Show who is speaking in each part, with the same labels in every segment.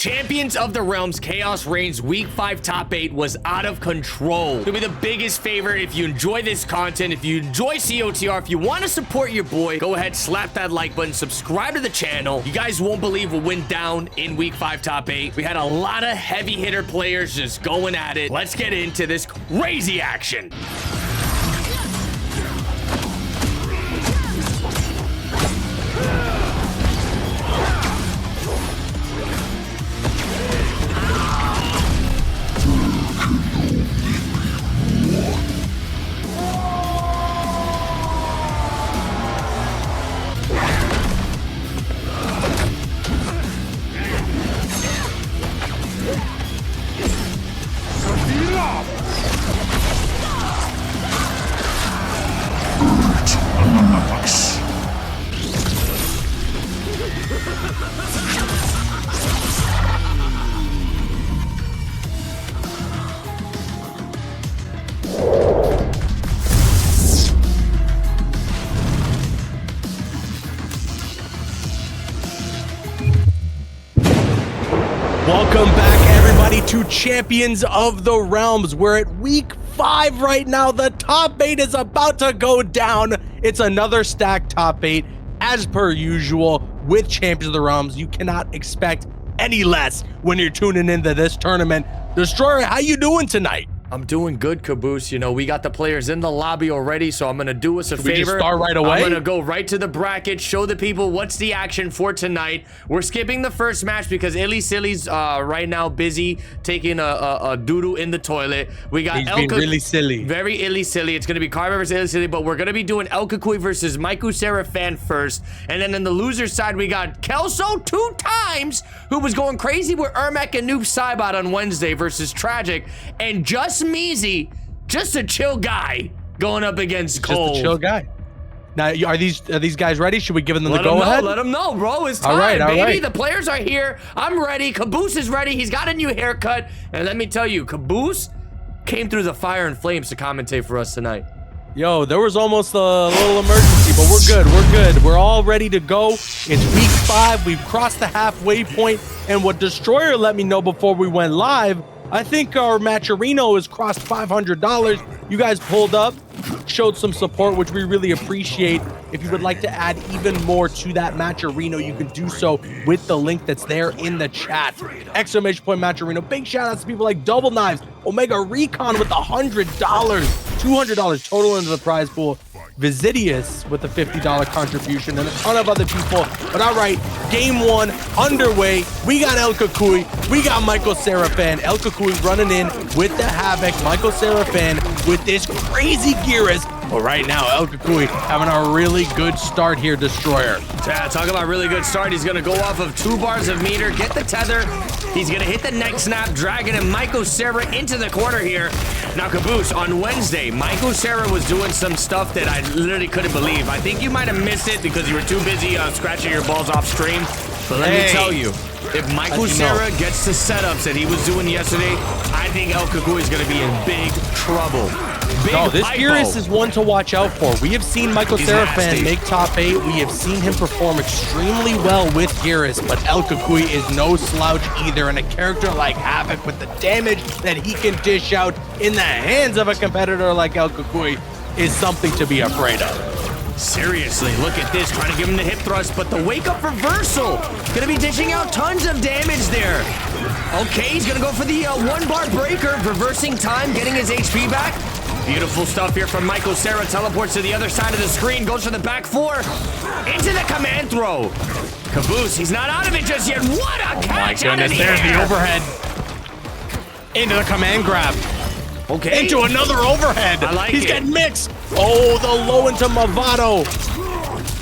Speaker 1: Champions of the Realms Khaos Reigns Week 5 Top 8 was out of control. It'll be the biggest favor if you enjoy this content, if you enjoy COTR, if you want to support your boy, go ahead, slap that like button, subscribe to the channel. You guys won't believe what went down in Week 5 Top 8. We had a lot of heavy hitter players just going at it. Let's get into this crazy action. Welcome back, everybody, to Champions of the Realms. We're at Week 5 right now. The top 8 is about to go down. It's another stacked top 8. As per usual, with Champions of the Realms, you cannot expect any less when you're tuning into this tournament. Destroyer, how you doing tonight? I'm doing good, Caboose. You know, we got the players in the lobby already, so I'm going to do us a favor.
Speaker 2: We just start right away?
Speaker 1: I'm going to go right to the bracket, show the people what's the action for tonight. We're skipping the first match because Illy Silly's right now busy taking a doo-doo in the toilet. We got
Speaker 2: He's being really silly.
Speaker 1: Very Illy Silly. It's going to be Karma versus Illy Silly, but we're going to be doing El Kakui versus Maiku Seraphan first. And then in the loser side, we got Kelso 2 times, who was going crazy with Ermac and Noob Saibot on Wednesday versus Tragic. And Just Measy, just a chill guy going up against Cole.
Speaker 2: Just a chill guy. Now, are these guys ready? Should we give them the go ahead?
Speaker 1: Let them know, bro. It's time,
Speaker 2: all right,
Speaker 1: baby. The players are here. I'm ready. Caboose is ready. He's got a new haircut. And let me tell you, Caboose came through the fire and flames to commentate for us tonight.
Speaker 2: Yo, there was almost a little emergency, but we're good. We're good. We're all ready to go. It's Week 5. We've crossed the halfway point. And what Destroyer let me know before we went live, I think our Matcherino has crossed $500. You guys pulled up, showed some support, which we really appreciate. If you would like to add even more to that Matcherino, you can do so with the link that's there in the chat. Exclamation point Matcherino. Big shout outs to people like Double Knives, Omega Recon with $100, $200 total into the prize pool. Visidius with a $50 contribution, and a ton of other people. But all right, game 1 underway. We got El Kakui, we got Michael Seraphan. El Kakui running in with the Havoc. Michael Seraphan with this crazy Geras. But right now, El Kakui having a really good start here, Destroyer.
Speaker 1: Yeah, talk about really good start. He's going to go off of 2 bars of meter, get the tether. He's going to hit the neck snap, dragging him Michael Serra into the corner here. Now, Caboose, on Wednesday, Michael Serra was doing some stuff that I literally couldn't believe. I think you might have missed it because you were too busy scratching your balls off stream. But let me tell you, if Michael Serra gets the setups that he was doing yesterday, I think El Kakui is going to be in big trouble.
Speaker 2: No, this Geras is one to watch out for. We have seen Michael Seraphan make top 8. We have seen him perform extremely well with Geras, but El Kakui is no slouch either. And a character like Havoc with the damage that he can dish out in the hands of a competitor like El Kakui is something to be afraid of.
Speaker 1: Seriously, look at this, trying to give him the hip thrust, but the wake-up reversal. Gonna be dishing out tons of damage there. Okay, he's gonna go for the 1-bar breaker, reversing time, getting his HP back. Beautiful stuff here from Michael Serra. Teleports to the other side of the screen, goes for the back 4, into the command throw. Caboose, he's not out of it just yet. What a catch!
Speaker 2: Oh my goodness, there's the overhead. Into the command grab.
Speaker 1: Okay.
Speaker 2: Into another overhead.
Speaker 1: I like it.
Speaker 2: He's getting mixed. Oh, the low into Mavado.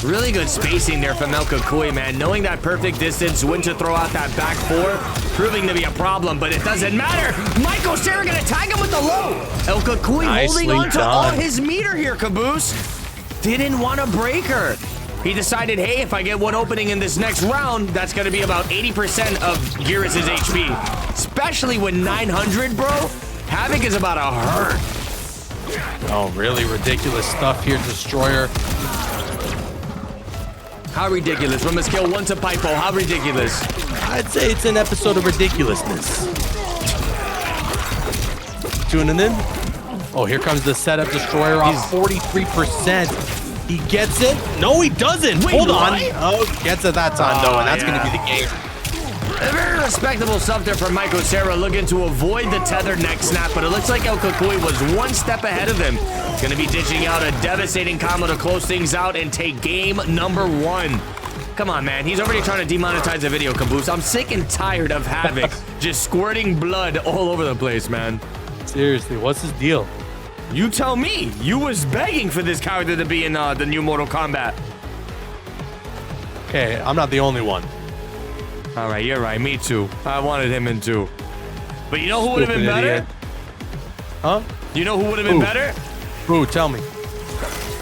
Speaker 1: Really good spacing there from El Kakui, man. Knowing that perfect distance, when to throw out that back 4, proving to be a problem, but it doesn't matter. Michael Serra gonna tag him with the low. El Kakui holding on to all his meter here, Caboose. Didn't want a breaker. He decided, hey, if I get one opening in this next round, that's gonna be about 80% of Geras' HP. Especially with 900, bro. Havoc is about to hurt.
Speaker 2: Oh, really ridiculous stuff here, Destroyer.
Speaker 1: How ridiculous. From a scale 1 to Pipo, how ridiculous.
Speaker 2: I'd say it's an episode of ridiculousness. Tuning in. Oh, here comes the setup destroyer off 43%. He gets it. No, he doesn't.
Speaker 1: Wait,
Speaker 2: Hold on.
Speaker 1: what?
Speaker 2: Oh, gets it that time, though, and that's going to be the game.
Speaker 1: A very respectable stuff there from Michael Cera, looking to avoid the tethered neck snap, but it looks like El Cucuy was one step ahead of him. Going to be dishing out a devastating combo to close things out and take game number 1. Come on, man. He's already trying to demonetize the video, Caboose. I'm sick and tired of Havoc just squirting blood all over the place, man.
Speaker 2: Seriously, what's his deal?
Speaker 1: You tell me. You was begging for this character to be in the new Mortal Kombat.
Speaker 2: Okay, I'm not the only one.
Speaker 1: All right, you're right. Me too. I wanted him in too. But you know who would have been better?
Speaker 2: Idiot. Huh?
Speaker 1: You know who would have been better?
Speaker 2: Who? Tell me.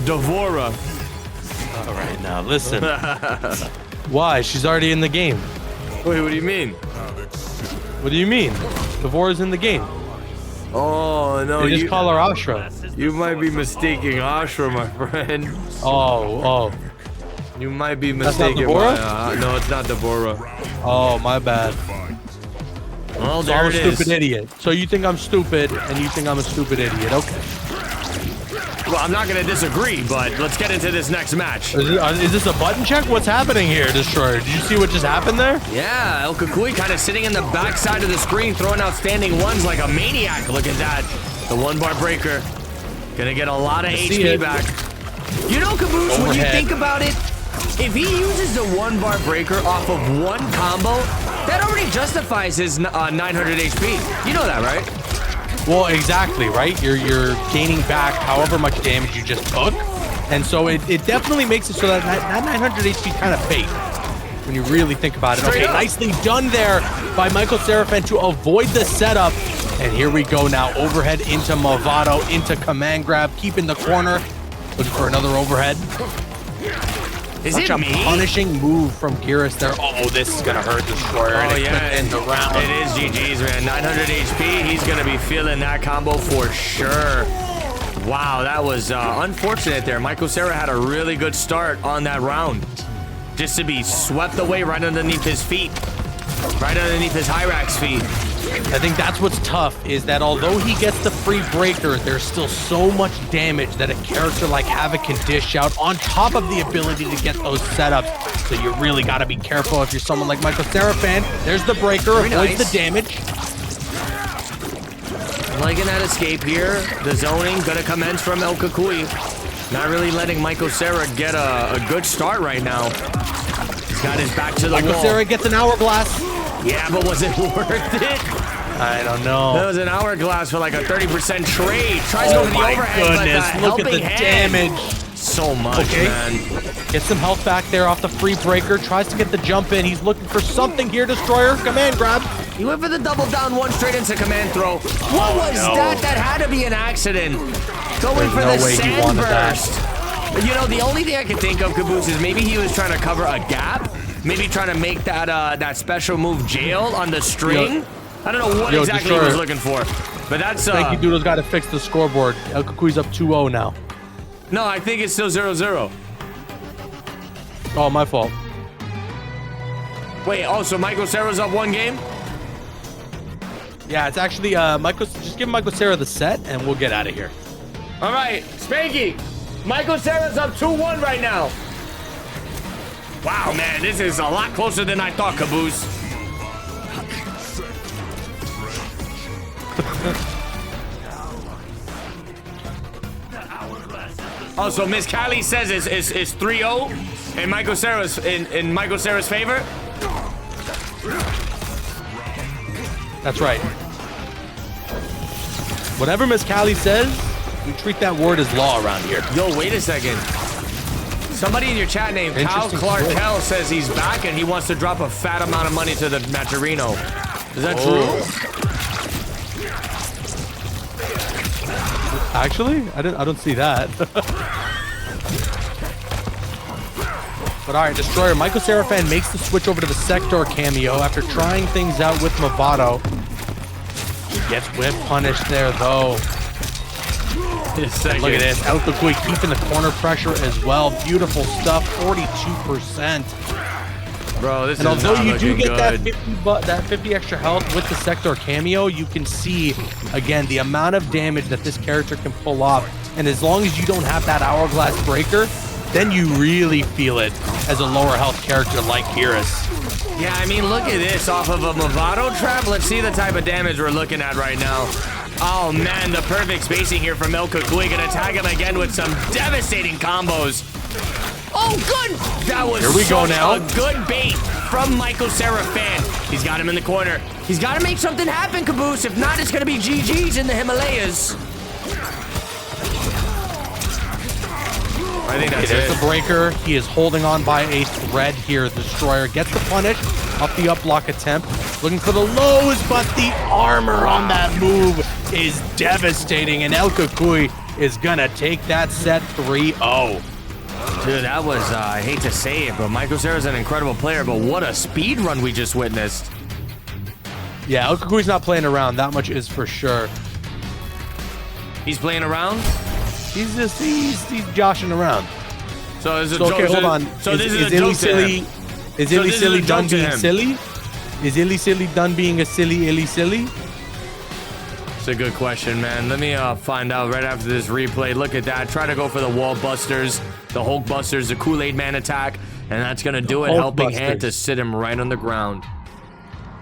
Speaker 1: Devora.
Speaker 2: All right, now listen. Why? She's already in the game.
Speaker 1: Wait, what do you mean?
Speaker 2: What do you mean? Devora's in the game.
Speaker 1: Oh, no.
Speaker 2: They just call her Ashra.
Speaker 1: You might be mistaking Ashra, my friend.
Speaker 2: Oh.
Speaker 1: You might be
Speaker 2: That's not
Speaker 1: mistaken.
Speaker 2: Devora?
Speaker 1: No, it's not Devora.
Speaker 2: Oh, my bad.
Speaker 1: Well,
Speaker 2: So
Speaker 1: there
Speaker 2: I'm a
Speaker 1: it is.
Speaker 2: stupid idiot. So you think I'm stupid, and you think I'm a stupid idiot. Okay.
Speaker 1: Well, I'm not going to disagree, but let's get into this next match.
Speaker 2: Is this a button check? What's happening here, Destroyer? Did you see what just happened there?
Speaker 1: Yeah, El Cucuy kind of sitting in the backside of the screen, throwing out standing ones like a maniac. Look at that. The 1-bar breaker. Gonna get a lot of HP back. You know, Caboose, when you think about it, if he uses the 1-bar breaker off of one combo, that already justifies his 900 HP. You know that, right?
Speaker 2: Well, exactly, right? You're gaining back however much damage you just took. And so it definitely makes it so that 900 HP kind of fake when you really think about it. Okay, nicely done there by Michael Serafin to avoid the setup. And here we go now. Overhead into Movado, into command grab, keeping the corner. Looking for another overhead.
Speaker 1: Is
Speaker 2: Such
Speaker 1: it
Speaker 2: a
Speaker 1: me?
Speaker 2: punishing move from Geras there. Oh, this is going to hurt Destroyer.
Speaker 1: Oh,
Speaker 2: and
Speaker 1: yeah.
Speaker 2: In the round.
Speaker 1: It is GG's, man. 900 HP. He's going to be feeling that combo for sure. Wow, that was unfortunate there. Michael Cera had a really good start on that round. Just to be swept away right underneath his feet. Right underneath his Hyrax feet.
Speaker 2: I think that's what's tough, is that although he gets the free breaker, there's still so much damage that a character like Havoc can dish out on top of the ability to get those setups. So you really got to be careful if you're someone like Michael Serafin. There's the breaker, avoids the damage.
Speaker 1: Liking that escape here. The zoning gonna commence from El Cucuy. Not really letting Michael Cera get a good start right now. He's got his back to the wall.
Speaker 2: Michael Cera gets an hourglass.
Speaker 1: Yeah, but was it worth it?
Speaker 2: I don't know.
Speaker 1: That was an hourglass for like a 30% trade. Tries to go for the overhead,
Speaker 2: goodness,
Speaker 1: but
Speaker 2: look at the damage.
Speaker 1: So much, man.
Speaker 2: Gets some health back there off the free breaker. Tries to get the jump in. He's looking for something here, Destroyer. Command grab.
Speaker 1: He went for the double down one straight into command throw. What was that? That had to be an accident. Going for the sand burst. You know, the only thing I can think of, Caboose, is maybe he was trying to cover a gap. Maybe trying to make that that special move jail on the string. I don't know what exactly he was looking for. But that's...
Speaker 2: I think you Doodle's got to fix the scoreboard. El Cucuy's up 2-0 now.
Speaker 1: No, I think it's still 0-0.
Speaker 2: Oh, my fault.
Speaker 1: Wait, oh, so Michael Cera's up 1 game?
Speaker 2: Yeah, it's actually Michael. Just give Michael Cera the set, and we'll get out of here.
Speaker 1: All right, Spanky. Michael Cera's up 2-1 right now. Wow, man, this is a lot closer than I thought, Caboose. Oh, so Miss Callie says it's 3-0 in Michael Cera's in Michael Cera's favor.
Speaker 2: That's right. Whatever Miss Callie says, we treat that word as law around here.
Speaker 1: Yo, wait a second. Somebody in your chat named Kyle Clarkell says he's back and he wants to drop a fat amount of money to the Matcherino. Is that true?
Speaker 2: Actually, I don't see that. But all right, Destroyer. Michael Serafin makes the switch over to the Sector cameo after trying things out with Movado. He gets whip punished there, though. Look at this. El Cucuy keeping the corner pressure as well. Beautiful stuff. 42%.
Speaker 1: Bro, this
Speaker 2: and
Speaker 1: is
Speaker 2: although
Speaker 1: not
Speaker 2: you do get
Speaker 1: good.
Speaker 2: that 50 extra health with the Sector cameo, you can see again the amount of damage that this character can pull off. And as long as you don't have that hourglass breaker, then you really feel it as a lower health character like Iris.
Speaker 1: Yeah, I mean, look at this off of a Movado trap. Let's see the type of damage we're looking at right now. Oh man, the perfect spacing here from El Cucuy. Gonna tag him again with some devastating combos. Oh, good! That was
Speaker 2: Here we go now.
Speaker 1: A good bait from Michael Seraphan. He's got him in the corner. He's got to make something happen, Caboose. If not, it's going to be GG's in the Himalayas. I think that's
Speaker 2: There's
Speaker 1: it.
Speaker 2: the breaker. He is holding on by a thread here. Destroyer gets the punish off the up block attempt. Looking for the lows, but the armor on that move is devastating. And El Cucuy is going to take that set 3-0.
Speaker 1: Dude, that was, I hate to say it, but Michael Cera's an incredible player, but what a speed run we just witnessed.
Speaker 2: Yeah, El Cucuy's not playing around. That much is for sure.
Speaker 1: He's playing around?
Speaker 2: He's joshing around.
Speaker 1: So is it
Speaker 2: okay, hold on.
Speaker 1: So this is a joke to him.
Speaker 2: Is Illy Silly done being silly? Is Illy Silly done being a silly Illy Silly?
Speaker 1: It's a good question, man. Let me find out right after this replay. Look at that. Try to go for the wall busters, the Hulk busters, the Kool-Aid Man attack, and that's going to do it. Helping hand to sit him right on the ground.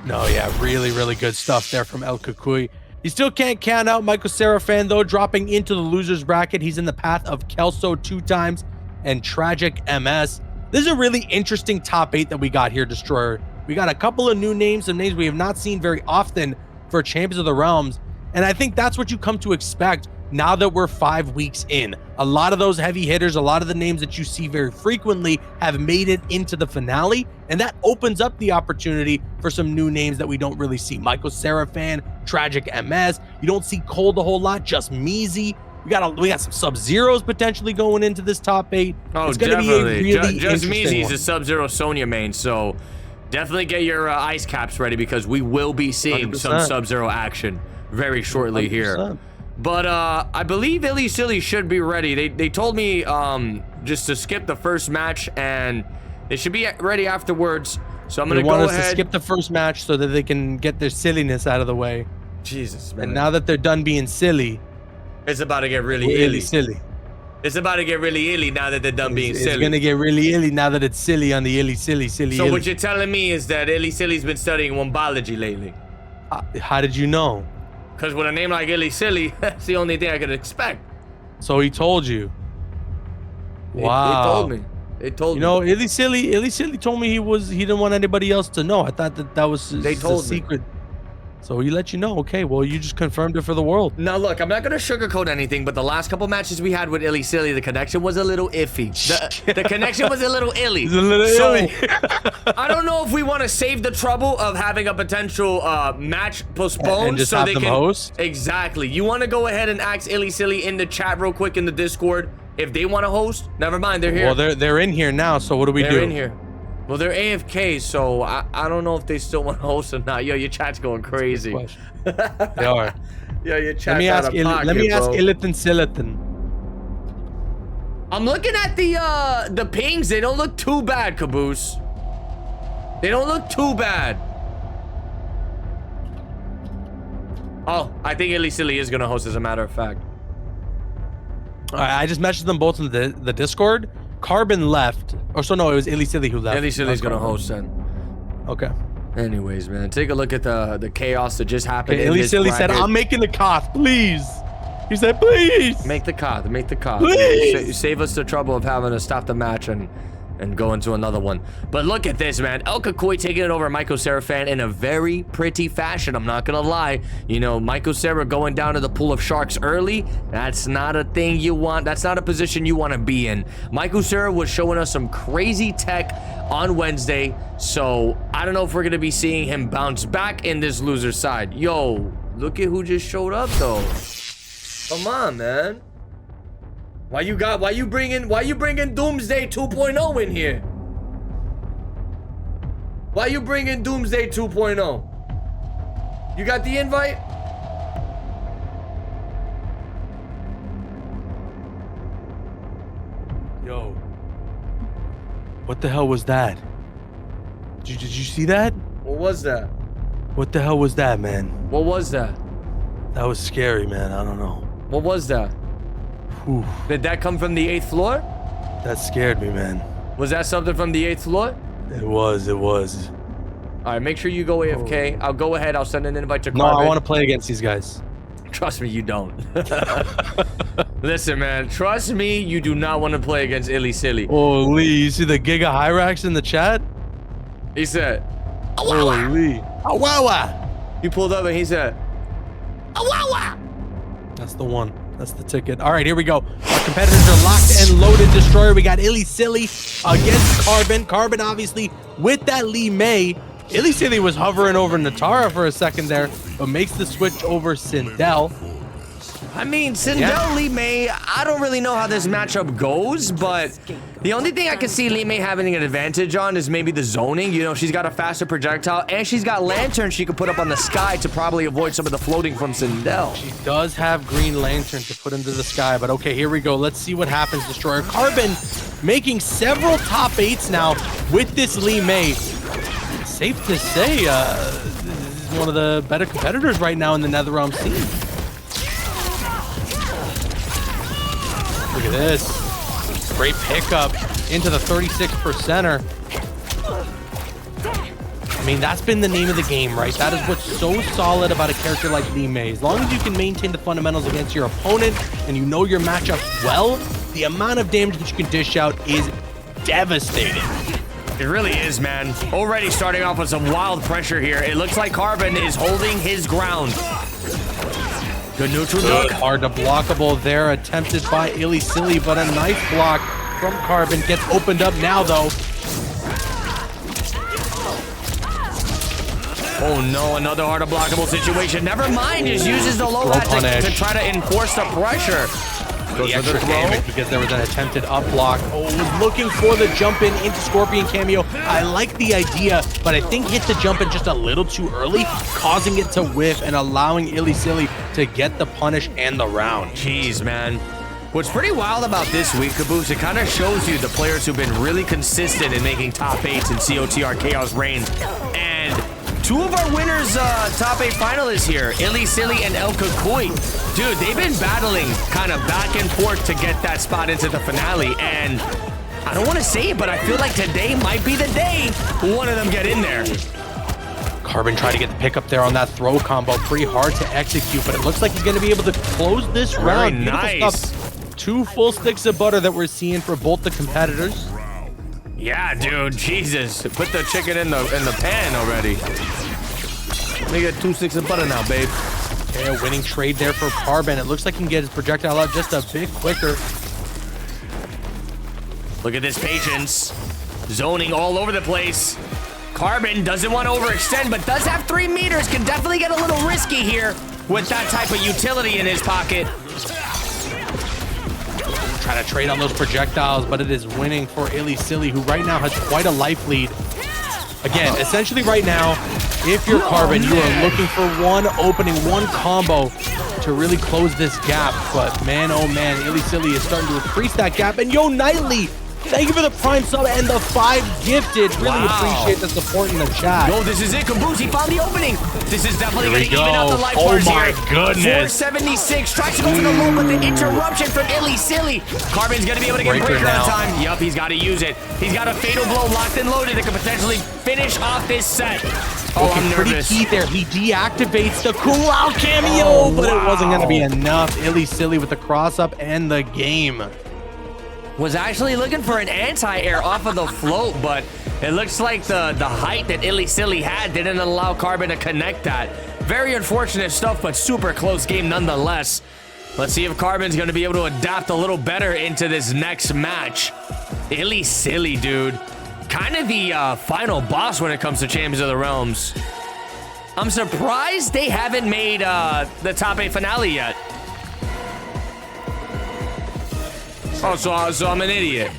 Speaker 2: No, yeah, really, really good stuff there from El Cucuy. You still can't count out Michael Seraphan, though, dropping into the loser's bracket. He's in the path of Kelso 2 times and Tragic MS. This is a really interesting top 8 that we got here, Destroyer. We got a couple of new names, some names we have not seen very often for Champions of the Realms. And I think that's what you come to expect now that we're 5 weeks in. A lot of those heavy hitters, a lot of the names that you see very frequently have made it into the finale. And that opens up the opportunity for some new names that we don't really see. Michael Seraphan, Tragic MS. You don't see Cold a whole lot, just Measy. We got some Sub-Zeros potentially going into this top 8.
Speaker 1: Oh,
Speaker 2: it's gonna
Speaker 1: definitely.
Speaker 2: Be a really
Speaker 1: just
Speaker 2: interesting
Speaker 1: Measy's a Sub-Zero Sonya main, so definitely get your ice caps ready because we will be seeing 100%. Some Sub-Zero action very shortly 100%. Here. But I believe Illy Silly should be ready. They told me just to skip the first match and they should be ready afterwards. So I'm gonna go ahead.
Speaker 2: To skip the first match so that they can get their silliness out of the way.
Speaker 1: Jesus, man.
Speaker 2: And now that they're done being silly,
Speaker 1: it's about to get really
Speaker 2: silly.
Speaker 1: It's about to get really illy now that they're done being silly.
Speaker 2: It's gonna get really illy now that it's silly on the Illy Silly.
Speaker 1: So what you're telling me is that Illy Silly's been studying wombology lately.
Speaker 2: How did you know?
Speaker 1: Because with a name like Illy Silly, that's the only thing I could expect.
Speaker 2: So he told you. Wow.
Speaker 1: They told me. They told me.
Speaker 2: You know, Illy Silly told me he didn't want anybody else to know. I thought that was
Speaker 1: they told
Speaker 2: the secret. So he let you know. Okay, well, you just confirmed it for the world.
Speaker 1: Now, look, I'm not going to sugarcoat anything, but the last couple matches we had with Illy Silly, the connection was a little iffy. The connection was a little illy.
Speaker 2: It's a little illy.
Speaker 1: I don't know if we want to save the trouble of having a potential match postponed.
Speaker 2: And just
Speaker 1: so
Speaker 2: have
Speaker 1: they
Speaker 2: them
Speaker 1: can
Speaker 2: host?
Speaker 1: Exactly. You want to go ahead and ask Illy Silly in the chat real quick in the Discord if they want to host? Never mind, they're here.
Speaker 2: Well, they're in here now, so what do we do?
Speaker 1: They're in here. Well, they're AFK, so I don't know if they still want to host or not. Yo, your chat's going crazy.
Speaker 2: They are.
Speaker 1: Yo, your chat's
Speaker 2: Let me ask Illithin Sillatin.
Speaker 1: I'm looking at the pings. They don't look too bad, Caboose. They don't look too bad. Oh, I think Illy Silly is gonna host, as a matter of fact.
Speaker 2: All right, I just messaged them both in the Discord. Carbon left. Or so no, it was Illy Silly who left.
Speaker 1: Illy Silly's gonna host then.
Speaker 2: Okay.
Speaker 1: Anyways, man, take a look at the chaos that just happened.
Speaker 2: Okay, Illy Silly said, "I'm making the coth, please." He said, "Please."
Speaker 1: Make the coth. Make the coth.
Speaker 2: Please.
Speaker 1: Save us the trouble of having to stop the match and go into another one. But look at this, man. El Cucuy taking it over Michael Seraphan in a very pretty fashion. I'm not gonna lie. You know, Michael Seraphan going down to the pool of sharks early, that's not a thing you want. That's not a position you want to be in. Michael Seraphan was showing us some crazy tech on Wednesday, so I don't know if we're gonna be seeing him bounce back in this loser side. Yo, look at who just showed up, though. Come on, man. Why you bringing Doomsday 2.0 in here? Why you bringing Doomsday 2.0? You got the invite?
Speaker 2: What the hell was that? Did you see that?
Speaker 1: What was that?
Speaker 2: What the hell was that, man?
Speaker 1: What was that?
Speaker 2: That was scary, man. I don't know.
Speaker 1: What was that?
Speaker 2: Whew.
Speaker 1: Did that come from the 8th floor?
Speaker 2: That scared me, man.
Speaker 1: Was that something from the 8th floor?
Speaker 2: It was.
Speaker 1: All right, make sure you go AFK. I'll go ahead. I'll send an invite to
Speaker 2: No,
Speaker 1: Carbon.
Speaker 2: I want to play against these guys.
Speaker 1: Trust me, you don't. Listen, man. Trust me, you do not want to play against Illy Silly.
Speaker 2: Holy, you see the Giga Hyrax in the chat?
Speaker 1: He said,
Speaker 2: Holy. Awawa.
Speaker 1: he pulled up and he said, Awawa.
Speaker 2: That's the one. That's the ticket. All right, here we go. Our competitors are locked and loaded. Destroyer, we got Illy Silly against Carbon. Carbon, obviously, with that Lee May. Illy Silly was hovering over Natara for a second there, but makes the switch over Sindel.
Speaker 1: I mean, Sindel, Lee May, I don't really know how this matchup goes, but the only thing I can see Lee May having an advantage on is maybe the zoning. You know, she's got a faster projectile, and she's got lanterns she can put up on the sky to probably avoid some of the floating from Sindel.
Speaker 2: She does have green lantern to put into the sky, but okay, here we go. Let's see what happens, Destroyer. Carbon making several top 8s now with this Lee May. Safe to say, this is one of the better competitors right now in the NetherRealm scene. Look at this. Great pickup into the 36%er. I mean, that's been the name of the game, right? That is what's so solid about a character like Lee May. As long as you can maintain the fundamentals against your opponent and you know your matchup well, the amount of damage that you can dish out is devastating.
Speaker 1: It really is, man. Already starting off with some wild pressure here. It looks like Carbon is holding his ground. Good neutral duck.
Speaker 2: Hard to blockable there, attempted by Illy Silly, but a nice block from Carbon. Gets opened up now, though.
Speaker 1: Oh no, another hard to blockable situation. Never mind, just uses the low hat to try to enforce the pressure.
Speaker 2: The extra damage because there was an attempted up block. Oh, was looking for the jump in into Scorpion cameo. I like the idea, but I think hit the jump in just a little too early, causing it to whiff and allowing Illy Silly to get the punish and the round.
Speaker 1: Jeez, man. What's pretty wild about this week, Caboose, it kind of shows you the players who've been really consistent in making top 8s in COTR Khaos Reigns. And two of our winners, top 8 finalists here, Illy Silly and El Kukui. Dude, they've been battling kind of back and forth to get that spot into the finale. And I don't want to say it, but I feel like today might be the day one of them get in there.
Speaker 2: Carbon tried to get the pickup there on that throw combo. Pretty hard to execute, but it looks like he's going to be able to close this round.
Speaker 1: Very nice.
Speaker 2: Two full sticks of butter that we're seeing for both the competitors.
Speaker 1: Yeah, dude, Jesus. Put the chicken in the pan already. Let me get 2 sticks of butter now, babe.
Speaker 2: Okay, a winning trade there for Carbon. It looks like he can get his projectile out just a bit quicker.
Speaker 1: Look at this patience. Zoning all over the place. Carbon doesn't want to overextend, but does have 3 meters. Can definitely get a little risky here with that type of utility in his pocket.
Speaker 2: Trying to trade on those projectiles, but it is winning for Illy Silly, who right now has quite a life lead. Again, essentially right now, if you're Carbon, you are looking for one opening, one combo to really close this gap. But man, oh man, Illy Silly is starting to increase that gap. And Yo Nightly, thank you for the Prime sub and the 5 gifted. Really appreciate the support in the chat.
Speaker 1: Yo, this is it. Caboose, he found the opening. This is definitely going to even out the life bars here.
Speaker 2: Oh my goodness.
Speaker 1: 476. Tries to go for the low, but the interruption from Illy Silly. Carbon's going to be able to get breaker that time. Yup, he's got to use it. He's got a fatal blow locked and loaded that could potentially finish off this set. Oh,
Speaker 2: okay,
Speaker 1: I'm nervous.
Speaker 2: Pretty key there. He deactivates the Kurao cameo, but it wasn't going to be enough. Illy Silly with the cross up and the game.
Speaker 1: Was actually looking for an anti-air off of the float, but it looks like the height that Illy Silly had didn't allow Carbon to connect that. Very unfortunate stuff, but super close game nonetheless. Let's see if Carbon's going to be able to adapt a little better into this next match. Illy Silly, dude. Kind of the final boss when it comes to Champions of the Realms. I'm surprised they haven't made the top 8 finale yet. Oh, so I'm an idiot.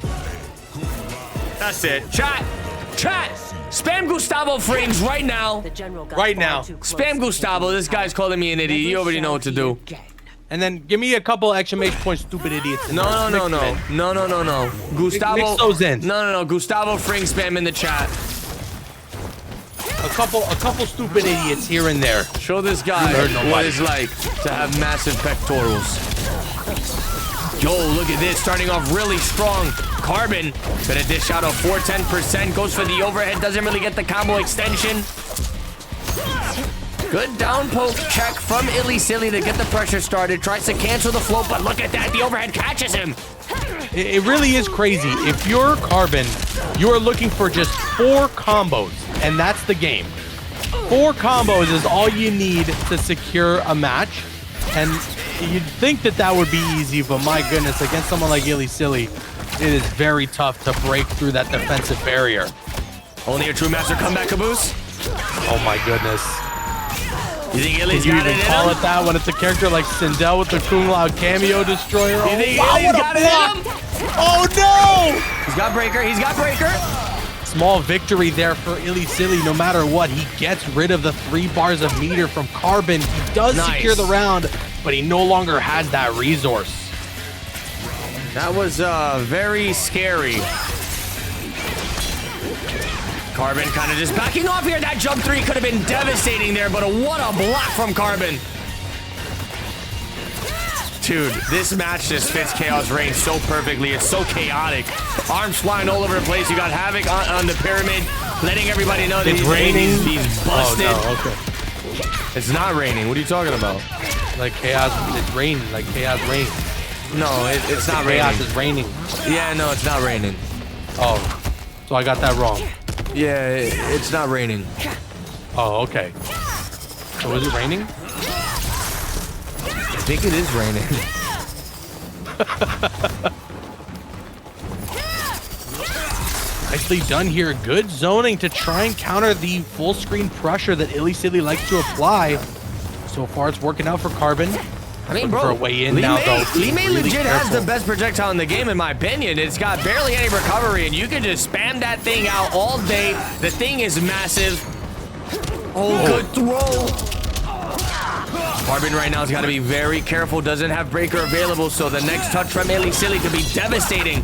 Speaker 1: That's it. Chat. Spam Gustavo frames right now.
Speaker 2: Right now.
Speaker 1: Spam Gustavo. This guy's calling me an idiot. You already know what to do.
Speaker 2: And then give me a couple exclamation points, stupid idiots.
Speaker 1: No. Gustavo.
Speaker 2: Mix those in.
Speaker 1: No. Gustavo Fring spam in the chat.
Speaker 2: A couple stupid idiots here and there.
Speaker 1: Show this guy what it's like to have massive pectorals. Yo, look at this. Starting off really strong. Carbon gonna dish out a 410%. Goes for the overhead. Doesn't really get the combo extension. Good down poke check from Illy Silly to get the pressure started. Tries to cancel the float, but look at that. The overhead catches him.
Speaker 2: It really is crazy. If you're Carbon, you are looking for just 4 combos, and that's the game. 4 combos is all you need to secure a match. And you'd think that would be easy, but my goodness, against someone like Illy Silly, it is very tough to break through that defensive barrier.
Speaker 1: Only a true master comeback caboose.
Speaker 2: Oh my goodness.
Speaker 1: You think Illy's
Speaker 2: Did you
Speaker 1: got it
Speaker 2: even
Speaker 1: in
Speaker 2: call
Speaker 1: him?
Speaker 2: it that when it's a character like Sindel with the Kung Lao cameo destroyer?
Speaker 1: You think
Speaker 2: wow,
Speaker 1: Illy's
Speaker 2: what a
Speaker 1: got it
Speaker 2: block!
Speaker 1: in him?
Speaker 2: Oh no!
Speaker 1: He's got breaker.
Speaker 2: Small victory there for Illy Silly. No matter what, he gets rid of the 3 bars of meter from Carbon. He does secure the round, but he no longer has that resource.
Speaker 1: That was very scary. Carbon kind of just backing off here. That jump 3 could have been devastating there, but what a block from Carbon. Dude, this match just fits Khaos Reigns so perfectly. It's so chaotic. Arms flying all over the place. You got Havoc on the pyramid, letting everybody know that
Speaker 2: it's raining.
Speaker 1: He's busted.
Speaker 2: Oh, no, okay.
Speaker 1: It's not raining. What are you talking about?
Speaker 2: Like Chaos, it's raining. Like Chaos Reigns.
Speaker 1: No, it's not raining.
Speaker 2: Chaos is raining.
Speaker 1: Yeah, no, it's not raining.
Speaker 2: Oh, so I got that wrong.
Speaker 1: Yeah, it's not raining.
Speaker 2: Oh, okay. So is it raining?
Speaker 1: I think it is raining.
Speaker 2: Nicely done here. Good zoning to try and counter the full screen pressure that Illy Silly likes to apply. So far, it's working out for Carbon.
Speaker 1: I mean,
Speaker 2: For a
Speaker 1: bro,
Speaker 2: way in now, though.
Speaker 1: Lee May
Speaker 2: Really
Speaker 1: legit has
Speaker 2: careful.
Speaker 1: the best projectile in the game, in my opinion. It's got barely any recovery, and you can just spam that thing out all day. The thing is massive. Oh, good throw. Carbon right now has got to be very careful. Doesn't have breaker available, so the next touch from Illy Silly could be devastating.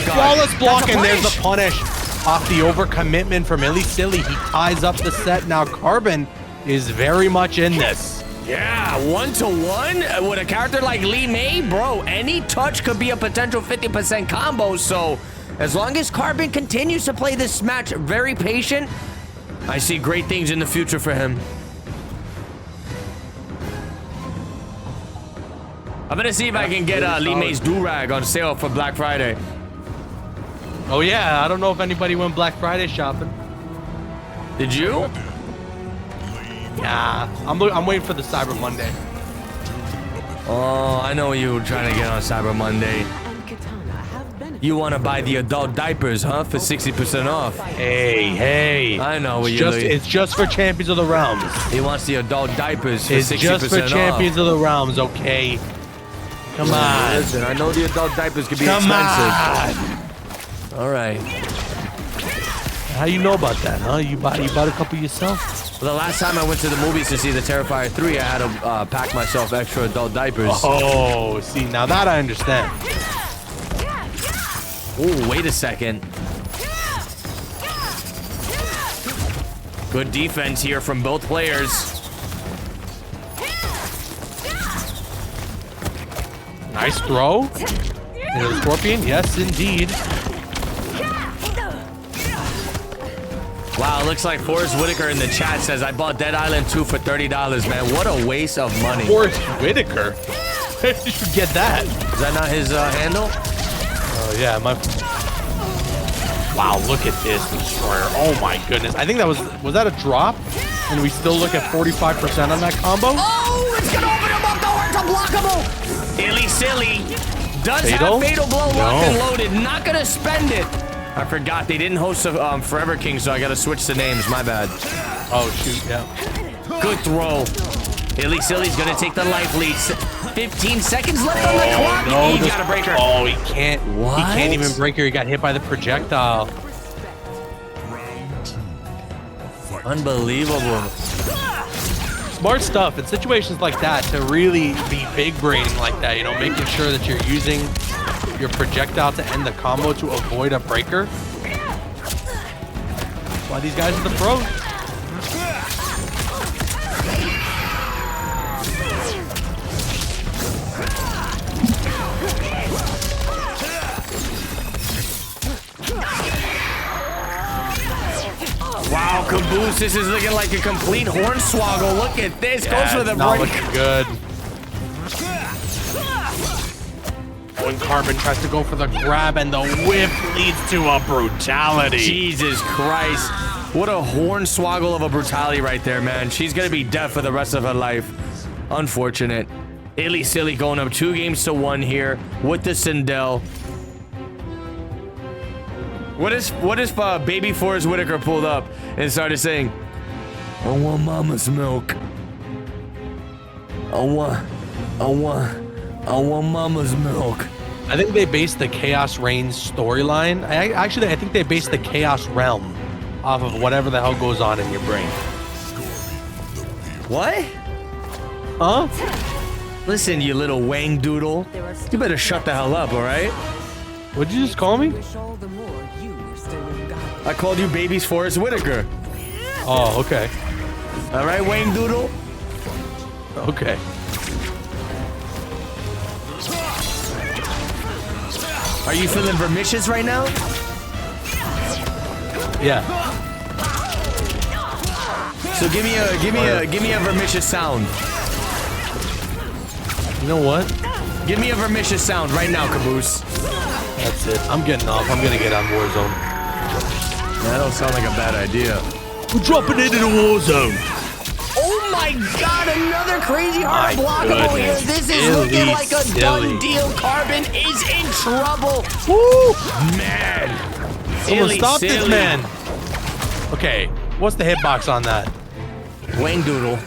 Speaker 2: Flawless block, and there's the
Speaker 1: punish.
Speaker 2: punish. Off the overcommitment from Illy Silly. He ties up the set. Now Carbon is very much in this.
Speaker 1: Yeah, 1-to-1 with a character like Lee May, bro. Any touch could be a potential 50% combo. So as long as Carbon continues to play this match very patient, I see great things in the future for him. I'm gonna see if I can get Lee May's do-rag on sale for Black Friday.
Speaker 2: Oh yeah, I don't know if anybody went Black Friday shopping.
Speaker 1: Did you?
Speaker 2: Nah, I'm waiting for the Cyber Monday.
Speaker 1: Oh, I know what you were trying to get on Cyber Monday. You want to buy the adult diapers, huh? For 60% off.
Speaker 2: Hey.
Speaker 1: I know what
Speaker 2: It's just for Champions of the Realms.
Speaker 1: He wants the adult diapers for 60%
Speaker 2: It's just for
Speaker 1: off.
Speaker 2: Champions of the Realms, okay? Come on.
Speaker 1: Listen, I know the adult diapers can be
Speaker 2: Come
Speaker 1: expensive.
Speaker 2: on.
Speaker 1: All right.
Speaker 2: How you know about that, huh? You bought a couple yourself?
Speaker 1: Well, the last time I went to the movies to see the Terrifier 3, I had to pack myself extra adult diapers.
Speaker 2: Oh, see, now that I understand.
Speaker 1: Oh, wait a second. Good defense here from both players.
Speaker 2: Nice throw. Into the Scorpion, yes, indeed.
Speaker 1: Wow, looks like Forrest Whitaker in the chat says, I bought Dead Island 2 for $30, man. What a waste of money.
Speaker 2: Forrest Whitaker? Where did you get that?
Speaker 1: Is that not his handle?
Speaker 2: Oh, yeah, Wow, look at this destroyer. Oh my goodness. I think that was that a drop? And we still look at 45% on that combo?
Speaker 1: Oh, it's gonna open him up the heart to blockable. Illy Silly does
Speaker 2: Fatal?
Speaker 1: have Fatal Blow locked and
Speaker 2: No.
Speaker 1: loaded. Not gonna spend it. I forgot they didn't host Forever King, so I gotta switch the names. My bad.
Speaker 2: Oh, shoot, yeah.
Speaker 1: Good throw. Illy Silly's gonna take the life lead. 15 seconds left on the clock.
Speaker 2: No,
Speaker 1: He got a breaker.
Speaker 2: Oh, he can't.
Speaker 1: What?
Speaker 2: He can't even break her. He got hit by the projectile.
Speaker 1: Unbelievable.
Speaker 2: smart stuff in situations like that to really be big braining like that, you know, making sure that you're using your projectile to end the combo to avoid a breaker. That's why these guys are the pros.
Speaker 1: Wow, Caboose, this is looking like a complete hornswoggle. Look at this.
Speaker 2: Yeah,
Speaker 1: Goes for the
Speaker 2: not
Speaker 1: break.
Speaker 2: looking good. When Carbon tries to go for the grab and the whip leads to a brutality.
Speaker 1: Jesus Christ. What a hornswoggle of a brutality right there, man. She's going to be deaf for the rest of her life. Unfortunate. Illy Silly going up 2-1 here with the Sindel. What if baby Forrest Whitaker pulled up and started saying, I want mama's milk. I want mama's milk.
Speaker 2: I think they based the Khaos Reigns storyline. I think they based the Chaos Realm off of whatever the hell goes on in your brain.
Speaker 1: What?
Speaker 2: Huh?
Speaker 1: Listen, you little wang doodle. You better shut the hell up, all right?
Speaker 2: What'd you just call me?
Speaker 1: I called you baby's Forrest Whitaker.
Speaker 2: Oh, okay.
Speaker 1: All right, Wayne Doodle?
Speaker 2: Okay.
Speaker 1: Are you feeling vermicious right now?
Speaker 2: Yeah.
Speaker 1: So give me a vermicious sound.
Speaker 2: You know what?
Speaker 1: Give me a vermicious sound right now, Caboose.
Speaker 2: That's it. I'm getting off. I'm gonna get on Warzone.
Speaker 1: That don't sound like a bad idea.
Speaker 2: We're dropping into the war zone.
Speaker 1: Oh my God! Another crazy hard blockable here. This is looking like a done deal. Carbon is in trouble.
Speaker 2: Woo!
Speaker 1: Man.
Speaker 2: Someone stop this man. Okay, what's the hitbox on that?
Speaker 1: Wang Doodle.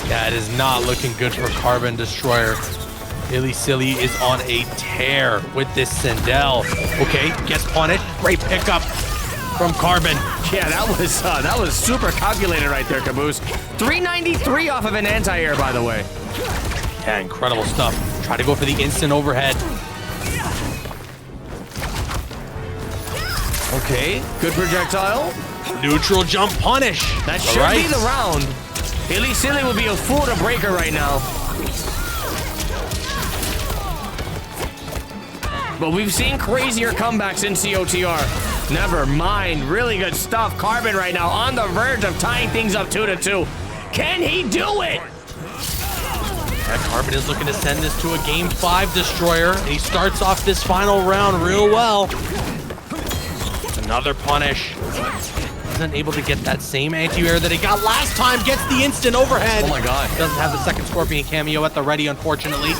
Speaker 2: Yeah, it is not looking good for Carbon Destroyer. Illy Silly is on a tear with this Sindel. Okay, gets punished. Great pickup from Carbon.
Speaker 1: Yeah, that was super calculated right there, Caboose. 393 off of an anti-air, by the way.
Speaker 2: Yeah, incredible stuff. Try to go for the instant overhead.
Speaker 1: Okay, good projectile.
Speaker 2: Neutral jump punish.
Speaker 1: That should be the round. Illy Silly will be a fool to break her right now. But we've seen crazier comebacks in COTR. Never mind. Really good stuff. Carbon right now on the verge of tying things up 2-2. Can he do it?
Speaker 2: Yeah, Carbon is looking to send this to a Game 5 Destroyer. And he starts off this final round real well. Another punish. Isn't able to get that same anti-air that he got last time. Gets the instant overhead.
Speaker 1: Oh my God.
Speaker 2: Doesn't have the second Scorpion cameo at the ready, unfortunately.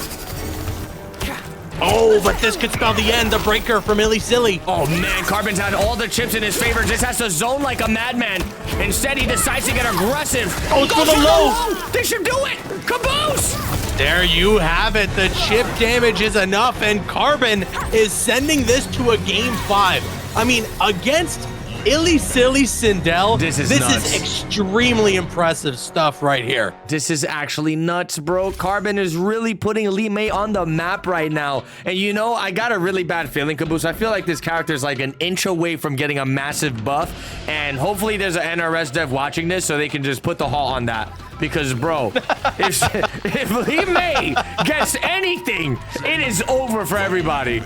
Speaker 2: Oh, but this could spell the end. The breaker from Illy Silly.
Speaker 1: Oh man, Carbon's had all the chips in his favor. Just has to zone like a madman. Instead, he decides to get aggressive.
Speaker 2: Oh, it's for the low.
Speaker 1: They should do it. Caboose.
Speaker 2: There you have it. The chip damage is enough, and Carbon is sending this to a Game 5. I mean, against Illy Silly Sindel,
Speaker 1: this is
Speaker 2: extremely impressive stuff right here.
Speaker 1: This is actually nuts, bro. Carbon is really putting Lee May on the map right now. And you know, I got a really bad feeling, Caboose. I feel like this character is like an inch away from getting a massive buff. And hopefully there's an NRS dev watching this so they can just put the halt on that. Because, bro, if Lee May gets anything, it is over for everybody.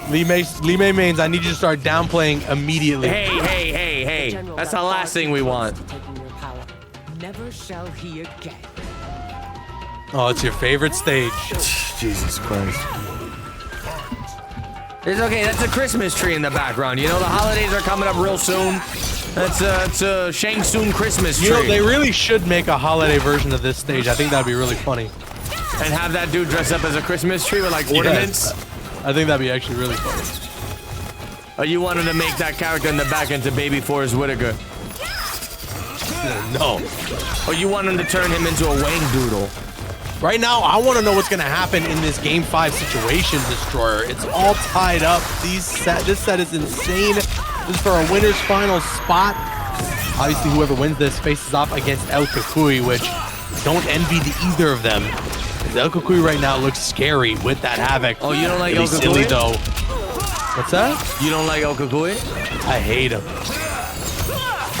Speaker 2: Lee May mains, I need you to start downplaying immediately.
Speaker 1: Hey. That's the last thing we want.
Speaker 3: Never shall he again.
Speaker 2: Oh, it's your favorite stage.
Speaker 1: Jesus Christ. It's okay. That's a Christmas tree in the background. You know, the holidays are coming up real soon. It's a Shang Tsung Christmas tree.
Speaker 2: You know, they really should make a holiday version of this stage. I think that'd be really funny.
Speaker 1: And have that dude dress up as a Christmas tree with, like, ornaments?
Speaker 2: Yes. I think that'd be actually really funny.
Speaker 1: Oh, you wanted to make that character in the back into Baby Forrest Whitaker?
Speaker 2: No.
Speaker 1: Oh, you want him to turn him into a Wang Doodle?
Speaker 2: Right now, I want to know what's going to happen in this Game 5 situation, Destroyer. It's all tied up. This set is insane. This is for a winner's final spot. Obviously, whoever wins this faces off against El Kukui, which don't envy either of them. El Kukui right now looks scary with that Havoc.
Speaker 1: Oh, you don't like El Kukui?
Speaker 2: Silly, though. What's that?
Speaker 1: You don't like El Kukui?
Speaker 2: I hate him.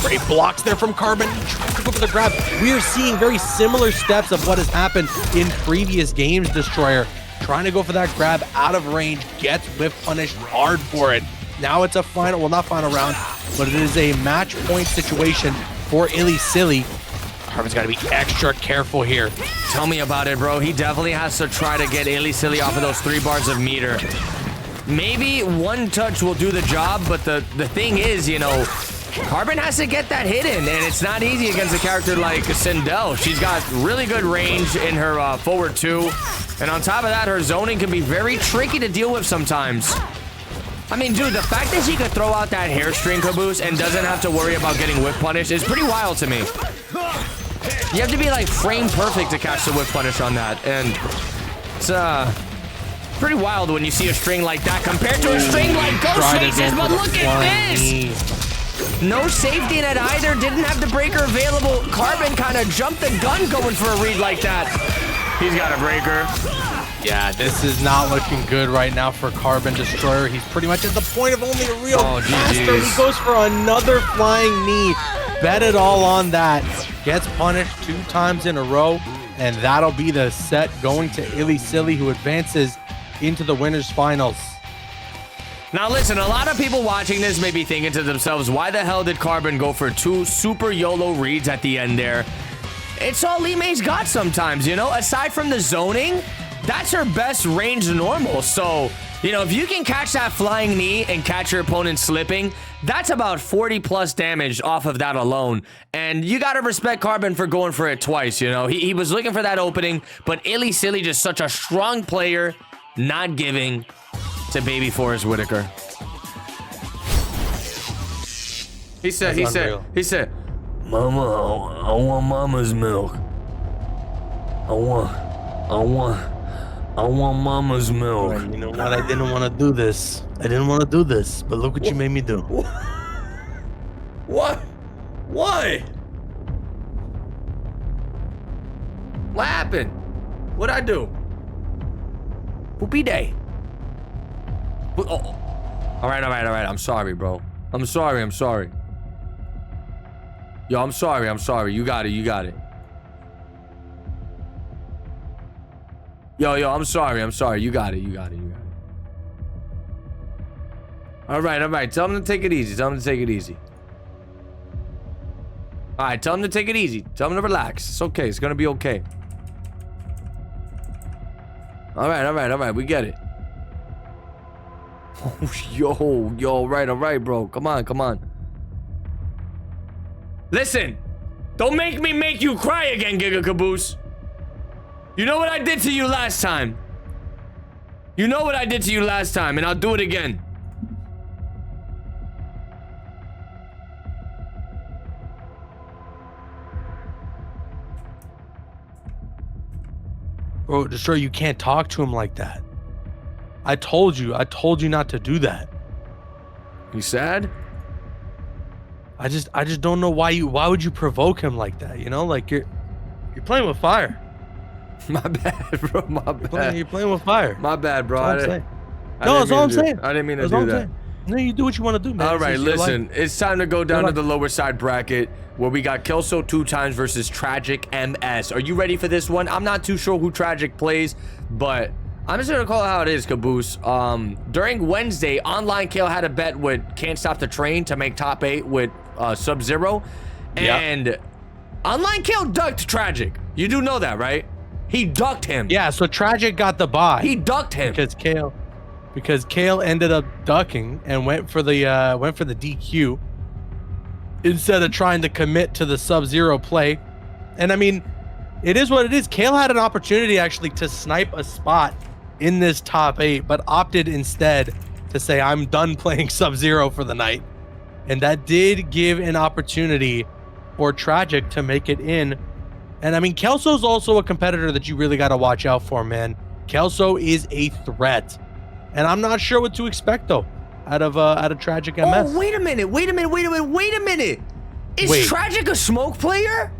Speaker 2: Great blocks there from Carbon. Trying to go for the grab. We are seeing very similar steps of what has happened in previous games, Destroyer. Trying to go for that grab out of range, gets whiff punished hard for it. Now it's a final, well, not final round, but it is a match point situation for Illy Silly. Carbon's got to be extra careful here.
Speaker 1: Tell me about it, bro. He definitely has to try to get Illy Silly off of those 3 bars of meter. Maybe one touch will do the job, but the thing is, you know, Carbon has to get that hit in, and it's not easy against a character like Sindel. She's got really good range in her forward 2, and on top of that, her zoning can be very tricky to deal with sometimes. I mean, dude, the fact that she could throw out that hair string caboose and doesn't have to worry about getting whip punish is pretty wild to me. You have to be like frame perfect to catch the whip punish on that, and it's pretty wild when you see a string like that compared to a string like Ghostface's. But look at this! No safety net either. Didn't have the breaker available. Carbon kind of jumped the gun going for a read like that. He's got a breaker.
Speaker 2: Yeah, this is not looking good right now for Carbon Destroyer. He's pretty much at the point of only a real master. He goes for another flying knee. Bet it all on that. Gets punished 2 times in a row, and that'll be the set going to Illy Silly, who advances into the winners finals.
Speaker 1: Now listen, a lot of people watching this may be thinking to themselves, why the hell did Carbon go for 2 super YOLO reads at the end there? It's all Li Mei's got sometimes, you know? Aside from the zoning, that's her best range normal. So, you know, if you can catch that flying knee and catch your opponent slipping, that's about 40 plus damage off of that alone. And you gotta respect Carbon for going for it twice, you know? He was looking for that opening, but Illy Silly just such a strong player, not giving to baby Forrest Whitaker. He said, Mama, I want mama's milk. I want mama's milk.
Speaker 2: Right, you know what? I didn't want to do this. But look what you made me do.
Speaker 1: What? Why? What happened? What'd I do? Whoopie day. Oh. All right. I'm sorry, bro. I'm sorry. Yo, I'm sorry. You got it. Yo, I'm sorry. You got it. All right. Tell him to take it easy. All right, tell him to take it easy. Tell him to relax. It's okay. It's gonna be okay. All right. We get it. Oh, yo, all right, bro. Come on. Listen, don't make me make you cry again, Giga Caboose. You know what I did to you last time. And I'll do it again.
Speaker 2: Bro, Destroyer, you can't talk to him like that. I told you not to do that.
Speaker 1: You sad?
Speaker 2: I just don't know why would you provoke him like that? You know, like you're playing with fire.
Speaker 1: My bad, bro.
Speaker 2: You're playing with fire.
Speaker 1: My bad, bro.
Speaker 2: That's all I'm saying.
Speaker 1: I didn't mean to do that.
Speaker 2: No, you do what you want to do, man.
Speaker 1: All right, listen. It's time to go down to the lower side bracket where we got Kelso 2 times versus Tragic MS. Are you ready for this one? I'm not too sure who Tragic plays, but I'm just gonna call it how it is, Caboose. During Wednesday, Online Kale had a bet with Can't Stop the Train to make top 8 with Sub-Zero. And Online Kale ducked Tragic. You do know that, right? He ducked him.
Speaker 2: Yeah, so Tragic got the bye.
Speaker 1: He ducked him.
Speaker 2: Because Kale ended up ducking and went for the DQ instead of trying to commit to the Sub-Zero play. And I mean, it is what it is. Kale had an opportunity actually to snipe a spot in this top 8, but opted instead to say, I'm done playing Sub-Zero for the night. And that did give an opportunity for Tragic to make it in. And I mean, Kelso's also a competitor that you really got to watch out for, man. Kelso is a threat. And I'm not sure what to expect, though. out of Tragic MS.
Speaker 1: Oh, wait a minute. Is Tragic a smoke player?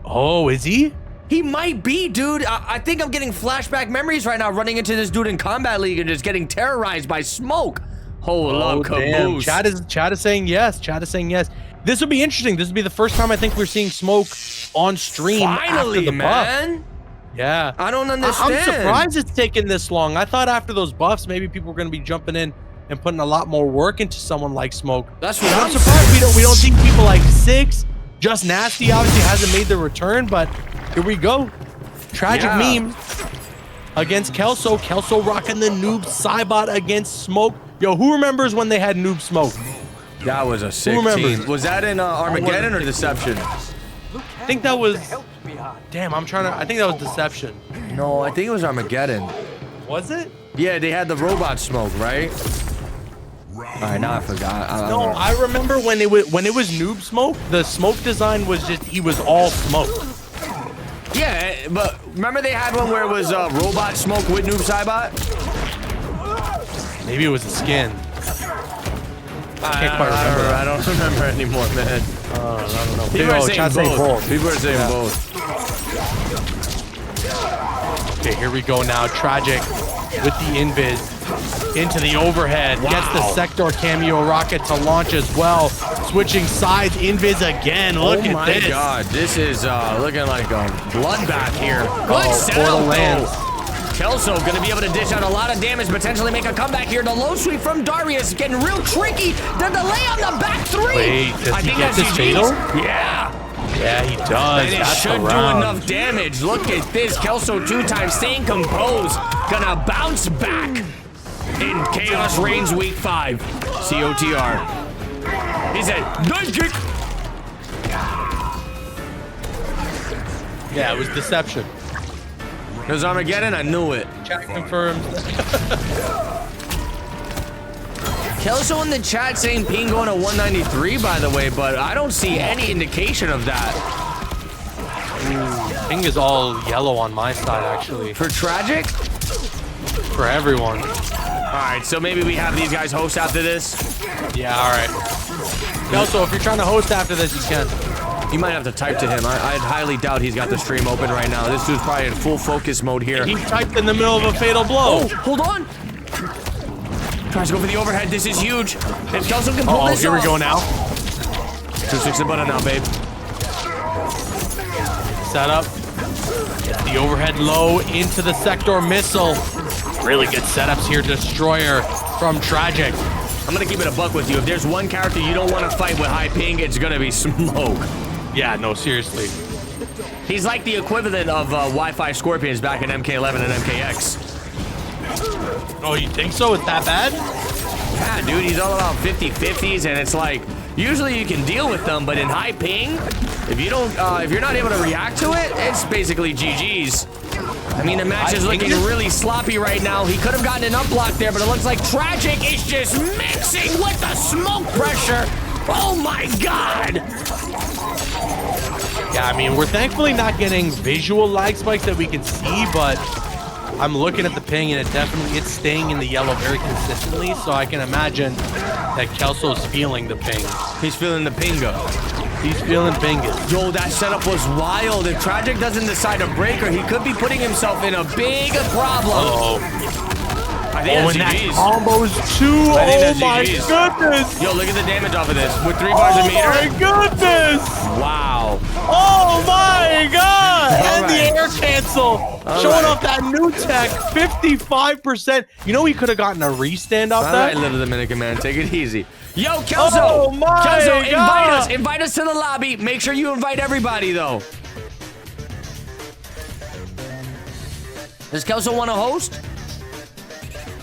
Speaker 2: Oh, is he?
Speaker 1: He might be, dude. I think I'm getting flashback memories right now, running into this dude in Combat League and just getting terrorized by smoke. Hold up,
Speaker 2: damn.
Speaker 1: caboose.
Speaker 2: Chat is saying yes. Chat is saying yes. This would be interesting. This would be the first time I think we're seeing smoke on stream.
Speaker 1: Finally,
Speaker 2: after the
Speaker 1: man.
Speaker 2: buff. Yeah.
Speaker 1: I don't understand.
Speaker 2: I'm surprised it's taken this long. I thought after those buffs, maybe people were going to be jumping in and putting a lot more work into someone like Smoke.
Speaker 1: That's what
Speaker 2: I'm surprised we don't see people like Six. Just Nasty obviously hasn't made the return, but here we go. Tragic meme against Kelso. Kelso rocking the Noob Cybot against Smoke. Yo, who remembers when they had Noob Smoke?
Speaker 1: That was a sick team. Was that in Armageddon or Deception?
Speaker 2: I think that was... Damn, I think that was Deception.
Speaker 1: No, I think it was Armageddon.
Speaker 2: Was it?
Speaker 1: Yeah, they had the robot Smoke, right? All right, now I forgot.
Speaker 2: I remember when it was Noob Smoke. The Smoke design was just he was all smoke.
Speaker 1: Yeah, but remember they had one where it was robot Smoke with Noob Cybot?
Speaker 2: Maybe it was a skin.
Speaker 1: I don't remember anymore, man.
Speaker 2: I don't know.
Speaker 1: People are saying both. People are saying both.
Speaker 2: Okay, here we go now. Tragic with the invis into the overhead.
Speaker 1: Wow.
Speaker 2: Gets the Sector cameo rocket to launch as well. Switching sides. Invis again. Look at this.
Speaker 1: Oh my god. This is looking like a bloodbath here. Good setup, though. Kelso gonna be able to dish out a lot of damage, potentially make a comeback here. The low sweep from Darius getting real tricky. The delay on the back three.
Speaker 2: Wait, does he get this fatal?
Speaker 1: Yeah.
Speaker 2: Yeah, he does.
Speaker 1: And it should do enough damage. Look at this. Kelso 2 times staying composed. Gonna bounce back in Khaos Reigns Week 5. COTR. He said, dive kick.
Speaker 2: Yeah, it was Deception.
Speaker 1: It was Armageddon, I knew it.
Speaker 2: Chat confirmed.
Speaker 1: Kelso in the chat saying ping going to 193, by the way, but I don't see any indication of that.
Speaker 2: Ping is all yellow on my side, actually.
Speaker 1: For Tragic?
Speaker 2: For everyone.
Speaker 1: All right, so maybe we have these guys host after this?
Speaker 2: Yeah, all right. Kelso, if you're trying to host after this, you can.
Speaker 1: You might have to type to him. I highly doubt he's got the stream open right now. This dude's probably in full focus mode here.
Speaker 2: He typed in the middle of a fatal blow.
Speaker 1: Oh, hold on. Tries to go for the overhead. This is huge. If Kelso can pull this
Speaker 2: here
Speaker 1: off.
Speaker 2: We go now.
Speaker 1: 2-6 the button now, babe.
Speaker 2: Set up. The overhead low into the Sector missile. Really good setups here. Destroyer from Tragic.
Speaker 1: I'm gonna keep it a buck with you. If there's one character you don't want to fight with high ping, it's gonna be Smoke.
Speaker 2: Yeah, no, seriously.
Speaker 1: He's like the equivalent of Wi-Fi Scorpions back in MK11 and MKX.
Speaker 2: Oh, you think so? It's that bad?
Speaker 1: Yeah, dude, he's all about 50-50s, and it's like, usually you can deal with them, but in high ping, if you don't, if you're not able to react to it, it's basically GG's. I mean, the match is looking really sloppy right now. He could have gotten an up block there, but it looks like Tragic is just mixing with the smoke pressure. Oh my god!
Speaker 2: Yeah, I mean, we're thankfully not getting visual lag spikes that we can see, but I'm looking at the ping and it's staying in the yellow very consistently, so I can imagine that Kelso's feeling the ping.
Speaker 1: He's feeling the pingo.
Speaker 2: He's feeling bingus.
Speaker 1: Yo, that setup was wild. If Tragic doesn't decide to break her, he could be putting himself in a big problem.
Speaker 2: Uh-oh.
Speaker 1: I think that's GG's.
Speaker 2: Combos too. Oh my goodness.
Speaker 1: Yo, look at the damage off of this. With 3 bars a meter.
Speaker 2: Oh my goodness.
Speaker 1: Wow.
Speaker 2: Oh my god. And the air cancel. Showing off that new tech. 55%. You know, he could have gotten a restand off that.
Speaker 1: All right, little Dominican man. Take it easy. Yo, Kelso.
Speaker 2: Oh my
Speaker 1: Kelso,
Speaker 2: god.
Speaker 1: invite us to the lobby. Make sure you invite everybody, though. Does Kelso want to host?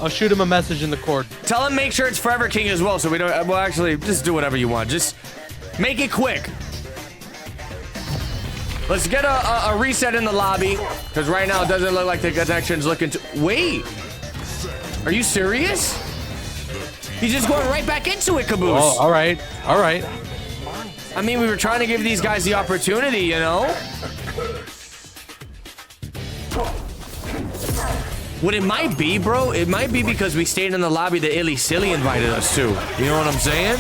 Speaker 2: I'll shoot him a message in the cord.
Speaker 1: Tell him make sure it's Forever King as well, so we don't. Well, actually, just do whatever you want. Just make it quick. Let's get a reset in the lobby, because right now it doesn't look like the connection's looking to. Wait, are you serious? He's just going right back into it, Caboose.
Speaker 2: Oh, all right, all right.
Speaker 1: I mean, we were trying to give these guys the opportunity, you know. What it might be, bro, it might be because we stayed in the lobby that Illy Silly invited us to. You know what I'm saying?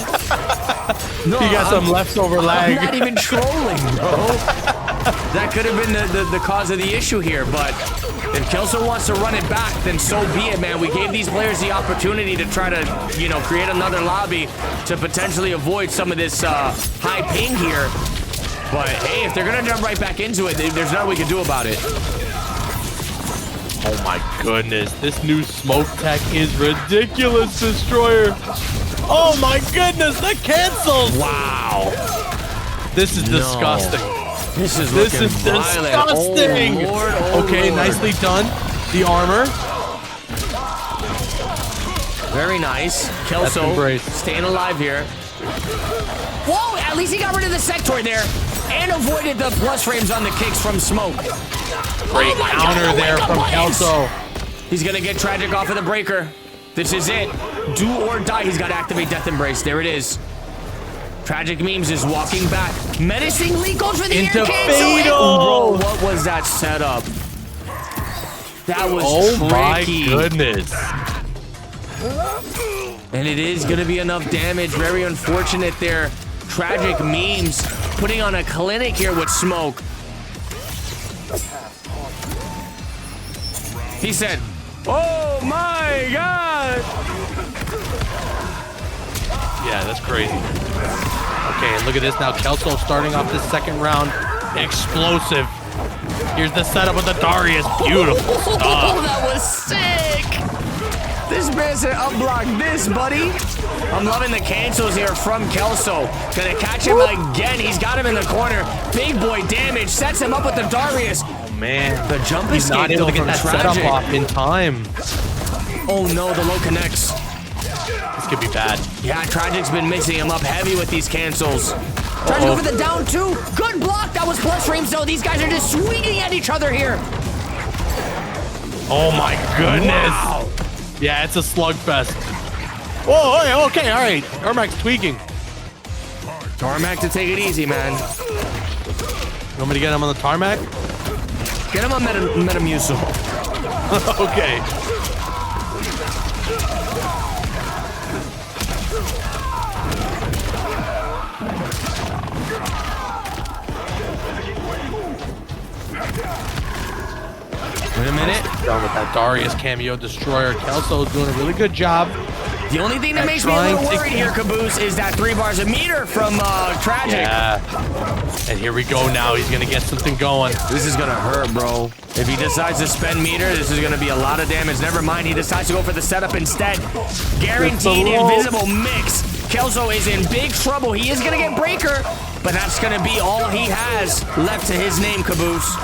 Speaker 1: No,
Speaker 2: You got some leftover lag.
Speaker 1: I'm not even trolling, bro. That could have been the cause of the issue here, but if Kelso wants to run it back, then so be it, man. We gave these players the opportunity to try to, you know, create another lobby to potentially avoid some of this high ping here. But hey, if they're gonna jump right back into it, there's nothing we can do about it.
Speaker 2: Oh my goodness, this new smoke tech is ridiculous, Destroyer. Oh my goodness, the cancels.
Speaker 1: Wow.
Speaker 2: This is disgusting.
Speaker 1: This is
Speaker 2: disgusting.
Speaker 1: Oh, Lord,
Speaker 2: okay,
Speaker 1: Lord.
Speaker 2: nicely done. The armor.
Speaker 1: Very nice. Kelso staying alive here. Whoa, at least he got rid of the sector there and avoided the plus frames on the kicks from Smoke.
Speaker 2: Great counter there from Kelso.
Speaker 1: He's gonna get Tragic off of the breaker. This is it. Do or die. He's got to activate Death Embrace. There it is. Tragic Memes is walking back. Menacingly goes for the
Speaker 2: into
Speaker 1: air cancel.
Speaker 2: Fatal.
Speaker 1: Bro, what was that setup? That was tricky.
Speaker 2: My goodness.
Speaker 1: And it is gonna be enough damage. Very unfortunate there. Tragic Memes putting on a clinic here with Smoke. He said, "Oh my God!"
Speaker 2: Yeah, that's crazy. Okay, and look at this now. Kelso starting off this second round. Explosive. Here's the setup with the Darius. Beautiful stuff.
Speaker 1: Oh, that was sick. This man said, "Unblock this, buddy." I'm loving the cancels here from Kelso. Gonna catch him again. He's got him in the corner. Big boy damage. Sets him up with the Darius.
Speaker 2: Man,
Speaker 1: the jump
Speaker 2: he's
Speaker 1: escape
Speaker 2: not able to get
Speaker 1: from
Speaker 2: that
Speaker 1: Tragic.
Speaker 2: setup off in time.
Speaker 1: Oh no, the low connects.
Speaker 2: This could be bad.
Speaker 1: Yeah, Tragic's been mixing him up heavy with these cancels. Trying to go for the down two. Good block. That was plus frames though. These guys are just swinging at each other here.
Speaker 2: Oh my goodness.
Speaker 1: Wow.
Speaker 2: Yeah, it's a slugfest. Whoa, okay, all right. Ermac's tweaking.
Speaker 1: Tarmac to take it easy, man.
Speaker 2: You want me to get him on the tarmac?
Speaker 1: Get him on Metamucil.
Speaker 2: Okay.
Speaker 1: Wait a minute.
Speaker 2: Done with that Darius cameo destroyer. Kelso's doing a really good job.
Speaker 1: The only thing that makes me a little worried here, Caboose, is that 3 bars a meter from Tragic.
Speaker 2: Yeah. And here we go now. He's going to get something going.
Speaker 1: This is going to hurt, bro. If he decides to spend meter, this is going to be a lot of damage. Never mind, he decides to go for the setup instead. Guaranteed invisible mix. Kelso is in big trouble. He is going to get breaker, but that's going to be all he has left to his name, Caboose.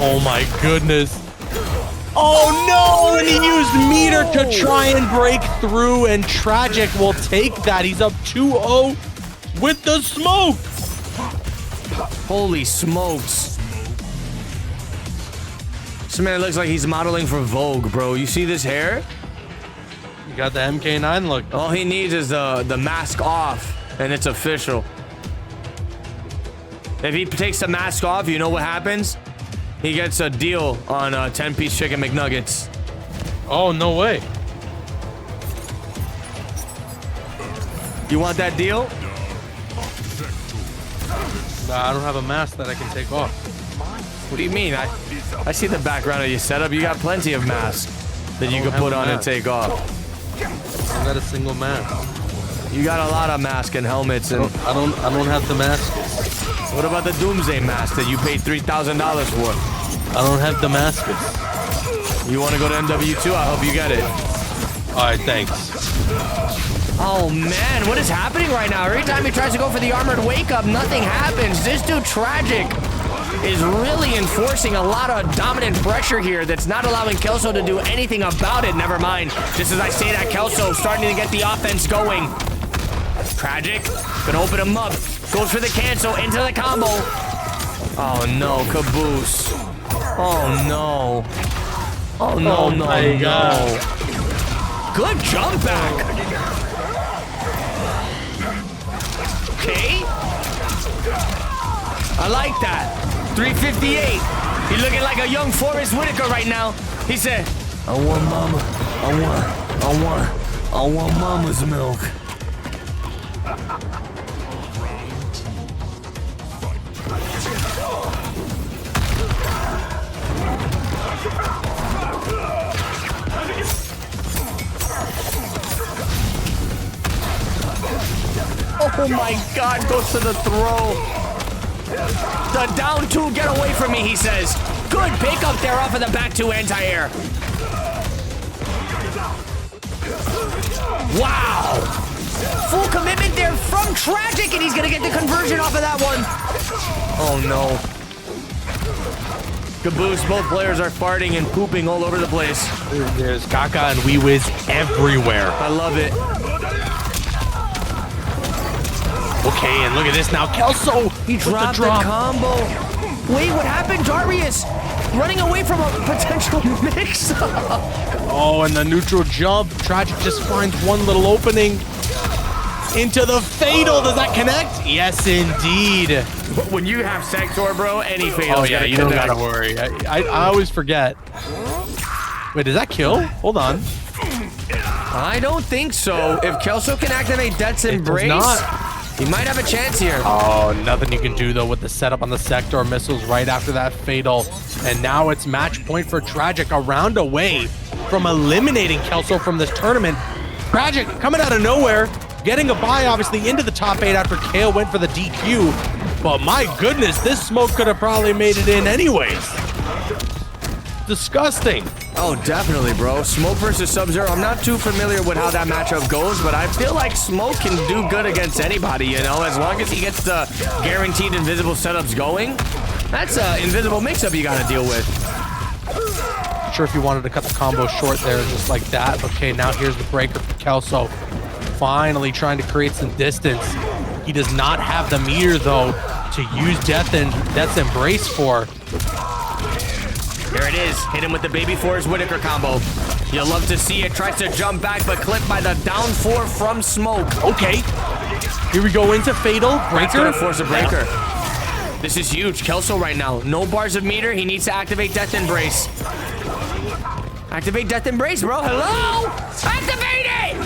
Speaker 2: Oh my goodness. Oh no! And he used meter to try and break through, and Tragic will take that. He's up 2-0 with the smoke.
Speaker 1: Holy smokes. This man looks like he's modeling for Vogue, bro. You see this hair?
Speaker 2: You got the MK1 look.
Speaker 1: All he needs is the mask off, and it's official. If he takes the mask off, you know what happens? He gets a deal on 10-piece chicken McNuggets.
Speaker 2: Oh, no way.
Speaker 1: You want that deal?
Speaker 2: Nah, I don't have a mask that I can take off.
Speaker 1: What do you mean? I see the background of your setup. You got plenty of masks that you can put on and take off.
Speaker 2: I got a single mask.
Speaker 1: You got a lot of masks and helmets. And
Speaker 2: I don't have the mask.
Speaker 1: what about the Doomsday mask that you paid $3,000 for?
Speaker 2: I don't have Damascus.
Speaker 1: You want to go to MW2? I hope you get it.
Speaker 2: All right, thanks.
Speaker 1: Oh man, what is happening right now? Every time he tries to go for the armored wake up, nothing happens. This dude Tragic is really enforcing a lot of dominant pressure here that's not allowing Kelso to do anything about it. Never mind. Just as I say that, Kelso starting to get the offense going. Tragic, gonna open him up. Goes for the cancel into the combo. Oh no, Caboose. Oh no. Oh no,
Speaker 2: Oh
Speaker 1: no,
Speaker 2: my
Speaker 1: no.
Speaker 2: God.
Speaker 1: Good jump back. Okay. I like that. 358. He's looking like a young Forrest Whitaker right now. He said, I want mama. I want mama's milk. Oh my God, goes to the throw. The down two, get away from me, he says. Good pick up there off of the back two anti-air. Wow. Full commitment there from Tragic, and he's gonna get the conversion off of that one. Oh no. Caboose, both players are farting and pooping all over the place.
Speaker 2: There's Kaka and Wee Wiz everywhere.
Speaker 1: I love it.
Speaker 2: Okay, and look at this now. Kelso,
Speaker 1: he dropped the combo. Wait, what happened? Darius running away from a potential mix-up.
Speaker 2: Oh, and the neutral jump. Tragic just finds one little opening into the fatal. Does that connect? Yes, indeed.
Speaker 1: When you have Sector, bro, any fatal.
Speaker 2: Oh yeah, you don't gotta worry. I always forget. Wait, does that kill? Hold on.
Speaker 1: I don't think so. If Kelso can activate Death's Embrace, he might have a chance here.
Speaker 2: Oh, nothing you can do though with the setup on the Sector missiles right after that fatal. And now it's match point for Tragic, a round away from eliminating Kelso from this tournament. Tragic coming out of nowhere, getting a bye obviously into the top 8 after Kale went for the DQ. But my goodness, this smoke could have probably made it in anyways. Disgusting.
Speaker 1: Oh, definitely, bro. Smoke versus Sub-Zero. I'm not too familiar with how that matchup goes, but I feel like Smoke can do good against anybody, you know, as long as he gets the guaranteed invisible setups going. That's an invisible mix-up you got to deal with.
Speaker 2: Not sure if you wanted to cut the combo short there just like that. Okay, now here's the breaker for Kelso. Finally trying to create some distance. He does not have the meter, though, to use Death's Embrace for.
Speaker 1: Here it is. Hit him with the Baby Forrest Whitaker combo. You'll love to see it. Tries to jump back, but clipped by the down 4 from Smoke.
Speaker 2: Okay. Here we go into Fatal. Breaker.
Speaker 1: Gonna force a breaker. This is huge. Kelso right now. No bars of meter. He needs to activate Death Embrace. Activate Death Embrace, bro. Hello? Activate it!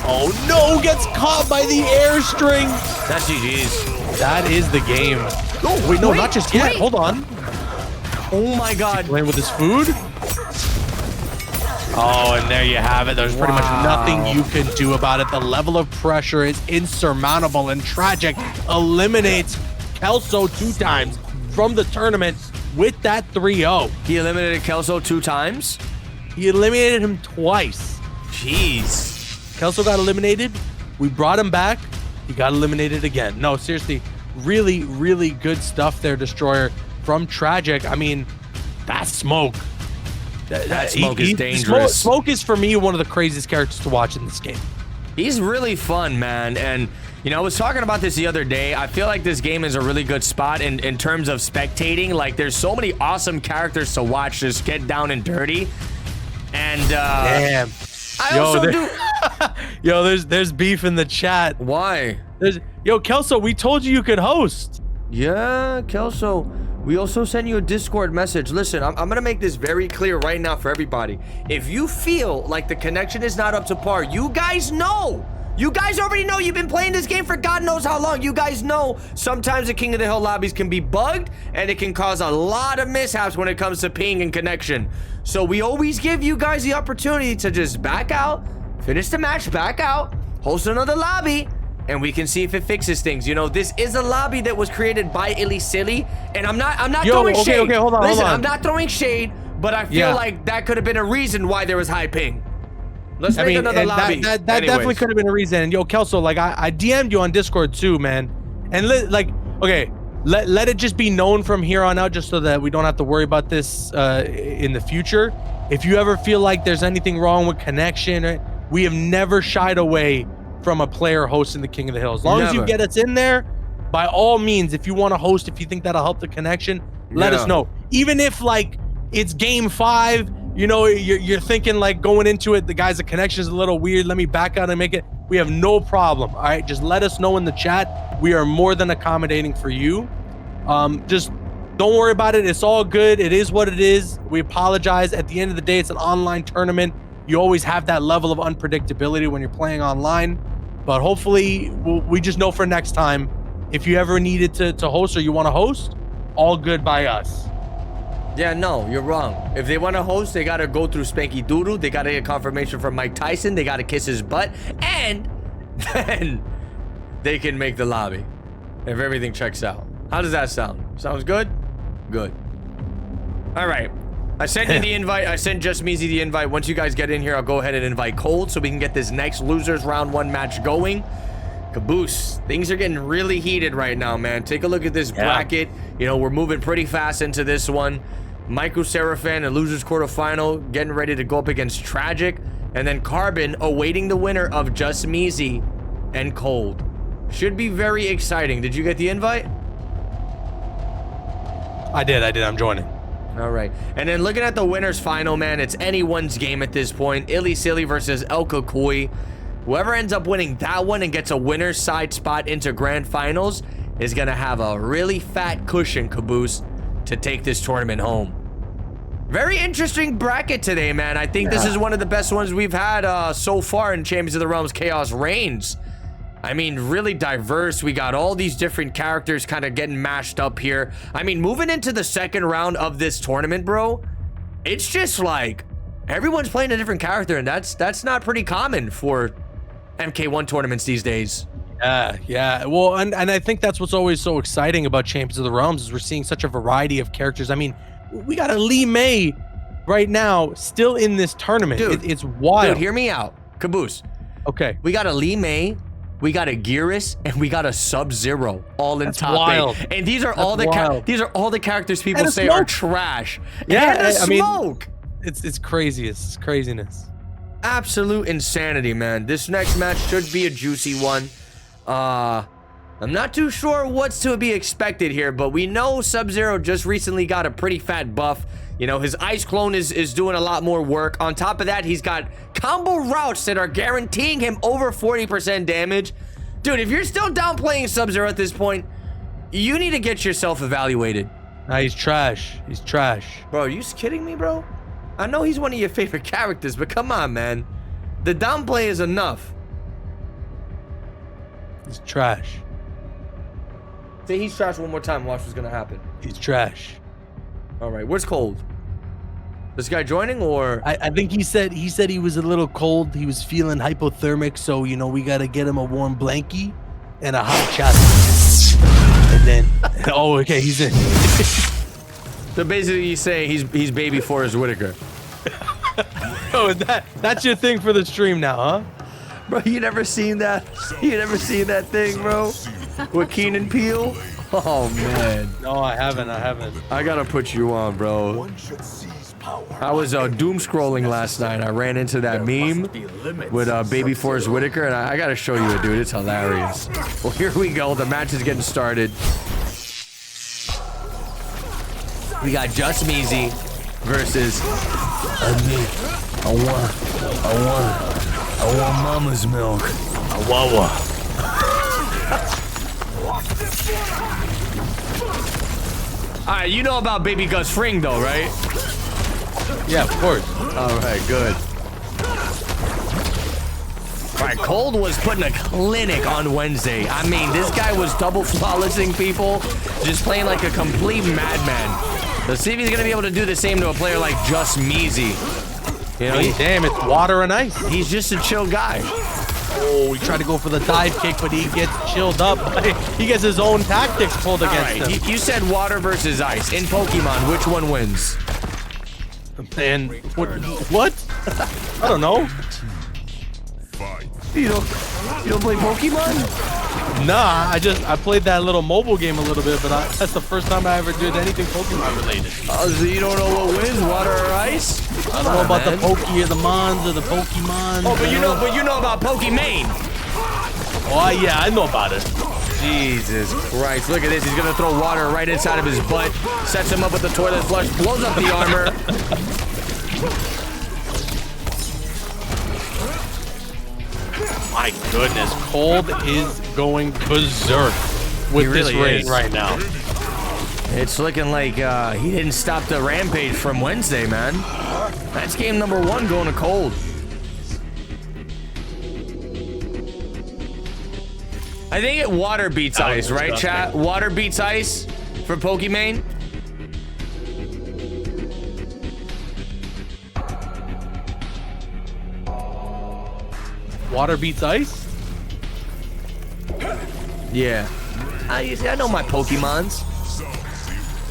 Speaker 2: Oh no, gets caught by the air string.
Speaker 1: That's GG's.
Speaker 2: That is the game. Oh, wait, no, not just yet. Hold on.
Speaker 1: Oh my God.
Speaker 2: Playing with his food? Oh, and there you have it. There's pretty much nothing you can do about it. The level of pressure is insurmountable, and Tragic eliminates Kelso 2 times from the tournament with that 3-0.
Speaker 1: He eliminated Kelso 2 times?
Speaker 2: He eliminated him twice.
Speaker 1: Jeez.
Speaker 2: Kelso got eliminated. We brought him back. He got eliminated again. No, seriously, really, really good stuff there, Destroyer, from Tragic. I mean, that's Smoke.
Speaker 1: That Smoke is dangerous.
Speaker 2: Smoke is, for me, one of the craziest characters to watch in this game.
Speaker 1: He's really fun, man. And, you know, I was talking about this the other day. I feel like this game is a really good spot in terms of spectating. Like, there's so many awesome characters to watch just get down and dirty. And,
Speaker 2: damn. There's beef in the chat.
Speaker 1: Why?
Speaker 2: Kelso, we told you could host.
Speaker 1: Yeah, Kelso. We also sent you a Discord message. Listen, I'm gonna make this very clear right now for everybody. If you feel like the connection is not up to par, you guys know. You guys already know. You've been playing this game for God knows how long. You guys know sometimes the King of the Hill lobbies can be bugged, and it can cause a lot of mishaps when it comes to ping and connection. So we always give you guys the opportunity to just back out, finish the match, back out, host another lobby, and we can see if it fixes things. You know, this is a lobby that was created by Illy Silly, and I'm not throwing shade.
Speaker 2: Okay, hold on.
Speaker 1: I'm not throwing shade, but I feel like that could have been a reason why there was high ping. Let's make another lobby.
Speaker 2: That definitely could have been a reason. And Kelso, like I DM'd you on Discord too, man. And let it just be known from here on out, just so that we don't have to worry about this in the future. If you ever feel like there's anything wrong with connection, we have never shied away from a player hosting the King of the Hill. As long as you get us in there, by all means, if you want to host, if you think that'll help the connection, let us know. Even if like it's game 5, you know, you're thinking like going into it, the guy's connection is a little weird, let me back out and make it. We have no problem. All right, just let us know in the chat. We are more than accommodating for you. Just don't worry about it. It's all good. It is what it is. We apologize. At the end of the day, it's an online tournament. You always have that level of unpredictability when you're playing online. But hopefully, we just know for next time, if you ever needed to host or you want to host, all good by us.
Speaker 1: Yeah, no, you're wrong. If they want to host, they got to go through Spanky Doodoo. They got to get confirmation from Mike Tyson. They got to kiss his butt. And then they can make the lobby if everything checks out. How does that sound? Sounds good? Good. All right. I sent you the invite. I sent Just Meezy the invite. Once you guys get in here, I'll go ahead and invite Cold so we can get this next losers round 1 match going. Caboose. Things are getting really heated right now, man. Take a look at this bracket. You know, we're moving pretty fast into this one. Michael Seraphin and losers quarterfinal getting ready to go up against Tragic. And then Carbon awaiting the winner of Just Meezy and Cold. Should be very exciting. Did you get the invite?
Speaker 2: I did. I'm joining.
Speaker 1: All right. And then looking at the winners final, man, it's anyone's game at this point. Illy Silly versus El Kukui. Whoever ends up winning that one and gets a winner's side spot into grand finals is going to have a really fat cushion, Caboose, to take this tournament home. Very interesting bracket today, man. I think this is one of the best ones we've had so far in Champions of the Realms Khaos Reigns. I mean, really diverse. We got all these different characters kind of getting mashed up here. I mean, moving into the second round of this tournament, bro, it's just like everyone's playing a different character, and that's not pretty common for MK1 tournaments these days.
Speaker 2: Yeah. Well, and I think that's what's always so exciting about Champions of the Realms is we're seeing such a variety of characters. I mean, we got a Lee May right now still in this tournament.
Speaker 1: Dude,
Speaker 2: it's wild.
Speaker 1: Dude, hear me out. Caboose.
Speaker 2: Okay.
Speaker 1: We got a Lee May, we got a Gearus, and we got a Sub-Zero all in
Speaker 2: That's
Speaker 1: top
Speaker 2: wild.
Speaker 1: 8. And these are all the characters people say are trash.
Speaker 2: Yeah,
Speaker 1: and a Smoke.
Speaker 2: Mean, it's crazy. It's craziness.
Speaker 1: Absolute insanity, man. This next match should be a juicy one. I'm not too sure what's to be expected here, but we know Sub-Zero just recently got a pretty fat buff. You know, his ice clone is doing a lot more work. On top of that, he's got combo routes that are guaranteeing him over 40% damage. Dude, if you're still downplaying Sub-Zero at this point, you need to get yourself evaluated.
Speaker 2: Nah, he's trash. He's trash.
Speaker 1: Bro, are you kidding me, bro? I know he's one of your favorite characters, but come on, man. The downplay is enough.
Speaker 2: He's trash.
Speaker 1: Say he's trash one more time. Watch what's gonna happen.
Speaker 2: He's trash.
Speaker 1: All right, where's Cold? This guy joining, or
Speaker 2: I think he said he was a little cold. He was feeling hypothermic, so you know we gotta get him a warm blankie and a hot chocolate. And then, oh, okay, he's in.
Speaker 1: So basically, you say he's baby Forrest Whitaker.
Speaker 2: Oh, that's your thing for the stream now, huh?
Speaker 1: Bro, you never seen that? You never seen that thing, bro? With Keenan Peele? Oh man.
Speaker 2: No, I haven't.
Speaker 1: I gotta put you on, bro. I was doom scrolling last night. I ran into that meme with baby Forrest Whitaker, and I gotta show you it, dude. It's hilarious. Well, here we go. The match is getting started. We got Just Meezy versus I want mama's milk.
Speaker 2: Wawa.
Speaker 1: Alright, you know about baby Gus Fring though, right?
Speaker 2: Yeah, of course.
Speaker 1: Alright, good. Alright, Cold was putting a clinic on Wednesday. I mean, this guy was double flawlessing people, just playing like a complete madman. Let's see if he's gonna be able to do the same to a player like Just Meezy. You know,
Speaker 2: damn, it's water and ice.
Speaker 1: He's just a chill guy.
Speaker 2: Oh, he tried to go for the dive kick, but he gets chilled up. He gets his own tactics pulled against him.
Speaker 1: You said water versus ice. In Pokemon, which one wins?
Speaker 2: And what? I don't know.
Speaker 1: You don't play Pokemon?
Speaker 2: Nah, I played that little mobile game a little bit, but that's the first time I ever did anything Pokemon related.
Speaker 1: Oh, so you don't know what wins, water or ice?
Speaker 2: I don't know about the Poke or the Mons or the Pokemon.
Speaker 1: Oh, but you know about Pokemon.
Speaker 2: Oh yeah, I know about it.
Speaker 1: Jesus Christ! Look at this. He's gonna throw water right inside of his butt. Sets him up with the toilet flush. Blows up the armor.
Speaker 2: My goodness, Cold is going berserk with this rain right now.
Speaker 1: It's looking like he didn't stop the rampage from Wednesday, man. That's game number 1 going to cold. I think water beats ice, right, chat? Water beats ice for Pokimane.
Speaker 2: Water beats ice?
Speaker 1: Yeah. I know my Pokemons.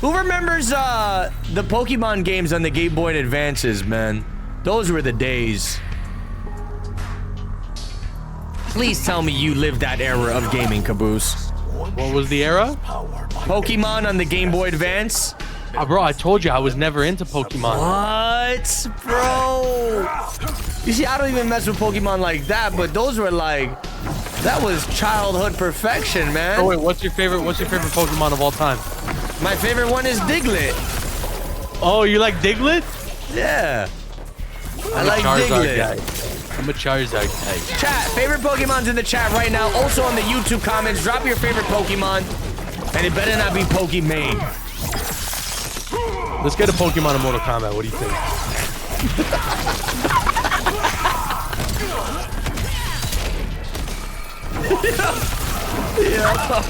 Speaker 1: Who remembers the Pokemon games on the Game Boy Advances, man? Those were the days. Please tell me you lived that era of gaming, Caboose.
Speaker 2: What was the era?
Speaker 1: Pokemon on the Game Boy Advance?
Speaker 2: Bro, I told you I was never into Pokemon.
Speaker 1: What? Bro. You see, I don't even mess with Pokemon like that, but those were like... That was childhood perfection, man.
Speaker 2: Oh, wait, what's your favorite Pokemon of all time?
Speaker 1: My favorite one is Diglett.
Speaker 2: Oh, you like Diglett?
Speaker 1: Yeah. I like Diglett.
Speaker 2: Guy. I'm a Charizard guy.
Speaker 1: Chat, favorite Pokemon's in the chat right now. Also on the YouTube comments, drop your favorite Pokemon. And it better not be Pokimane.
Speaker 2: Let's get a Pokemon in Mortal Kombat. What do you think?
Speaker 1: Yeah.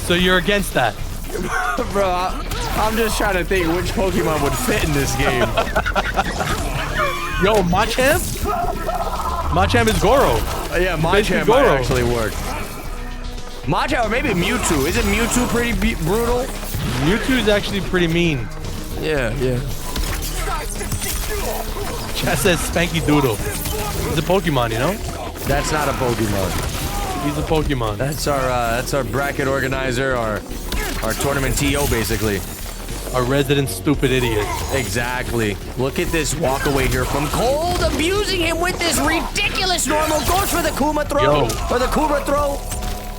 Speaker 2: So you're against that?
Speaker 1: Bro, I'm just trying to think which Pokemon would fit in this game.
Speaker 2: Yo, Machamp? Machamp is Goro.
Speaker 1: Yeah, Machamp might actually work. Machamp or maybe Mewtwo. Isn't Mewtwo pretty brutal?
Speaker 2: Mewtwo is actually pretty mean.
Speaker 1: Yeah.
Speaker 2: Chat says Spanky Doodle. He's a Pokemon, you know?
Speaker 1: That's not a Pokemon.
Speaker 2: He's a Pokemon.
Speaker 1: That's our bracket organizer, our tournament TO basically.
Speaker 2: A resident stupid idiot.
Speaker 1: Exactly. Look at this walk away here from Cold, abusing him with this ridiculous normal. Goes for the Kuma throw. Or the Kuma throw.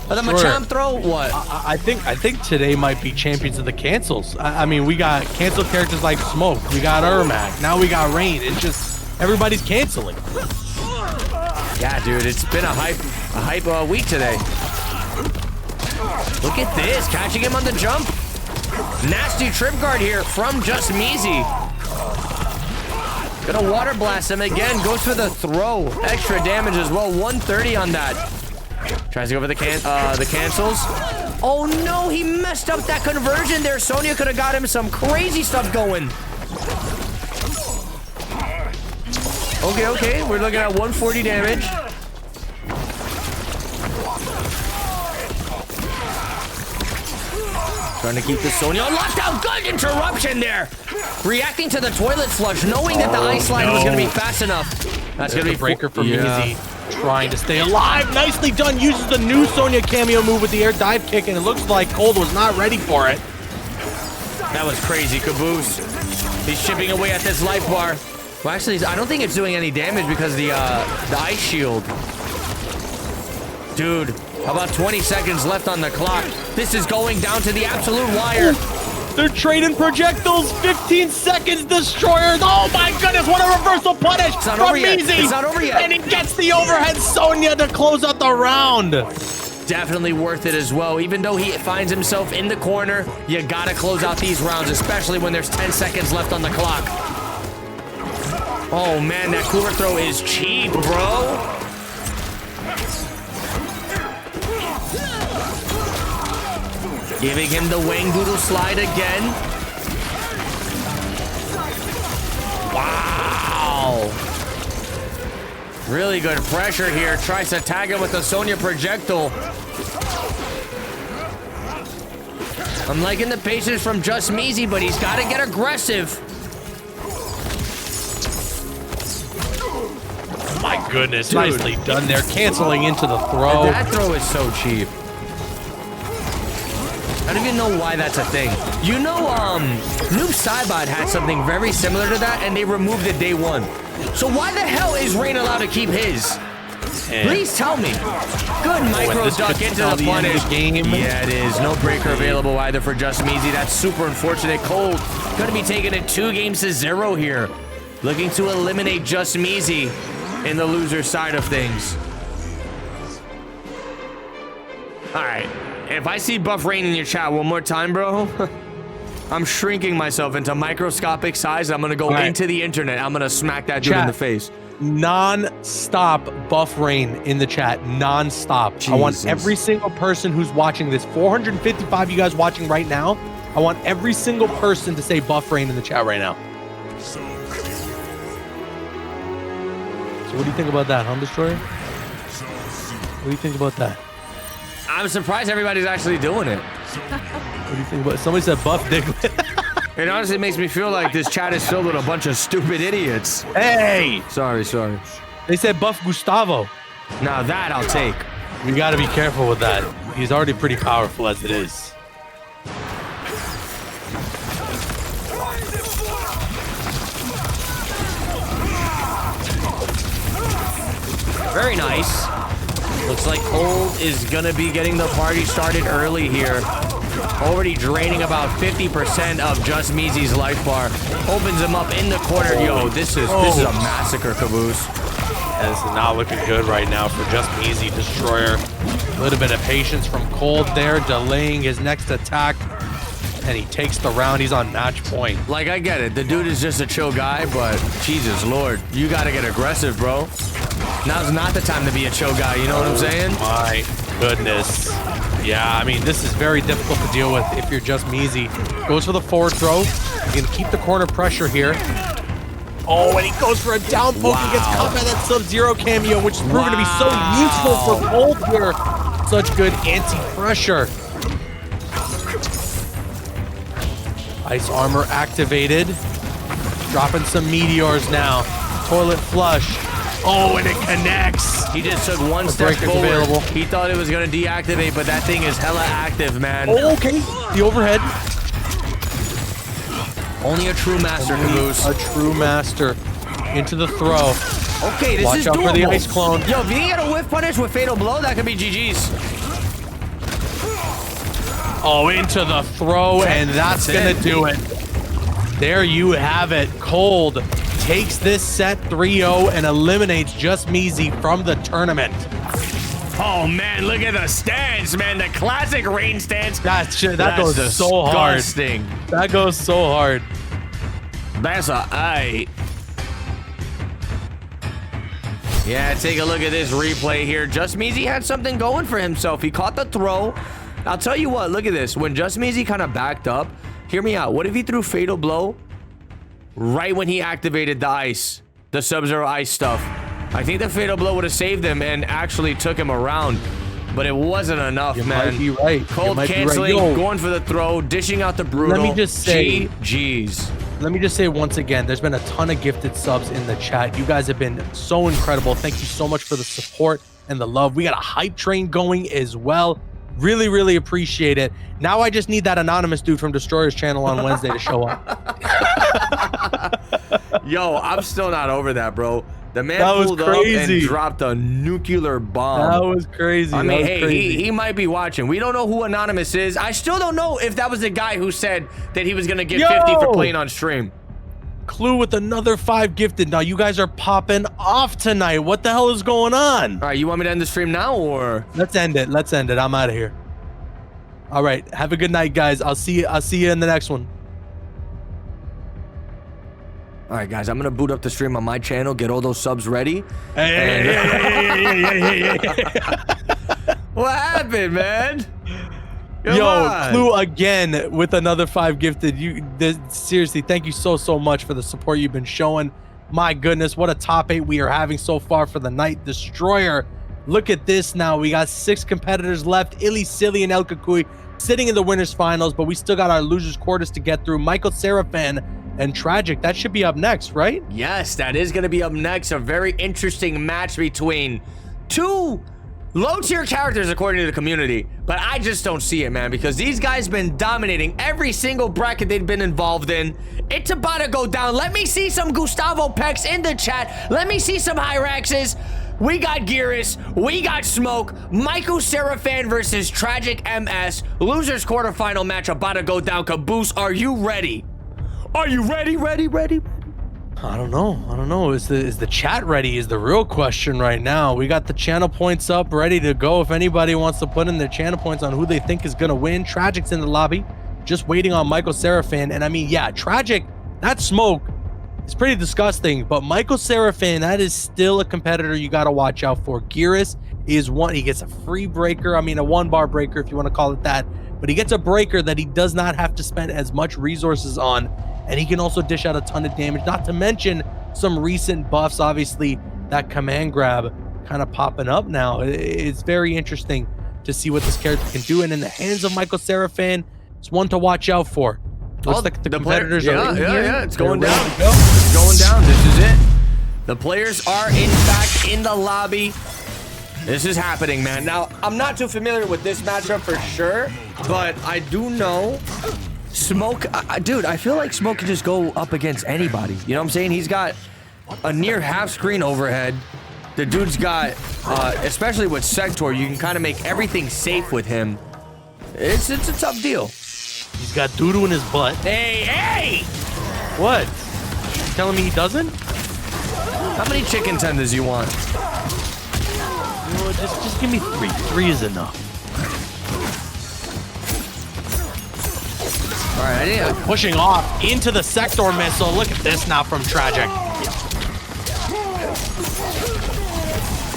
Speaker 1: Or the Machamp throw. What?
Speaker 2: I think today might be champions of the cancels. I mean, we got canceled characters like Smoke. We got Ermac. Now we got Rain. It's just everybody's canceling.
Speaker 1: Yeah, dude, it's been a hype week today. Look at this, catching him on the jump. Nasty trip guard here from Just Measy. Gonna water blast him again. Goes for the throw. Extra damage as well. 130 on that. Tries to go for the cancels. Oh no, he messed up that conversion there. Sonya could have got him some crazy stuff going. Okay, we're looking at 140 damage. Trying to keep the Sonya on lockdown. Good interruption there. Reacting to the toilet flush, knowing that the ice slide was going to be fast enough. That's going to be
Speaker 2: breaker for Measy. Trying to stay alive. Nicely done. Uses the new Sonya cameo move with the air dive kick, and it looks like Cold was not ready for it.
Speaker 1: That was crazy, Caboose. He's chipping away at this life bar. Well, actually, I don't think it's doing any damage because of the ice shield. Dude, how about 20 seconds left on the clock? This is going down to the absolute wire.
Speaker 2: They're trading projectiles. 15 seconds, destroyers. Oh my goodness, what a reversal punish from Measy.
Speaker 1: It's not over yet.
Speaker 2: And he gets the overhead Sonya to close out the round.
Speaker 1: Definitely worth it as well. Even though he finds himself in the corner, you gotta close out these rounds, especially when there's 10 seconds left on the clock. Oh man, that cooler throw is cheap, bro. Giving him the Wang Doodle slide again. Wow. Really good pressure here. Tries to tag him with the Sonya projectile. I'm liking the patience from Just Measy, but he's got to get aggressive.
Speaker 2: My goodness, dude. Nicely done there. Canceling into the throw.
Speaker 1: That throw is so cheap. I don't even know why that's a thing. You know, Noob Saibot had something very similar to that, and they removed it day one. So why the hell is Rain allowed to keep his? Please tell me. Good micro duck into the punish. Yeah, it is. No breaker available either for Just Measy. That's super unfortunate. Cold going to be taking it 2-0 here. Looking to eliminate Just Measy in the loser side of things. All right. If I see Buff Rain in your chat one more time, bro, I'm shrinking myself into microscopic size. I'm gonna go into the internet. I'm gonna smack that dude in the face.
Speaker 2: Non-stop Buff Rain in the chat. Non-stop. I want every single person who's watching this, 455 you guys watching right now, I want every single person to say Buff Rain in the chat right now. So what do you think about that, huh, Destroyer? What do you think about that?
Speaker 1: I'm surprised everybody's actually doing it.
Speaker 2: What do you think about? Somebody said Buff Diglett.
Speaker 1: It honestly makes me feel like this chat is filled with a bunch of stupid idiots.
Speaker 2: Hey!
Speaker 1: Sorry.
Speaker 2: They said Buff Gustavo.
Speaker 1: Now that I'll take.
Speaker 2: We got to be careful with that. He's already pretty powerful as it is.
Speaker 1: Very nice. Looks like Cold is gonna be getting the party started early here. Already draining about 50% of Just Meezy's life bar. Opens him up in the corner. Yo, this is a massacre, Caboose.
Speaker 2: Yeah, this is not looking good right now for Just Meezy. Destroyer. A little bit of patience from Cold there, delaying his next attack. And he takes the round. He's on match point.
Speaker 1: Like, I get it. The dude is just a chill guy, but Jesus Lord, you gotta get aggressive, bro. Now's not the time to be a chill guy, you know what I'm saying?
Speaker 2: My goodness. Yeah, I mean, this is very difficult to deal with if you're Just Meezy. Goes for the forward throw. He's gonna keep the corner pressure here. Oh, and he goes for a down poke. He gets caught by that Sub-Zero cameo, which is proven to be so useful for Cold here. Such good anti-pressure. Ice armor activated. Dropping some meteors now. Toilet flush. Oh, and it connects.
Speaker 1: He just took one step forward. Available. He thought it was going to deactivate, but that thing is hella active, man.
Speaker 2: Oh, okay. The overhead.
Speaker 1: Only a true master, Caboose.
Speaker 2: A true master. Into the throw.
Speaker 1: Okay, this is doable.
Speaker 2: Watch out for the ice clone.
Speaker 1: Yo, if you can get a whiff punish with Fatal Blow, that could be GG's.
Speaker 2: Oh, into the throw, and that's going to do it. There you have it. Cold takes this set 3-0 and eliminates Just Meezy from the tournament.
Speaker 1: Oh, man, look at the stance, man. The classic rain stance.
Speaker 2: That goes so hard. That goes so hard.
Speaker 1: That's a eye. Yeah, take a look at this replay here. Just Meezy had something going for himself. He caught the throw. I'll tell you what, look at this. When Just Meezy kind of backed up, hear me out. What if he threw Fatal Blow right when he activated the ice, the Sub-Zero ice stuff? I think the Fatal Blow would have saved him and actually took him around, but it wasn't enough, man.
Speaker 2: Might be right.
Speaker 1: Cold canceling, going for the throw, dishing out the brutal.
Speaker 2: Let me just say,
Speaker 1: GG's.
Speaker 2: Let me just say once again, there's been a ton of gifted subs in the chat. You guys have been so incredible. Thank you so much for the support and the love. We got a hype train going as well. Really, really appreciate it. Now I just need that anonymous dude from Destroyer's channel on Wednesday to show up.
Speaker 1: Yo, I'm still not over that, bro. The man pulled up and dropped a nuclear bomb.
Speaker 2: That was crazy.
Speaker 1: I mean, hey, he might be watching. We don't know who Anonymous is. I still don't know if that was the guy who said that he was going to get 50 for playing on stream.
Speaker 2: Clue with another 5 gifted. Now you guys are popping off tonight. What the hell is going on?
Speaker 1: All right, you want me to end the stream now or?
Speaker 2: Let's end it. Let's end it. I'm out of here. All right. Have a good night, guys. I'll see you in the next one.
Speaker 1: All right, guys, I'm going to boot up the stream on my channel, get all those subs ready.
Speaker 2: Hey.
Speaker 1: What happened, man?
Speaker 2: Yo, Clue again with another 5 gifted. Seriously, thank you so much for the support you've been showing. My goodness, what a top 8 we are having so far for the night. Destroyer, look at this now. We got 6 competitors left. Illy, Silly, and El Kukui sitting in the winners finals, but we still got our losers quarters to get through. Michael Seraphan and Tragic, that should be up next, right?
Speaker 1: Yes, that is going to be up next. A very interesting match between 2 low-tier characters according to the community, but I just don't see it, man, because these guys been dominating every single bracket they've been involved in. It's about to go down. Let me see some Gustavo Pex in the chat. Let me see some Hyraxes. We got Gearus, we got Smoke, Michael Seraphan versus Tragic MS. Losers quarterfinal match about to go down. Caboose, are you ready? Are you ready?
Speaker 2: I don't know. Is the chat ready? Is the real question right now. We got the channel points up, ready to go. If anybody wants to put in their channel points on who they think is gonna win, Tragic's in the lobby, just waiting on Michael Seraphin. And I mean, yeah, Tragic, that smoke is pretty disgusting. But Michael Seraphin, that is still a competitor you gotta watch out for. Gearus is one. He gets a free breaker. I mean, a 1-bar breaker, if you want to call it that. But he gets a breaker that he does not have to spend as much resources on. And he can also dish out a ton of damage, not to mention some recent buffs. Obviously, that command grab kind of popping up now. It's very interesting to see what this character can do. And in the hands of Michael Seraphin, it's one to watch out for. Looks like the competitors are in here.
Speaker 1: Yeah, it's going down. It's going down. This is it. The players are, in fact, in the lobby. This is happening, man. Now, I'm not too familiar with this matchup for sure, but I do know Smoke, dude, I feel like Smoke can just go up against anybody. You know what I'm saying? He's got a near half screen overhead. The dude's got, especially with Sector, you can kind of make everything safe with him. It's a tough deal.
Speaker 2: He's got doo-doo in his butt.
Speaker 1: Hey!
Speaker 2: What? You telling me he doesn't?
Speaker 1: How many chicken tenders you want?
Speaker 2: You know, just give me 3. 3 is enough.
Speaker 1: All right,
Speaker 2: pushing off into the Sector missile. Look at this now from Tragic.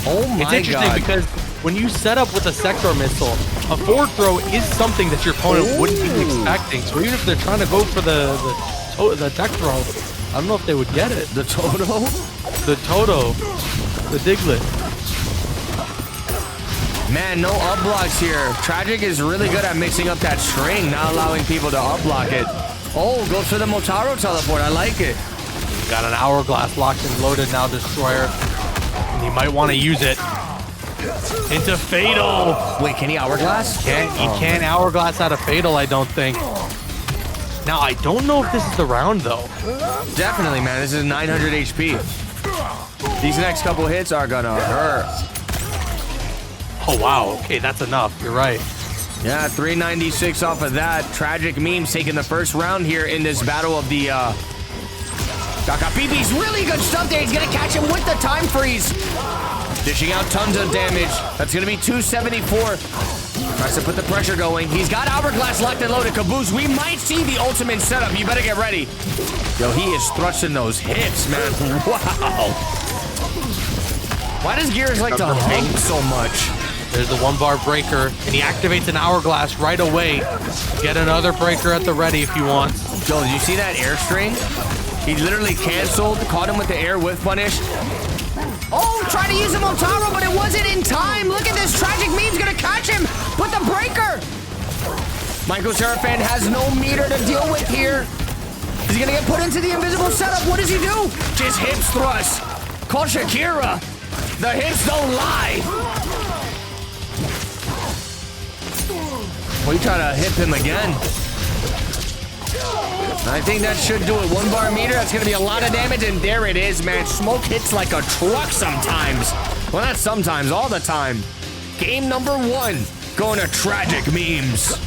Speaker 1: Oh my God.
Speaker 2: It's interesting because when you set up with a Sector missile, a forward throw is something that your opponent wouldn't be expecting. So even if they're trying to go for the tech throw, I don't know if they would get it.
Speaker 1: The Toto?
Speaker 2: The Toto. The Diglett.
Speaker 1: Man, no up blocks here. Tragic is really good at mixing up that string, not allowing people to up block it. Oh, goes for the Motaro teleport. I like it.
Speaker 2: Got an hourglass locked and loaded now, Destroyer. And he might want to use it. Into Fatal.
Speaker 1: Wait, can he hourglass?
Speaker 2: He can't hourglass out of Fatal, I don't think. Now, I don't know if this is the round, though.
Speaker 1: Definitely, man. This is 900 HP. These next couple hits are gonna hurt.
Speaker 2: Oh, wow. Okay, that's enough. You're right.
Speaker 1: Yeah, 396 off of that. Tragic Memes taking the first round here in this battle of the Kakapipi's really good stuff there. He's gonna catch him with the time freeze. Dishing out tons of damage. That's gonna be 274. Tries to put the pressure going. He's got Hourglass locked and loaded. Caboose, we might see the ultimate setup. You better get ready. Yo, he is thrusting those hits, man. Wow. Why does Gears like to hang so much?
Speaker 2: There's the 1-bar breaker, and he activates an hourglass right away. Get another breaker at the ready if he wants.
Speaker 1: Joe, did you see that air string? He literally canceled, caught him with the air whiff punish. Oh, tried to use him on Taro, but it wasn't in time. Look at this. Tragic Meme's gonna catch him with the breaker. Michael Seraphin has no meter to deal with here. Is he gonna get put into the invisible setup? What does he do? Just hips thrust. Call Shakira. The hips don't lie. Well, you try to hit him again. I think that should do it. 1-bar meter, that's gonna be a lot of damage, and there it is, man. Smoke hits like a truck sometimes. Well, not sometimes, all the time. Game number 1, going to Tragic Memes.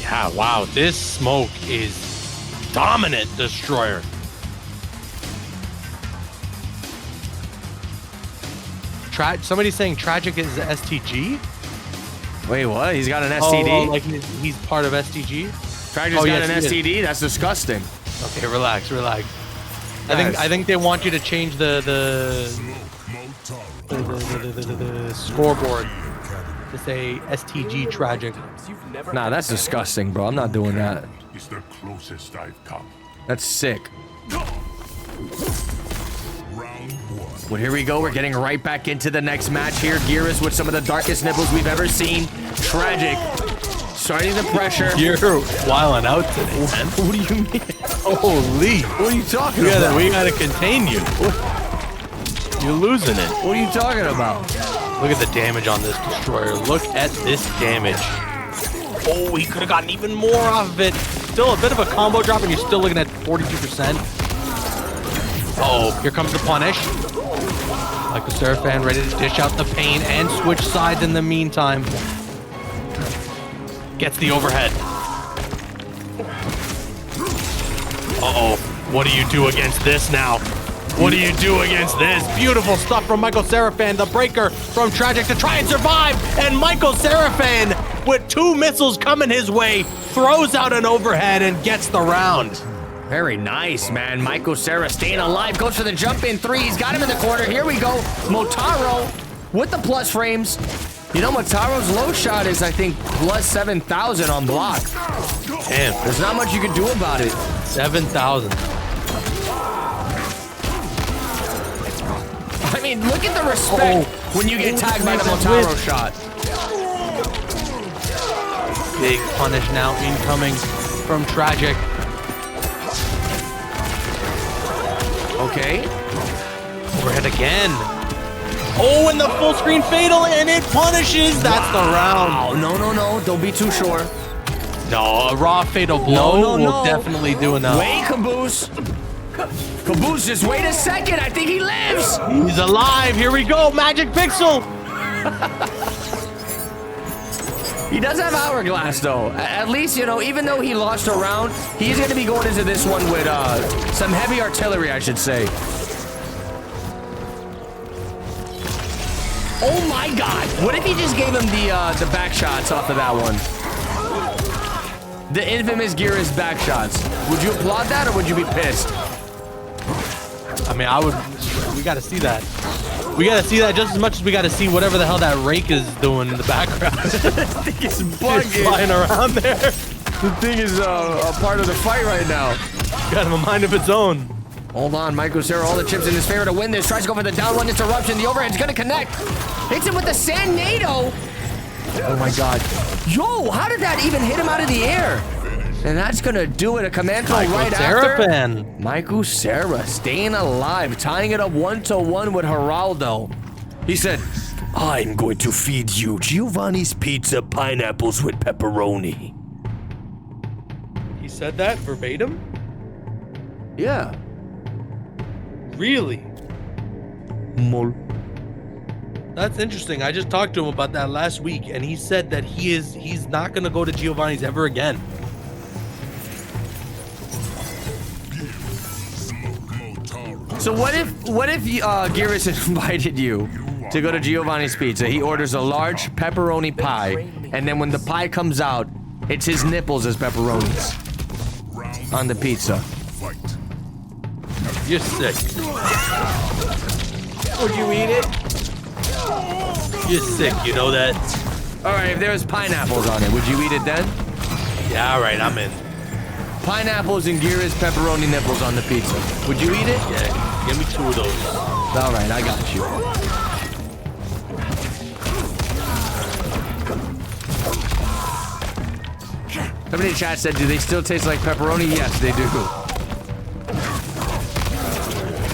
Speaker 2: Yeah, wow, this Smoke is dominant, Destroyer. Somebody's saying Tragic is STG?
Speaker 1: Wait, what? He's got an STD?
Speaker 2: Oh, like he's part of STG?
Speaker 1: Tragic's got an STD? That's disgusting.
Speaker 2: Okay, relax. I think they want you to change the scoreboard to say STG Tragic.
Speaker 1: Nah, that's disgusting, bro. I'm not doing that.
Speaker 4: It's the closest I've come.
Speaker 1: That's sick.
Speaker 4: Round 1.
Speaker 1: Well, here we go. We're getting right back into the next match here. Gearus with some of the darkest nipples we've ever seen. Tragic. Starting the pressure.
Speaker 2: You're wilding out today, man.
Speaker 1: What do you mean?
Speaker 2: Holy.
Speaker 1: What are you talking about?
Speaker 2: We gotta contain you. You're losing it.
Speaker 1: What are you talking about?
Speaker 2: Look at the damage on this Destroyer. Look at this damage. Oh, he could have gotten even more off of it. Still a bit of a combo drop, and you're still looking at 42%. Uh-oh, here comes the punish. Michael Seraphin ready to dish out the pain and switch sides in the meantime. Gets the overhead. Uh-oh. What do you do against this now? What do you do against this? Beautiful stuff from Michael Seraphin, the breaker from Tragic to try and survive. And Michael Seraphin, with 2 missiles coming his way, throws out an overhead and gets the round.
Speaker 1: Very nice, man. Michael Cera staying alive. Goes for the jump in 3. He's got him in the corner. Here we go. Motaro with the plus frames. You know, Motaro's low shot is, I think, plus 7,000 on block.
Speaker 2: Damn.
Speaker 1: There's not much you can do about it.
Speaker 2: 7,000.
Speaker 1: I mean, look at the respect when you get tagged by the Motaro shot.
Speaker 2: Big punish now incoming from Tragic.
Speaker 1: Okay.
Speaker 2: Overhead again. Oh, and the full screen fatal, and it punishes. That's the round.
Speaker 1: Oh, no. Don't be too sure.
Speaker 2: No, a raw fatal blow will definitely do enough.
Speaker 1: Wait, Caboose. Caboose, just wait a second. I think he lives.
Speaker 2: He's alive. Here we go. Magic Pixel.
Speaker 1: He does have Hourglass, though. At least, you know, even though he lost a round, he's going to be going into this one with some heavy artillery, I should say. Oh, my God. What if he just gave him the back shots off of that one? The infamous Gear's back shots. Would you applaud that, or would you be pissed?
Speaker 2: I mean, I would. We got to see that. We got to see that just as much as we got to see whatever the hell that rake is doing in the background.
Speaker 1: I think it's bugging.
Speaker 2: Flying around there.
Speaker 1: The thing is a part of the fight right now.
Speaker 2: Got him a mind of its own.
Speaker 1: Hold on, Michael Cera, all the chips in his favor to win this. Tries to go for the down one interruption. The overhead's gonna connect. Hits him with the Sand Nado. Oh my God. Yo, how did that even hit him out of the air? And that's gonna do it. A command throw right after. Michael Cera staying alive, tying it up 1-1 with Geraldo. He said, I'm going to feed you Giovanni's Pizza pineapples with pepperoni.
Speaker 2: He said that verbatim?
Speaker 1: Yeah.
Speaker 2: Really?
Speaker 1: Mol.
Speaker 2: That's interesting. I just talked to him about that last week, and he said that he's not gonna go to Giovanni's ever again.
Speaker 1: So what if Gearus invited you to go to Giovanni's Pizza? He orders a large pepperoni pie, and then when the pie comes out, it's his nipples as pepperonis on the pizza.
Speaker 2: You're sick.
Speaker 1: Would you eat it?
Speaker 2: You're sick, you know that?
Speaker 1: All right, if there was pineapples on it, would you eat it then?
Speaker 2: Yeah, all right, I'm in.
Speaker 1: Pineapples and Gearus pepperoni nipples on the pizza. Would you eat it?
Speaker 2: Yeah, give me 2 of those.
Speaker 1: All right, I got you. Somebody in chat said, do they still taste like pepperoni? Yes, they do.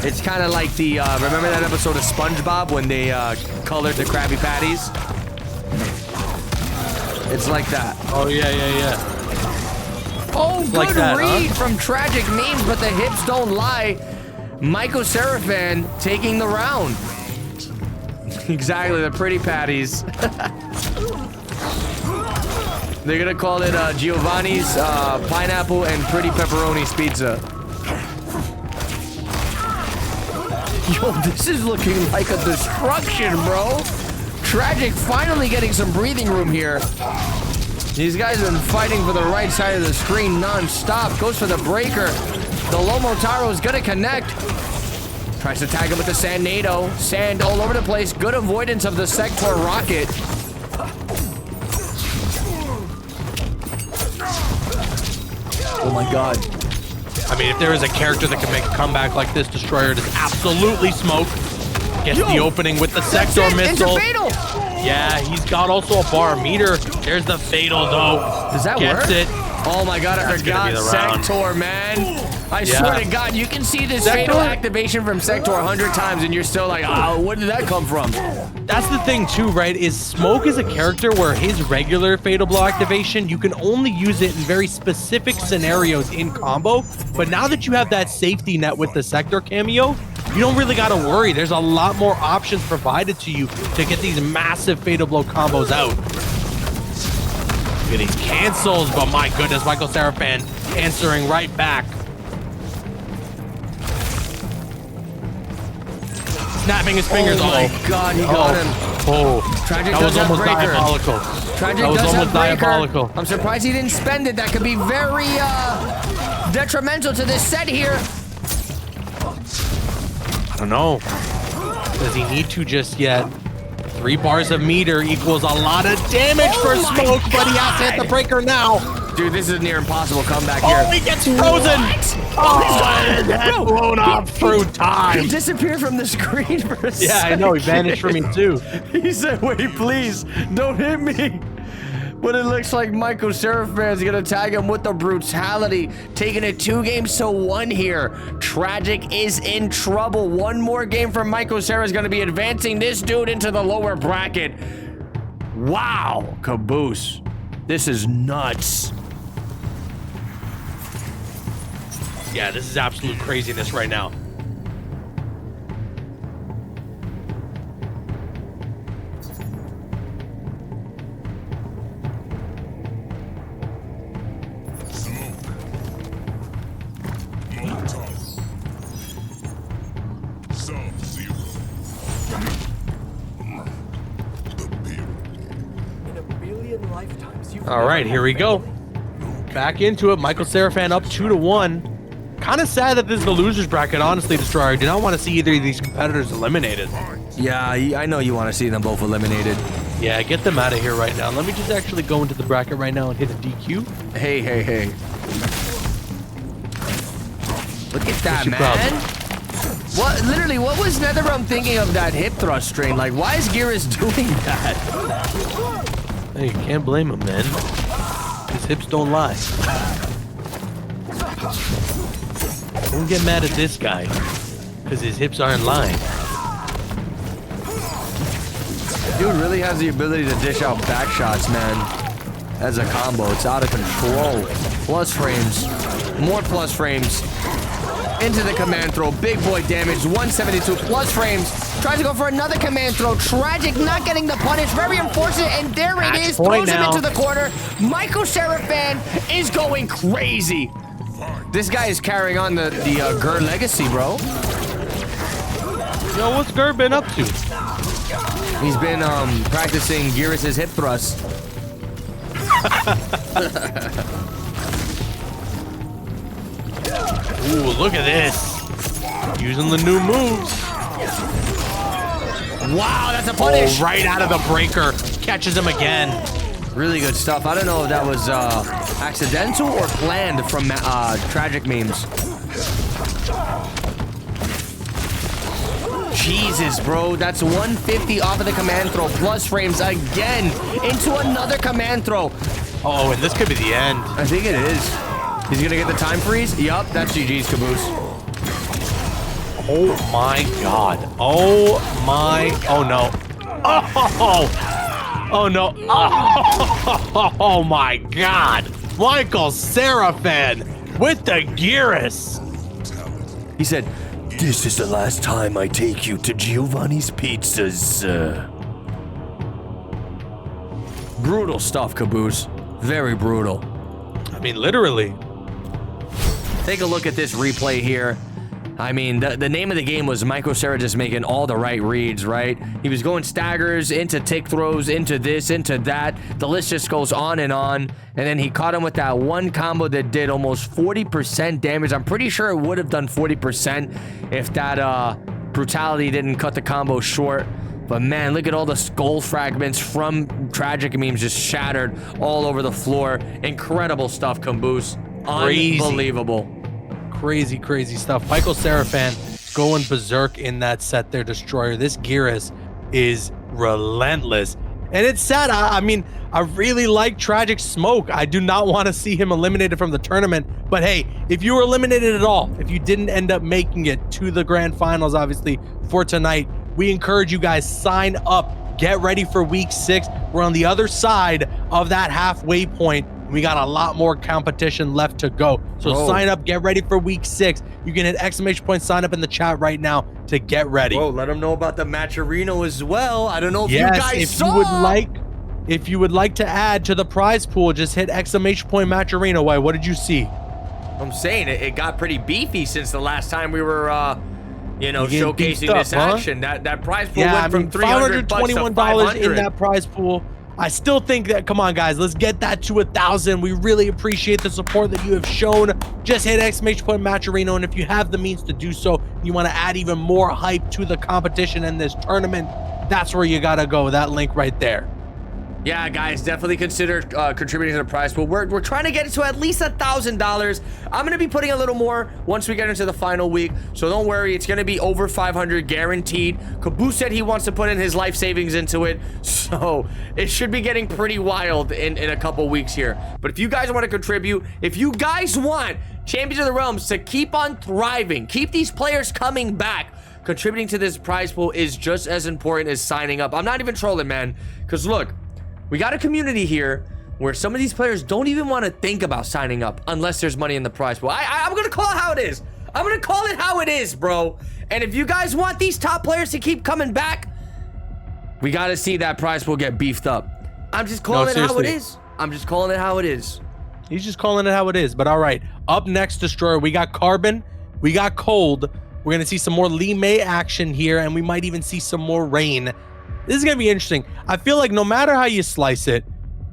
Speaker 1: It's kind of like the, remember that episode of SpongeBob when they colored the Krabby Patties? It's like that.
Speaker 2: Oh, yeah.
Speaker 1: Oh, good
Speaker 2: like that,
Speaker 1: read
Speaker 2: huh?
Speaker 1: from Tragic Memes, but the hips don't lie. Michael Seraphin taking the round. Exactly, the pretty patties. They're gonna call it Giovanni's pineapple and pretty pepperoni's pizza. Yo, this is looking like a destruction, bro. Tragic finally getting some breathing room here. These guys have been fighting for the right side of the screen non-stop. Goes for the breaker. The Lomotaro is gonna connect. Tries to tag him with the Sand Nado. Sand all over the place. Good avoidance of the Sector rocket. Oh my God.
Speaker 2: I mean, if there is a character that can make a comeback like this, Destroyer, it is absolutely Smoke. Gets the opening with the Sector missile.
Speaker 1: Fatal.
Speaker 2: Yeah, he's got also a bar meter. There's the fatal, though.
Speaker 1: Does that
Speaker 2: Gets
Speaker 1: work?
Speaker 2: it.
Speaker 1: Oh my God, I forgot Sector, man. I swear to God, you can see this fatal activation from Sector 100 times and you're still like, oh, where did that come from?
Speaker 2: That's the thing too, right? Is Smoke is a character where his regular fatal blow activation, you can only use it in very specific scenarios in combo. But now that you have that safety net with the Sector cameo, you don't really got to worry. There's a lot more options provided to you to get these massive fatal blow combos out. Look at these cancels, but my goodness, Michael Seraphin answering right back. snapping his fingers.
Speaker 1: Oh my God, he got him.
Speaker 2: Oh,
Speaker 1: Tragic
Speaker 2: that
Speaker 1: does
Speaker 2: was
Speaker 1: have
Speaker 2: almost
Speaker 1: breaker.
Speaker 2: diabolical.
Speaker 1: Tragic
Speaker 2: That was
Speaker 1: does have
Speaker 2: almost
Speaker 1: breaker.
Speaker 2: diabolical.
Speaker 1: I'm surprised he didn't spend it. That could be very detrimental to this set here.
Speaker 2: I don't know. Does he need to just yet? 3 bars of meter equals a lot of damage for Smoke, but he has to hit the breaker now.
Speaker 1: Dude, this is a near impossible comeback here.
Speaker 2: Oh, he gets frozen. Oh, his head blown off through
Speaker 1: He
Speaker 2: time.
Speaker 1: disappeared from the screen for a
Speaker 2: Yeah, I
Speaker 1: second.
Speaker 2: know. He vanished from me too.
Speaker 1: He said, wait, please, don't hit me. But it looks like Michael Serafan's gonna tag him with the brutality, taking it 2 games to 1 here. Tragic is in trouble. 1 more game for Michael Cera is gonna be advancing this dude into the lower bracket. Wow, Caboose. This is nuts.
Speaker 2: Yeah, this is absolute craziness right now. All right, here we go. Back into it. Michael Serafan up 2-1. Kind of sad that this is the losers bracket, honestly, Destroyer. I do not want to see either of these competitors eliminated.
Speaker 1: Yeah, I know you want to see them both eliminated.
Speaker 2: Yeah, get them out of here right now. Let me just actually go into the bracket right now and hit a DQ.
Speaker 1: Hey. Look at that,
Speaker 2: What's your
Speaker 1: man.
Speaker 2: problem?
Speaker 1: What, literally, what was NetherRealm thinking of that hip thrust strain? Like, why is Geras doing that?
Speaker 2: Hey, you can't blame him, man. His hips don't lie. Don't get mad at this guy, because his hips aren't lying.
Speaker 1: Dude really has the ability to dish out back shots, man. As a combo, it's out of control. Plus frames, more plus frames. Into the command throw, big boy damage, 172 plus frames. Tries to go for another command throw. Tragic not getting the punish. Very unfortunate, and there it is. Throws him into the corner. Michael Serafan is going crazy. This guy is carrying on the Gur legacy, bro.
Speaker 2: Yo, what's Gur been up to?
Speaker 1: He's been practicing Geras' hip thrust.
Speaker 2: Ooh, look at this. Using the new moves.
Speaker 1: Wow, that's a punish.
Speaker 2: Oh, right out of the breaker. Catches him again.
Speaker 1: Really good stuff. I don't know if that was accidental or planned from Tragic memes. Jesus, bro. That's 150 off of the command throw. Plus frames again into another command throw.
Speaker 2: Oh, and this could be the end.
Speaker 1: I think it is. He's going to get the time freeze? Yup, that's GG's, Caboose.
Speaker 2: Oh, my God. Oh, my. Oh, no. Oh, no. Oh, my God. Michael Serafan with the Geras.
Speaker 1: He said, "This is the last time I take you to Giovanni's Pizzas." Brutal stuff, Caboose. Very brutal.
Speaker 2: I mean, literally.
Speaker 1: Take a look at this replay here. I mean, the name of the game was Michael Cera just making all the right reads, right? He was going staggers, into tick throws, into this, into that. The list just goes on. And then he caught him with that one combo that did almost 40% damage. I'm pretty sure it would have done 40% if that brutality didn't cut the combo short. But man, look at all the skull fragments from Tragic memes just shattered all over the floor. Incredible stuff, Caboose.
Speaker 2: Crazy.
Speaker 1: Unbelievable.
Speaker 2: Crazy stuff. Michael Serafan going berserk in that set there, Destroyer. This Geras is relentless. And it's sad. I mean, I really like Tragic Smoke. I do not want to see him eliminated from the tournament. But hey, if you were eliminated at all, if you didn't end up making it to the grand finals, obviously, for tonight, we encourage you guys, sign up. Get ready for week 6. We're on the other side of that halfway point. We got a lot more competition left to go. So sign up, get ready for week 6. You can hit ! Sign up in the chat right now to get ready.
Speaker 1: Whoa, let them know about the Matcherino as well. I don't know if you
Speaker 2: Yes,
Speaker 1: guys
Speaker 2: if
Speaker 1: saw.
Speaker 2: if you would like to add to the prize pool, just hit ! Matcherino. Why? What did you see?
Speaker 1: I'm saying it got pretty beefy since the last time we were you know,
Speaker 2: You're getting
Speaker 1: showcasing
Speaker 2: beefed
Speaker 1: this
Speaker 2: up, huh?
Speaker 1: action. That prize pool
Speaker 2: Yeah,
Speaker 1: went from $300 to
Speaker 2: $521
Speaker 1: $500.
Speaker 2: in that prize pool. I still think that, come on, guys, let's get that to 1,000. We really appreciate the support that you have shown. Just hit !Matcherino, and if you have the means to do so, you want to add even more hype to the competition and this tournament, that's where you got to go. That link right there.
Speaker 1: Yeah, guys, definitely consider contributing to the prize pool. We're trying to get it to at least $1,000. I'm gonna be putting a little more once we get into the final week, so don't worry, it's gonna be over 500 guaranteed. Caboose said he wants to put in his life savings into it, so it should be getting pretty wild in a couple weeks here. But if you guys want to contribute, if you guys want Champions of the Realms to keep on thriving, keep these players coming back, contributing to this prize pool is just as important as signing up. I'm not even trolling, man, because look, we got a community here where some of these players don't even want to think about signing up unless there's money in the prize pool. I'm going to call it how it is. I'm going to call it how it is, bro. And if you guys want these top players to keep coming back, we got to see that prize pool get beefed up. I'm just calling it how it is. I'm just calling it how it is.
Speaker 2: He's just calling it how it is. But all right, up next, Destroyer, we got Carbon, we got Cold. We're going to see some more Lee May action here, and we might even see some more Rain. This is going to be interesting. I feel like no matter how you slice it,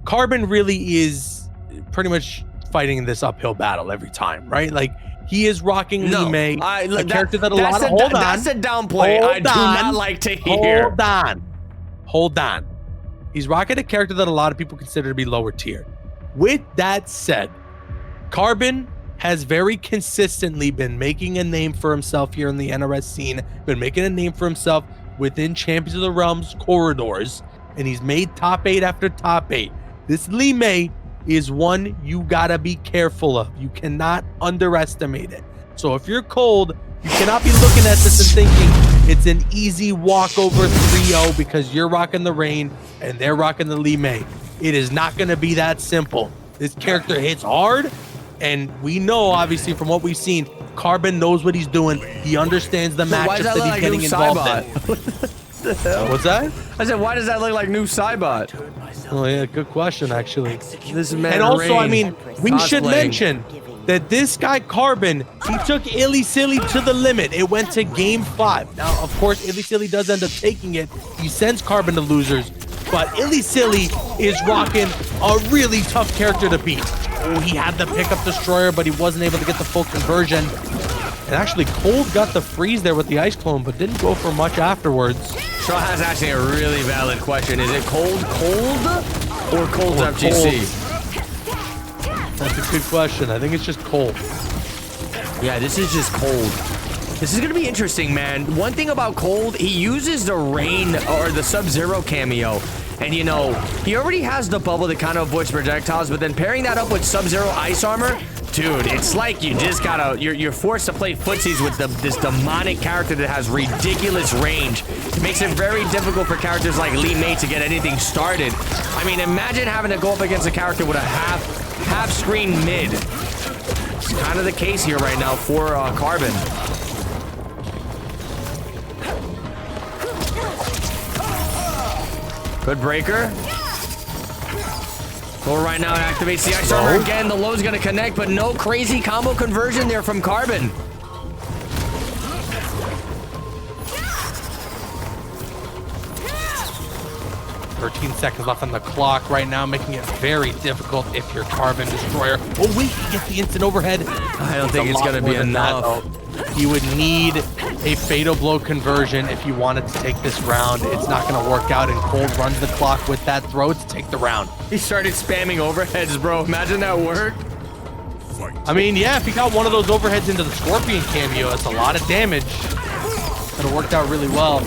Speaker 2: Carbon really is pretty much fighting this uphill battle every time, right? Like, he is rocking Lee May, a character that a lot of... Hold on.
Speaker 1: That's a downplay I do not like to hear.
Speaker 2: Hold on. He's rocking a character that a lot of people consider to be lower tier. With that said, Carbon has very consistently been making a name for himself here in the NRS scene, been making a name for himself within Champions of the Realms corridors, and he's made top 8 after top 8. This Lee May is one you gotta be careful of. You cannot underestimate it. So if you're Cold, you cannot be looking at this and thinking it's an easy walkover 3-0 because you're rocking the Rain and they're rocking the Lee May. It is not gonna be that simple. This character hits hard, and we know, obviously, from what we've seen, Carbon knows what he's doing. He understands the matchups that he's getting involved in.
Speaker 1: The hell?
Speaker 2: What's that?
Speaker 1: I said, why does that look like new Cybot?
Speaker 2: Oh yeah, good question, actually.
Speaker 1: This man
Speaker 2: And also, I
Speaker 1: Rain
Speaker 2: mean, we should
Speaker 1: cosplaying.
Speaker 2: mention that this guy Carbon, he took Illy Silly to the limit. It went to game 5. Now, of course, Illy Silly does end up taking it. He sends Carbon to losers, but Illy Silly is rocking a really tough character to beat. Oh, he had the pickup Destroyer, but he wasn't able to get the full conversion. And actually, Cold got the freeze there with the Ice Clone, but didn't go for much afterwards.
Speaker 1: Shaw has actually a really valid question. Is it Cold or Cold's FGC?
Speaker 2: That's a good question. I think it's just Cold.
Speaker 1: Yeah, this is just Cold. This is going to be interesting, man. One thing about Cold, he uses the Rain or the Sub-Zero cameo. And, you know, he already has the bubble that kind of avoids projectiles, but then pairing that up with Sub-Zero ice armor, dude, it's like you just gotta, you're forced to play footsies with this demonic character that has ridiculous range. It makes it very difficult for characters like Lee May to get anything started. I mean, imagine having to go up against a character with a half screen mid. It's kind of the case here right now for Carbon. Good breaker. Well, right now it activates the ice armor again. The low's gonna connect, but no crazy combo conversion there from Carbon.
Speaker 2: 13 seconds left on the clock right now, making it very difficult if you're Carbon Destroyer. Oh wait, he gets the instant overhead.
Speaker 1: I don't think it's gonna be enough.
Speaker 2: You would need a fatal blow conversion if you wanted to take this round. It's not going to work out, and Cold runs the clock with that throw to take the round.
Speaker 1: He started spamming overheads, bro. Imagine that work.
Speaker 2: I mean, yeah, if he got one of those overheads into the Scorpion cameo, that's a lot of damage. Could have worked out really well.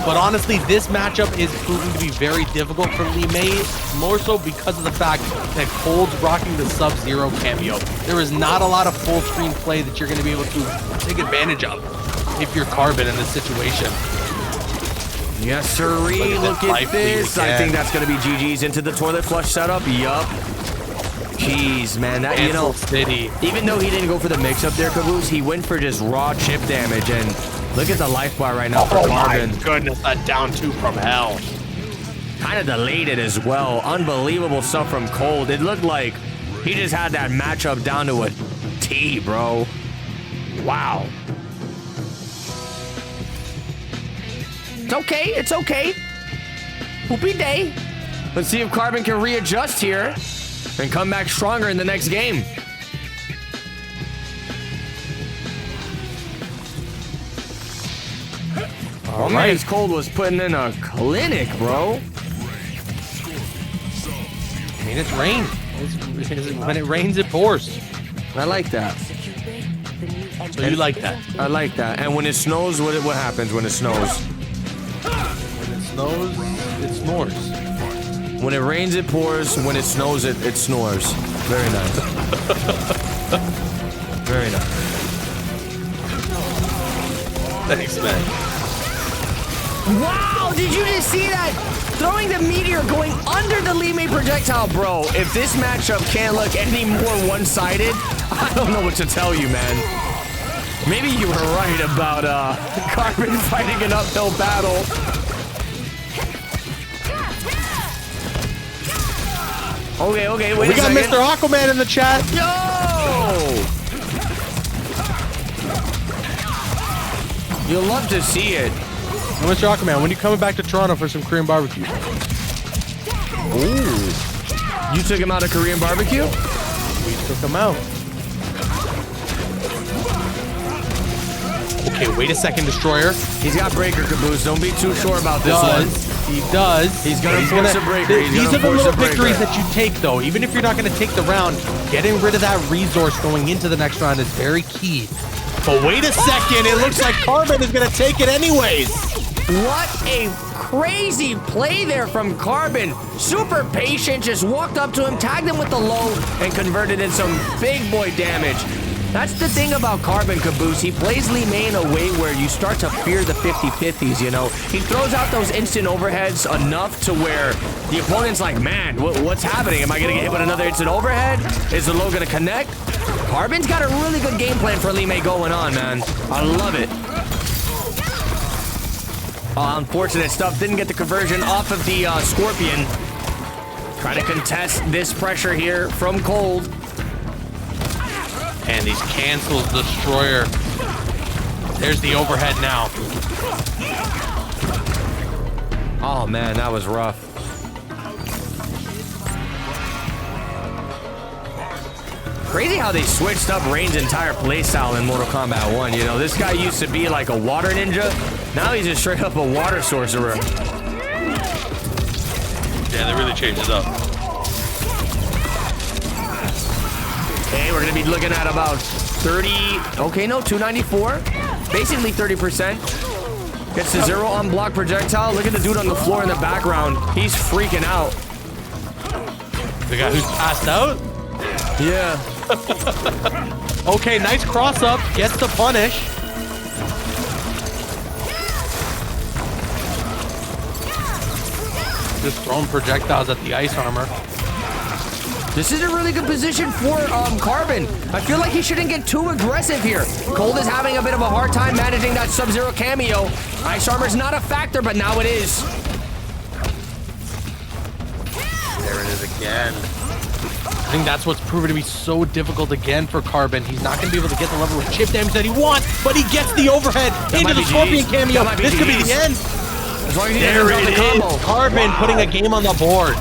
Speaker 2: But honestly, this matchup is proving to be very difficult for Lee May, more so because of the fact that Cold's rocking the Sub-Zero cameo. There is not a lot of full screen play that you're going to be able to take advantage of if you're Carbon in this situation.
Speaker 1: Yes, sirree. Look at this. I think that's going to be GG's into the toilet flush setup. Yup. Jeez, man. That, you know, even though he didn't go for the mix-up there, Caboose, he went for just raw chip damage, and look at the life bar right now for Carbon.
Speaker 2: Oh my goodness, that down 2 from hell.
Speaker 1: Kind of delayed it as well. Unbelievable stuff from Cold. It looked like he just had that matchup down to a T, bro. Wow. It's okay. It's okay. Poopy day. Let's see if Carbon can readjust here and come back stronger in the next game. Oh man, his Cold was putting in a clinic, bro.
Speaker 2: I mean, it's rain. When it rains, it pours.
Speaker 1: I like that.
Speaker 2: So you like that?
Speaker 1: I like that. And when it snows, what happens when it snows?
Speaker 2: When it snows, it snores.
Speaker 1: When it rains, it pours. When it snows, it snores. Very nice. Very nice.
Speaker 2: Thanks, man.
Speaker 1: Wow, did you just see that? Throwing the meteor going under the Lee May projectile, bro. If this matchup can't look any more one-sided, I don't know what to tell you, man. Maybe you were right about Carbon fighting an uphill battle. Okay, wait a second.
Speaker 2: We got Mr. Aquaman in the chat.
Speaker 1: Yo! You'll love to see it.
Speaker 2: Mr. Aquaman, when are you coming back to Toronto for some Korean barbecue?
Speaker 1: Ooh. You took him out of Korean barbecue?
Speaker 2: We took him out. Okay, wait a second, Destroyer.
Speaker 1: He's got breaker, Caboose. Don't be too sure about this one.
Speaker 2: He does.
Speaker 1: He's gonna force a breaker.
Speaker 2: These are the little victories that you take, though. Even if you're not gonna take the round, getting rid of that resource going into the next round is very key. But wait a second, it looks like Carbon is gonna take it anyways.
Speaker 1: What a crazy play there from Carbon. Super patient, just walked up to him, tagged him with the low, and converted in some big boy damage. That's the thing about Carbon, Caboose. He plays Lee May in a way where you start to fear the 50-50s, you know? He throws out those instant overheads enough to where the opponent's like, man, what's happening? Am I gonna get hit with another instant overhead? Is the low gonna connect? Carbon's got a really good game plan for Lee May going on, man. I love it. Unfortunate stuff. Didn't get the conversion off of the Scorpion. Trying to contest this pressure here from Cold.
Speaker 2: And these cancels Destroyer. There's the overhead now.
Speaker 1: Oh man, that was rough. Crazy how they switched up Reigns' entire playstyle in Mortal Kombat 1. You know, this guy used to be like a water ninja. Now he's just straight up a water sorcerer.
Speaker 2: Yeah, they really changed it up.
Speaker 1: Okay, we're gonna be looking at about 30. Okay, no, 294. Basically 30%. Gets to 0 on block projectile. Look at the dude on the floor in the background. He's freaking out.
Speaker 2: The guy who's passed out?
Speaker 1: Yeah.
Speaker 2: Okay, nice cross up. Gets the punish. Just throwing projectiles at the ice armor.
Speaker 1: This is a really good position for Carbon. I feel like he shouldn't get too aggressive here. Cold is having a bit of a hard time managing that Sub-Zero cameo. Ice armor's not a factor, but now it is.
Speaker 2: There it is again. I think that's what's proven to be so difficult again for Carbon. He's not going to be able to get the level of chip damage that he wants, but he gets the overhead into the Scorpion cameo. This could be the end.
Speaker 1: As long as he
Speaker 2: there
Speaker 1: doesn't
Speaker 2: it
Speaker 1: drop the combo.
Speaker 2: is. Carbon putting a game on the board.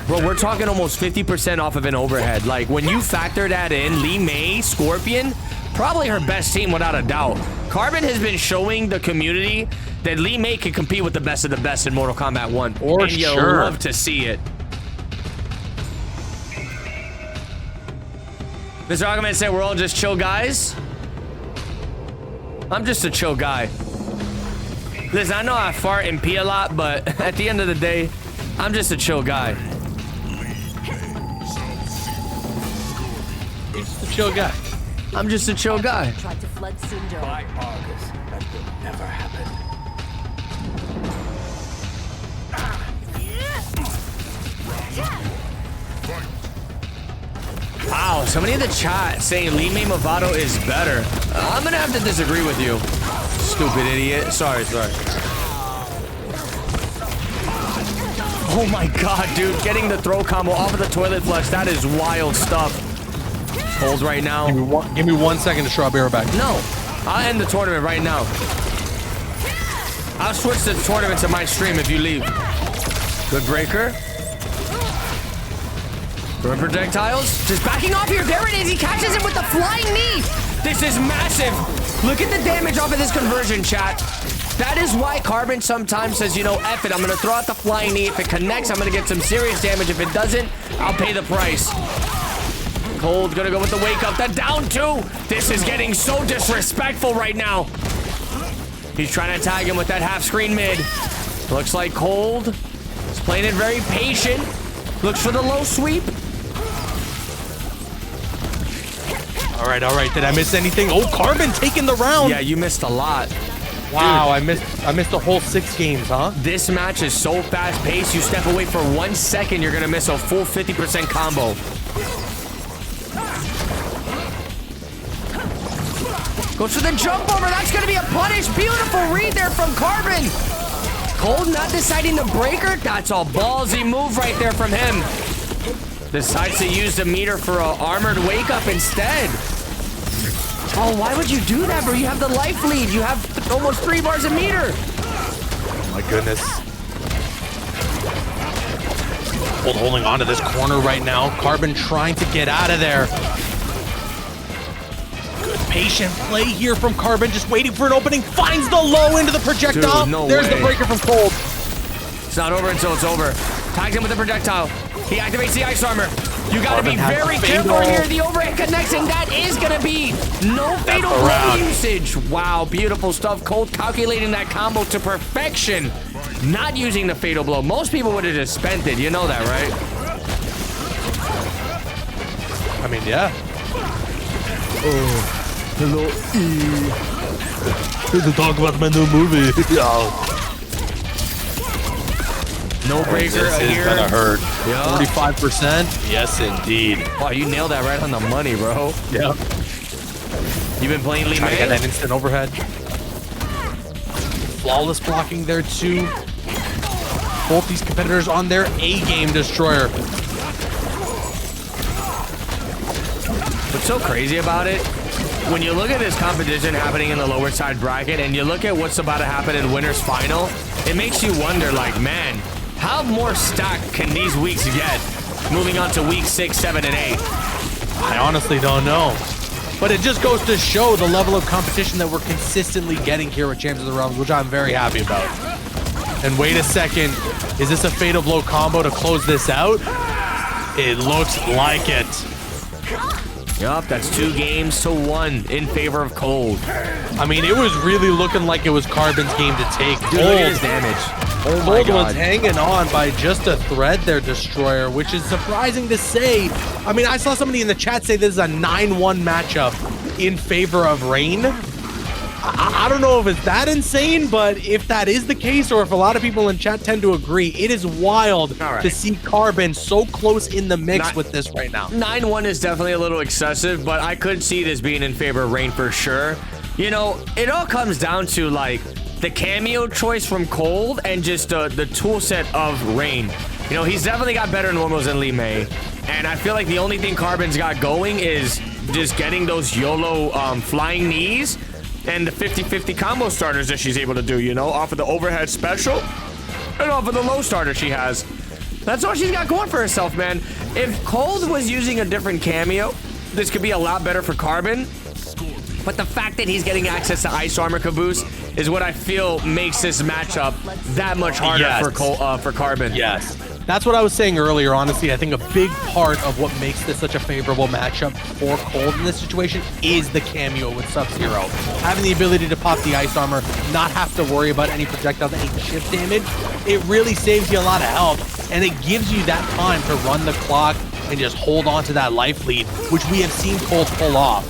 Speaker 1: Bro, we're talking almost 50% off of an overhead. Like, when you factor that in, Lee May, Scorpion, probably her best team without a doubt. Carbon has been showing the community that Lee May can compete with the best of the best in Mortal Kombat 1.
Speaker 2: For
Speaker 1: and you'll
Speaker 2: sure.
Speaker 1: love to see it. Mr. Aquaman said we're all just chill guys. I'm just a chill guy. Listen, I know I fart and pee a lot, but at the end of the day, I'm just a chill guy.
Speaker 2: He's a chill guy.
Speaker 1: I'm just a chill guy.
Speaker 3: Tried to flood Cinder.
Speaker 5: By Argus, that will never happen.
Speaker 1: Wow, somebody in the chat saying Lee May Movado is better. I'm gonna have to disagree with you. Stupid idiot. Sorry. Oh my god, dude. Getting the throw combo off of the toilet flush. That is wild stuff. Cold right now.
Speaker 2: Give me 1 second to strawberry back.
Speaker 1: No. I'll end the tournament right now. I'll switch the tournament to my stream if you leave. Good breaker. Throwing projectiles. Just backing off here. There it is. He catches it with the flying knee. This is massive. Look at the damage off of this conversion, chat. That is why Carbon sometimes says, you know, F it. I'm going to throw out the flying knee. If it connects, I'm going to get some serious damage. If it doesn't, I'll pay the price. Cold going to go with the wake up. The down two. This is getting so disrespectful right now. He's trying to tag him with that half screen mid. Looks like Cold is playing it very patient. Looks for the low sweep.
Speaker 2: All right. Did I miss anything? Oh, Carbon taking the round.
Speaker 1: Yeah, you missed a lot.
Speaker 2: Wow,
Speaker 1: Dude,
Speaker 2: I missed the whole 6 games, huh?
Speaker 1: this match is so fast-paced. You step away for 1 second, you're gonna miss a full 50% combo. Goes for the jump over. That's gonna be a punish. Beautiful read there from Carbon. Cold not deciding to breaker. That's a ballsy move right there from him. Decides to use the meter for an armored wake up instead. Oh, why would you do that, bro? You have the life lead. You have almost 3 bars a meter.
Speaker 2: Oh my goodness. Cold holding on to this corner right now. Carbon trying to get out of there. Good patient play here from Carbon. Just waiting for an opening. Finds the low into the projectile.
Speaker 1: Dude, no
Speaker 2: There's
Speaker 1: way.
Speaker 2: the breaker from Cold.
Speaker 1: It's not over until it's over. Tags him with the projectile. He activates the ice armor. You gotta
Speaker 2: Carbon
Speaker 1: be
Speaker 2: has
Speaker 1: very
Speaker 2: the
Speaker 1: careful
Speaker 2: fatal.
Speaker 1: here. The overhead connects, and that is gonna be no fatal blow
Speaker 2: round.
Speaker 1: usage. Wow, beautiful stuff. Cold calculating that combo to perfection. Not using the fatal blow. Most people would have just spent it. You know that, right?
Speaker 2: I mean, yeah.
Speaker 1: Hello,
Speaker 2: To talk about my new movie.
Speaker 1: no breaker
Speaker 2: This is
Speaker 1: here.
Speaker 2: gonna hurt.
Speaker 1: Yeah.
Speaker 2: 45%? Yes, indeed.
Speaker 1: Wow, you nailed that right on the money, bro.
Speaker 2: Yeah.
Speaker 1: You've been playing Lee
Speaker 2: Trying to get
Speaker 1: May?
Speaker 2: that instant overhead. Flawless blocking there too. Both these competitors on their A-game destroyer.
Speaker 1: What's so crazy about it, when you look at this competition happening in the lower side bracket and you look at what's about to happen in winner's final, it makes you wonder, like, man, how more stacked can these weeks get moving on to week 6, 7, and 8?
Speaker 2: I honestly don't know. But it just goes to show the level of competition that we're consistently getting here with Champions of the Realms, which I'm very happy about. And wait a second, is this a fatal blow combo to close this out? It looks like it.
Speaker 1: Yup, that's 2 games to 1 in favor of Cold.
Speaker 2: I mean, it was really looking like it was Carbon's game to take.
Speaker 1: Dude, look at his damage. Oh my
Speaker 2: Cold
Speaker 1: god.
Speaker 2: was hanging on by just a thread there, Destroyer, which is surprising to say. I mean, I saw somebody in the chat say this is a 9-1 matchup in favor of Rain. I don't know if it's that insane, but if that is the case, or if a lot of people in chat tend to agree, it is wild to see Carbon so close in the mix with this right now.
Speaker 1: 9-1 is definitely a little excessive, but I could see this being in favor of Rain for sure. You know, it all comes down to, like, the cameo choice from Cold and just the tool set of Rain. You know, he's definitely got better normals than Lee May. And I feel like the only thing Carbon's got going is just getting those YOLO flying knees and the 50-50 combo starters that she's able to do, you know, off of the overhead special and off of the low starter she has. That's all she's got going for herself, man. If Cold was using a different cameo, this could be a lot better for Carbon. But the fact that he's getting access to Ice Armor Caboose is what I feel makes this matchup that much harder for Carbon.
Speaker 2: Yes. That's what I was saying earlier, honestly. I think a big part of what makes this such a favorable matchup for Cold in this situation is the cameo with Sub-Zero. Having the ability to pop the Ice Armor, not have to worry about any projectiles, any shift damage, it really saves you a lot of health, and it gives you that time to run the clock and just hold on to that life lead, which we have seen Cold pull off.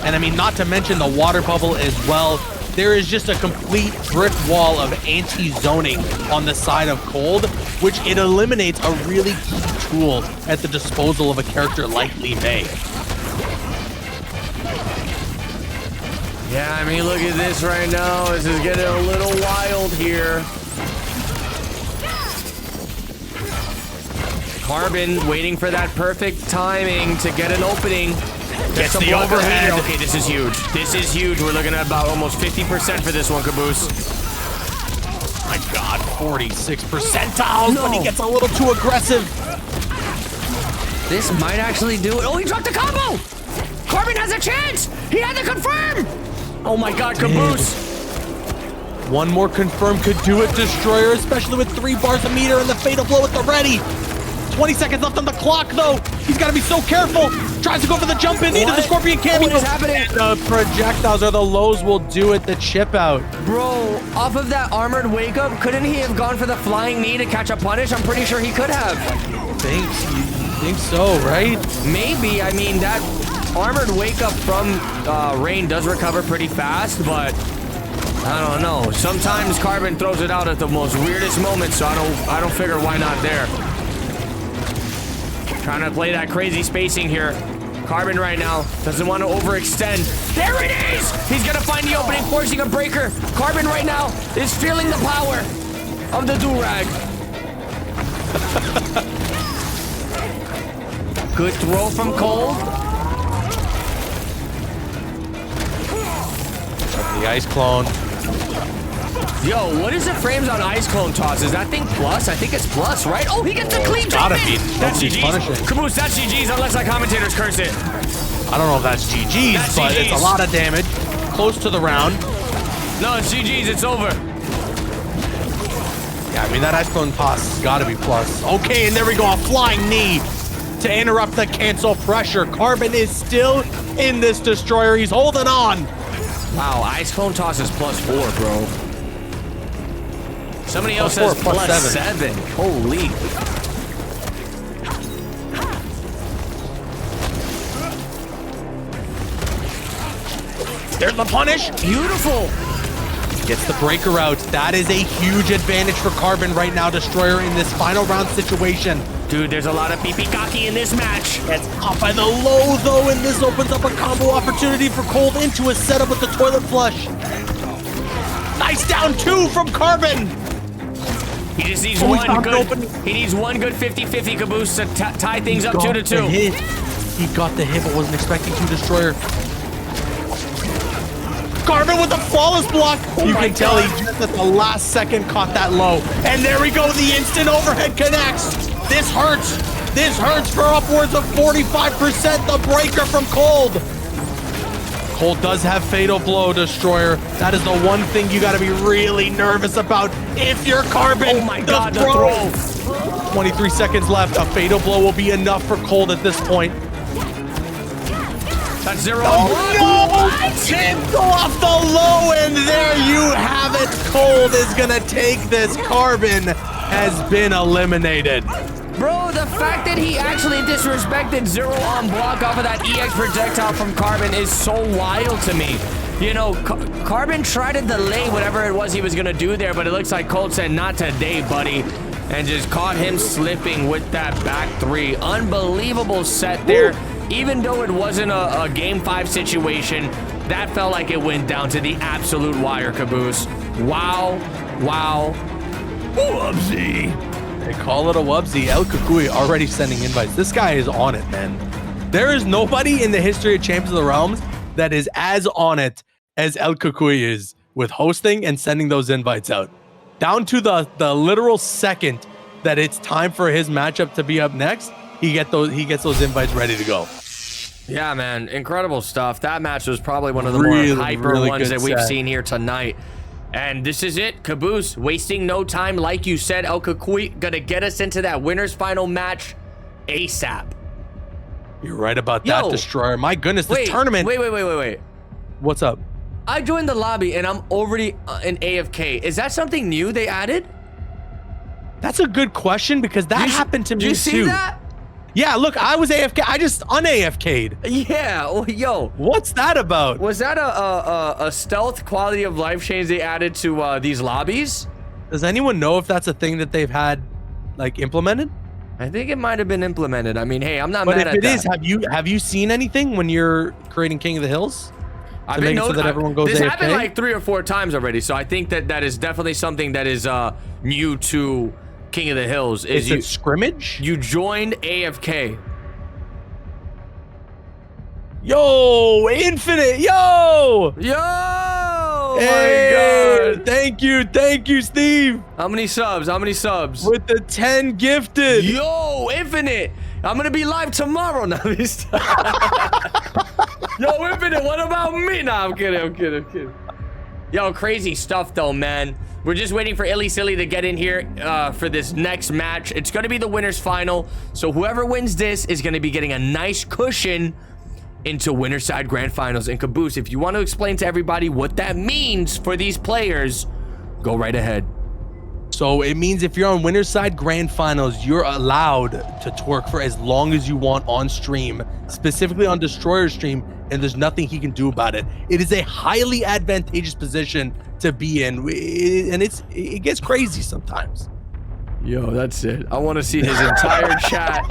Speaker 2: And I mean, not to mention the water bubble as well. There is just a complete brick wall of anti-zoning on the side of Cold, which it eliminates a really key tool at the disposal of a character like Lee May.
Speaker 1: Yeah, I mean, look at this right now. This is getting a little wild here. Carbon waiting for that perfect timing to get an opening. Gets the overhead. Okay, this is huge. This is huge. We're looking at about almost 50% for this one, Caboose.
Speaker 2: My God, 46 percentiles, but he gets a little too aggressive.
Speaker 1: This might actually do it. Oh, he dropped the combo! Carbon has a chance! He had to confirm! Oh my God, Caboose!
Speaker 2: One more confirm could do it, Destroyer, especially with 3 bars a meter and the fatal blow at the ready. 20 seconds left on the clock, though. He's got to be so careful. Tries to go for the jump in into the Scorpion cameo.
Speaker 1: What is happening?
Speaker 2: And the projectiles or the lows will do it, the chip out.
Speaker 1: Bro, off of that armored wake up, couldn't he have gone for the flying knee to catch a punish? I'm pretty sure he could have.
Speaker 2: Thanks. You think so, right?
Speaker 1: Maybe. I mean, that armored wake up from Rain does recover pretty fast, but I don't know. Sometimes Carbon throws it out at the most weirdest moments, so I don't figure why not there. Trying to play that crazy spacing here. Carbon right now doesn't want to overextend. There it is! He's gonna find the opening, forcing a breaker. Carbon right now is feeling the power of the do-rag. Good throw from Cold.
Speaker 2: The ice clone.
Speaker 1: Yo, what is the frames on Ice Clone tosses? That thing plus? I think it's plus, right? Oh, he gets a clean
Speaker 2: gotta
Speaker 1: jump in.
Speaker 2: be.
Speaker 1: That's
Speaker 2: He's
Speaker 1: GG's.
Speaker 2: punishing.
Speaker 1: Caboose, that's GG's unless our commentators curse it.
Speaker 2: I don't know if that's GG's,
Speaker 1: That's
Speaker 2: but
Speaker 1: GG's.
Speaker 2: it's a lot of damage. Close to the round.
Speaker 1: No, it's GG's. It's over.
Speaker 2: Yeah, I mean, that ice clone toss has got to be plus. Okay, and there we go. A flying knee to interrupt the cancel pressure. Carbon is still in this Destroyer. He's holding on.
Speaker 1: Wow, Ice Clone toss is +4, bro. Somebody else
Speaker 2: +4,
Speaker 1: says +7. Holy.
Speaker 2: There's the punish.
Speaker 1: Beautiful.
Speaker 2: Gets the breaker out. That is a huge advantage for Carbon right now, Destroyer, in this final round situation.
Speaker 1: Dude, there's a lot of pee-pee-cocky in this match.
Speaker 2: Gets caught by the low, though, and this opens up a combo opportunity for Cold into a setup with the toilet flush. Nice down 2 from Carbon.
Speaker 1: He just needs
Speaker 2: Oh, he
Speaker 1: one
Speaker 2: found
Speaker 1: good.
Speaker 2: an opening.
Speaker 1: He needs one good 50-50 Caboose to tie things up 2-2.
Speaker 2: He got the hit, but wasn't expecting to. Destroyer. Carbon with the flawless block. You
Speaker 1: my
Speaker 2: can tell he
Speaker 1: God.
Speaker 2: just at the last second caught that low. And there we go. The instant overhead connects. This hurts. This hurts for upwards of 45%. The breaker from Cold. Cold does have fatal blow, Destroyer. That is the one thing you got to be really nervous about if you're Carbon.
Speaker 1: Oh my God, the throw.
Speaker 2: 23 seconds left. A fatal blow will be enough for Cold at this point.
Speaker 1: That's 0
Speaker 2: Oh, no! Didn't go off the low, and there you have it. Cold is gonna take this. Carbon has been eliminated.
Speaker 1: Bro, the fact that he actually disrespected 0 on block off of that EX projectile from Carbon is so wild to me. You know, Carbon tried to delay whatever it was he was going to do there, but it looks like Colt said, not today, buddy, and just caught him slipping with that back 3. Unbelievable set there. Even though it wasn't a Game 5 situation, that felt like it went down to the absolute wire, Caboose. Wow. Wow. Whoopsie.
Speaker 2: They call it a wubsy. El Kukui already sending invites. This guy is on it, man. There is nobody in the history of Champions of the Realms that is as on it as El Kukui is with hosting and sending those invites out. Down to the literal second that it's time for his matchup to be up next, he gets those invites ready to go.
Speaker 1: Yeah, man, incredible stuff. That match was probably one of the
Speaker 2: Really,
Speaker 1: more hyper
Speaker 2: really
Speaker 1: ones
Speaker 2: good
Speaker 1: that we've
Speaker 2: set.
Speaker 1: seen here tonight. And this is it, Caboose, wasting no time. Like you said, El Kukui gonna get us into that winner's final match ASAP.
Speaker 2: You're right about that,
Speaker 1: Yo.
Speaker 2: Destroyer. My goodness, this tournament.
Speaker 1: Wait.
Speaker 2: What's up?
Speaker 1: I joined the lobby and I'm already in AFK. Is that something new they added?
Speaker 2: That's a good question because that happened to me
Speaker 1: Did you
Speaker 2: too.
Speaker 1: see that?
Speaker 2: Yeah, look, I was AFK. I just un-AFK'd.
Speaker 1: Yeah, well, yo.
Speaker 2: What's that about?
Speaker 1: Was that a stealth quality of life change they added to these lobbies?
Speaker 2: Does anyone know if that's a thing that they've had like implemented?
Speaker 1: I think it might have been implemented. I mean, hey, I'm not
Speaker 2: But
Speaker 1: mad
Speaker 2: if
Speaker 1: at
Speaker 2: it
Speaker 1: that.
Speaker 2: is, have you seen anything when you're creating King of the Hills?
Speaker 1: I've
Speaker 2: To
Speaker 1: been
Speaker 2: make it so that everyone goes
Speaker 1: This
Speaker 2: AFK?
Speaker 1: happened like 3 or 4 times already, so I think that is definitely something that is new to King of the Hills.
Speaker 2: Is
Speaker 1: Is
Speaker 2: it scrimmage?
Speaker 1: you joined AFK?
Speaker 2: Yo, Infinite, yo!
Speaker 1: Yo!
Speaker 2: Hey,
Speaker 1: My God.
Speaker 2: Thank you, Steve.
Speaker 1: How many subs? How many subs?
Speaker 2: With the 10 gifted.
Speaker 1: Yo, Infinite. I'm gonna be live tomorrow. Now, yo, Infinite, what about me? Nah, I'm kidding. Yo, crazy stuff though, man. We're just waiting for Illy Silly to get in here for this next match. It's gonna be the winner's final. So whoever wins this is gonna be getting a nice cushion into winner side grand finals. And Caboose, if you want to explain to everybody what that means for these players, go right ahead.
Speaker 2: So it means if you're on winner's side grand finals, you're allowed to twerk for as long as you want on stream, specifically on Destroyer's stream, and there's nothing he can do about it. It is a highly advantageous position to be in, and it gets crazy sometimes.
Speaker 1: Yo, that's it. I want to see his entire chat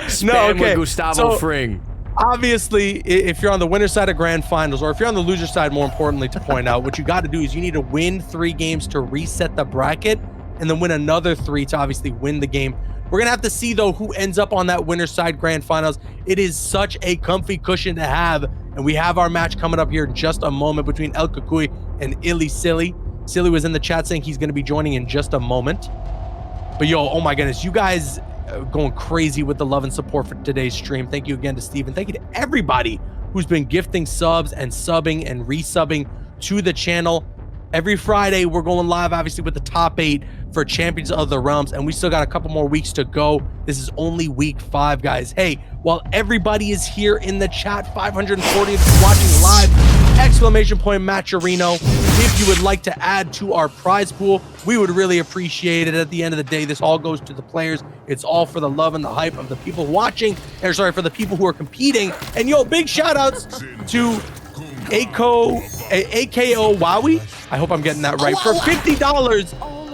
Speaker 1: spam with Gustavo Fring.
Speaker 2: Obviously, if you're on the winner side of grand finals, or if you're on the loser side, more importantly to point out, what you got to do is you need to win 3 games to reset the bracket, and then win another 3 to obviously win the game. We're gonna have to see though who ends up on that winner side grand finals. It is such a comfy cushion to have, and we have our match coming up here in just a moment between El Cucuy and Illy Silly. Silly was in the chat saying he's gonna be joining in just a moment. But yo, oh my goodness, you guys going crazy with the love and support for today's stream. Thank you again to Steven. Thank you to everybody who's been gifting subs and subbing and resubbing to the channel. Every Friday, we're going live, obviously, with the top 8 for Champions of the Realms, and we still got a couple more weeks to go. This is only week 5, guys. Hey, while everybody is here in the chat, 540 watching live, exclamation point Matcherino. If you would like to add to our prize pool, we would really appreciate it. At the end of the day, this all goes to the players. It's all for the love and the hype of the people watching, or sorry, for the people who are competing. And yo, big shout outs to AKO Wowie. I hope I'm getting that right. For $50,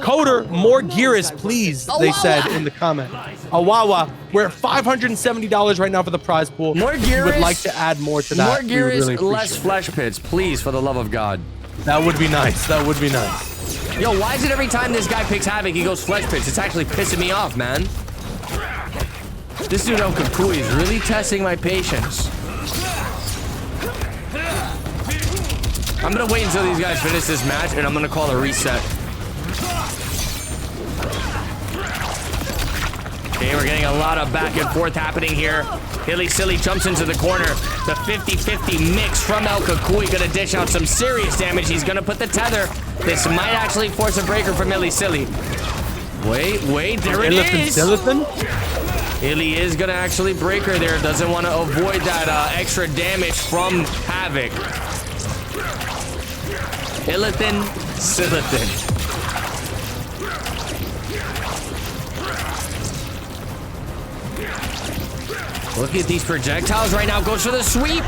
Speaker 2: coder more Gearus, please, they said in the comment. Awawa, we're at $570 right now for the prize pool.
Speaker 1: More
Speaker 2: If you
Speaker 1: Gearus.
Speaker 2: would like to add more to that,
Speaker 1: More
Speaker 2: we would
Speaker 1: Gearus,
Speaker 2: really
Speaker 1: less
Speaker 2: appreciate
Speaker 1: flesh pits, please, for the love of God.
Speaker 2: it. That would be nice. That would be nice.
Speaker 1: Yo, why is it every time this guy picks Havoc, he goes flesh pits? It's actually pissing me off, man. This dude El Cucuy is really testing my patience. I'm gonna wait until these guys finish this match, and I'm gonna call a reset. Okay, we're getting a lot of back and forth happening here. Illy Silly jumps into the corner. The 50-50 mix from El Cucuy gonna dish out some serious damage. He's gonna put the tether. This might actually force a breaker from Illy Silly. Wait, there it is. Illy is gonna actually break her there. Doesn't want to avoid that extra damage from Havoc. Illithin, Silithin. Look at these projectiles right now. Goes for the sweep.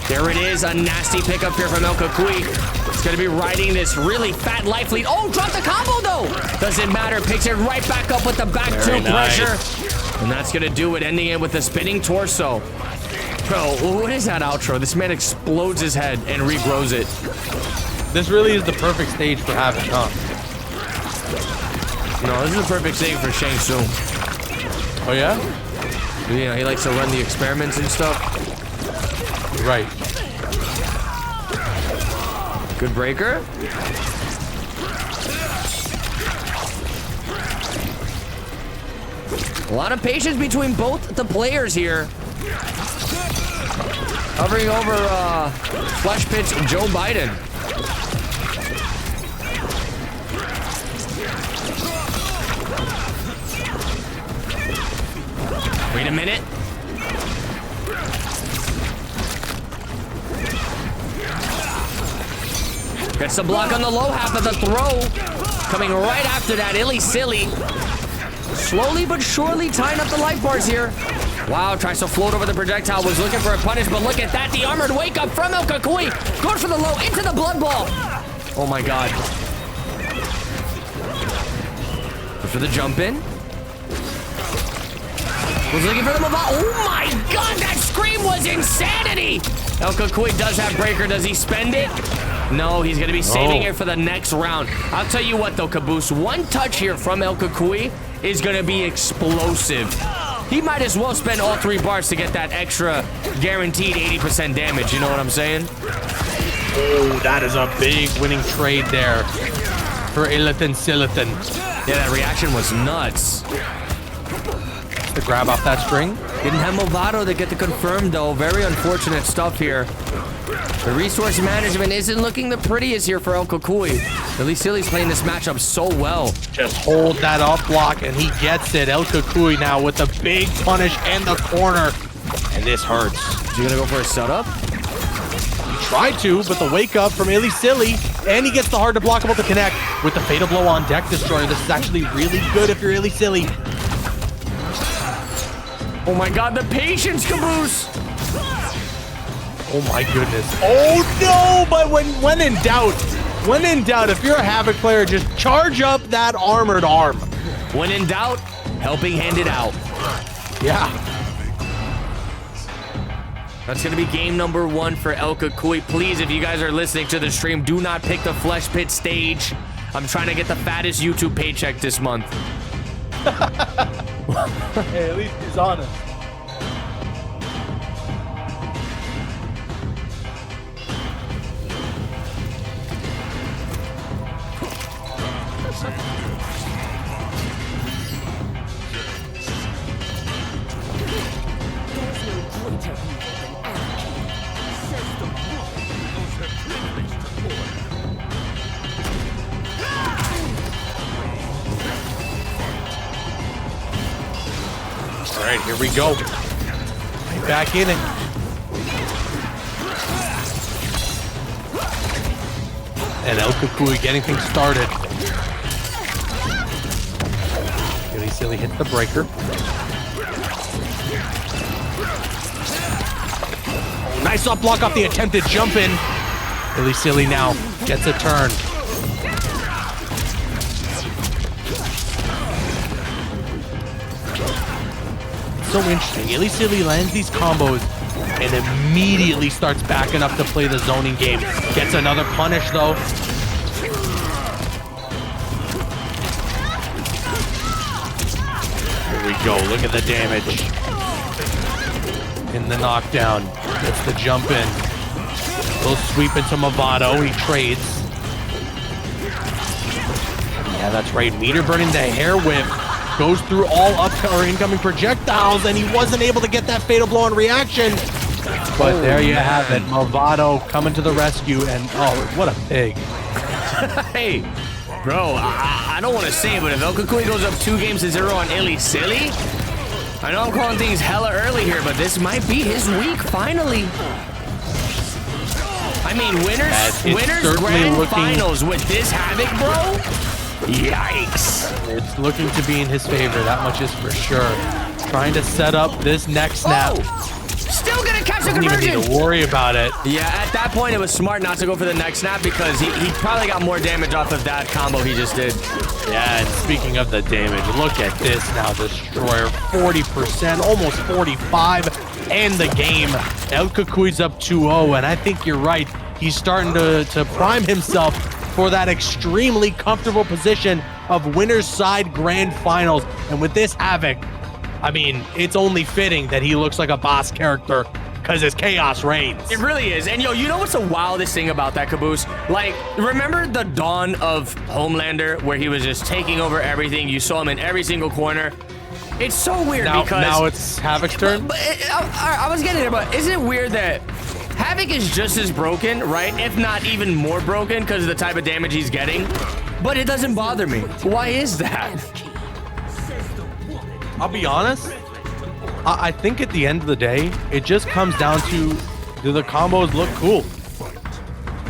Speaker 1: There it is. A nasty pickup here from El Cucuy. It's going to be riding this really fat life lead. Oh, drop the combo though. Doesn't matter. Picks it right back up with the back two pressure. And that's going to do it, ending it with a spinning torso. Bro, what is that outro? This man explodes his head and regrows it.
Speaker 2: This really is the perfect stage for Havoc, huh?
Speaker 1: No, this is the perfect stage for Shang Tsung.
Speaker 2: Oh, yeah?
Speaker 1: You know, he likes to run the experiments and stuff.
Speaker 2: Right.
Speaker 1: Good breaker. A lot of patience between both the players here. Hovering over Flesh Pit's Joe Biden. Wait a minute. Gets the block on the low half of the throw. Coming right after that, Illy Silly. Slowly but surely tying up the life bars here. Wow, tries to float over the projectile. Was looking for a punish, but look at that. The armored wake up from El Cucuy. Going for the low, into the blood ball. Oh my God. Good for the jump in. Was looking for the move. Oh my God, that scream was insanity. El Cucuy does have breaker. Does he spend it? No, he's going to be saving it for the next round. I'll tell you what, though, Caboose. One touch here from El Cucuy is going to be explosive. he might as well spend all 3 bars to get that extra guaranteed 80% damage. You know what I'm saying?
Speaker 2: Oh, that is a big winning trade there for Illithin Silithin.
Speaker 1: Yeah, that reaction was nuts.
Speaker 2: To grab off that string.
Speaker 1: Didn't have Movado to get the confirm though. Very unfortunate stuff here. The resource management isn't looking the prettiest here for El Kukui. Really Silly's playing this matchup so well.
Speaker 2: Just hold that up block and he gets it. El Kukui now with the big punish and the corner. And this hurts.
Speaker 1: Is he gonna go for a setup?
Speaker 2: He tried to, but the wake up from Illy Silly, and he gets the hard to block able to connect with the fatal blow on deck destroyer. This is actually really good if you're Illy Silly.
Speaker 1: Oh my god, the patience, Caboose!
Speaker 2: Oh my goodness. Oh no! But when in doubt, if you're a Havoc player, just charge up that armored arm.
Speaker 1: When in doubt, helping hand it out.
Speaker 2: Yeah.
Speaker 1: That's gonna be game number 1 for El Kukui. Please, if you guys are listening to the stream, do not pick the Flesh Pit stage. I'm trying to get the fattest YouTube paycheck this month.
Speaker 2: Hey, at least he's honest. All right, here we go. Right back in it. And El Kukui getting things started. Illy Silly hits the breaker. Oh, nice up block off the attempted jump in. Illy Silly now gets a turn. So interesting. Illy Silly lands these combos and immediately starts backing up to play the zoning game. Gets another punish though. Here we go. Look at the damage. In the knockdown. Gets the jump in. Little sweep into Movado. He trades. Yeah, that's right. Meter burning the hair whip. Goes through all incoming projectiles, and he wasn't able to get that fatal blow on reaction. But there you have it. Movado coming to the rescue, and oh, what a pig.
Speaker 1: Hey, bro, I don't want to say it, but if El Kukui goes up 2-0 on Illy Silly, I know I'm calling things hella early here, but this might be his week, finally. I mean, winners grand finals with this Havoc, bro? Yikes.
Speaker 2: It's looking to be in his favor, that much is for sure. Trying to set up this next snap.
Speaker 1: Oh, still gonna catch the
Speaker 2: Doesn't
Speaker 1: conversion.
Speaker 2: even need to worry about it.
Speaker 1: Yeah, at that point, it was smart not to go for the next snap because he probably got more damage off of that combo he just did.
Speaker 2: Yeah, and speaking of the damage, look at this now. Destroyer, 40%, almost 45, and the game. El Kukui's up 2-0, and I think you're right. He's starting to prime himself for that extremely comfortable position of winner's side grand finals. And with this Havoc, I mean, it's only fitting that he looks like a boss character because it's Khaos Reigns.
Speaker 1: It really is. And yo, you know what's the wildest thing about that, Caboose? Like, remember the dawn of Homelander where he was just taking over everything? You saw him in every single corner. It's so weird because
Speaker 2: now it's Havoc's turn.
Speaker 1: But I was getting there, but isn't it weird that Havoc is just as broken, right? If not even more broken because of the type of damage he's getting. But it doesn't bother me. Why is that?
Speaker 2: I'll be honest. I think at the end of the day, it just comes down to, do the combos look cool?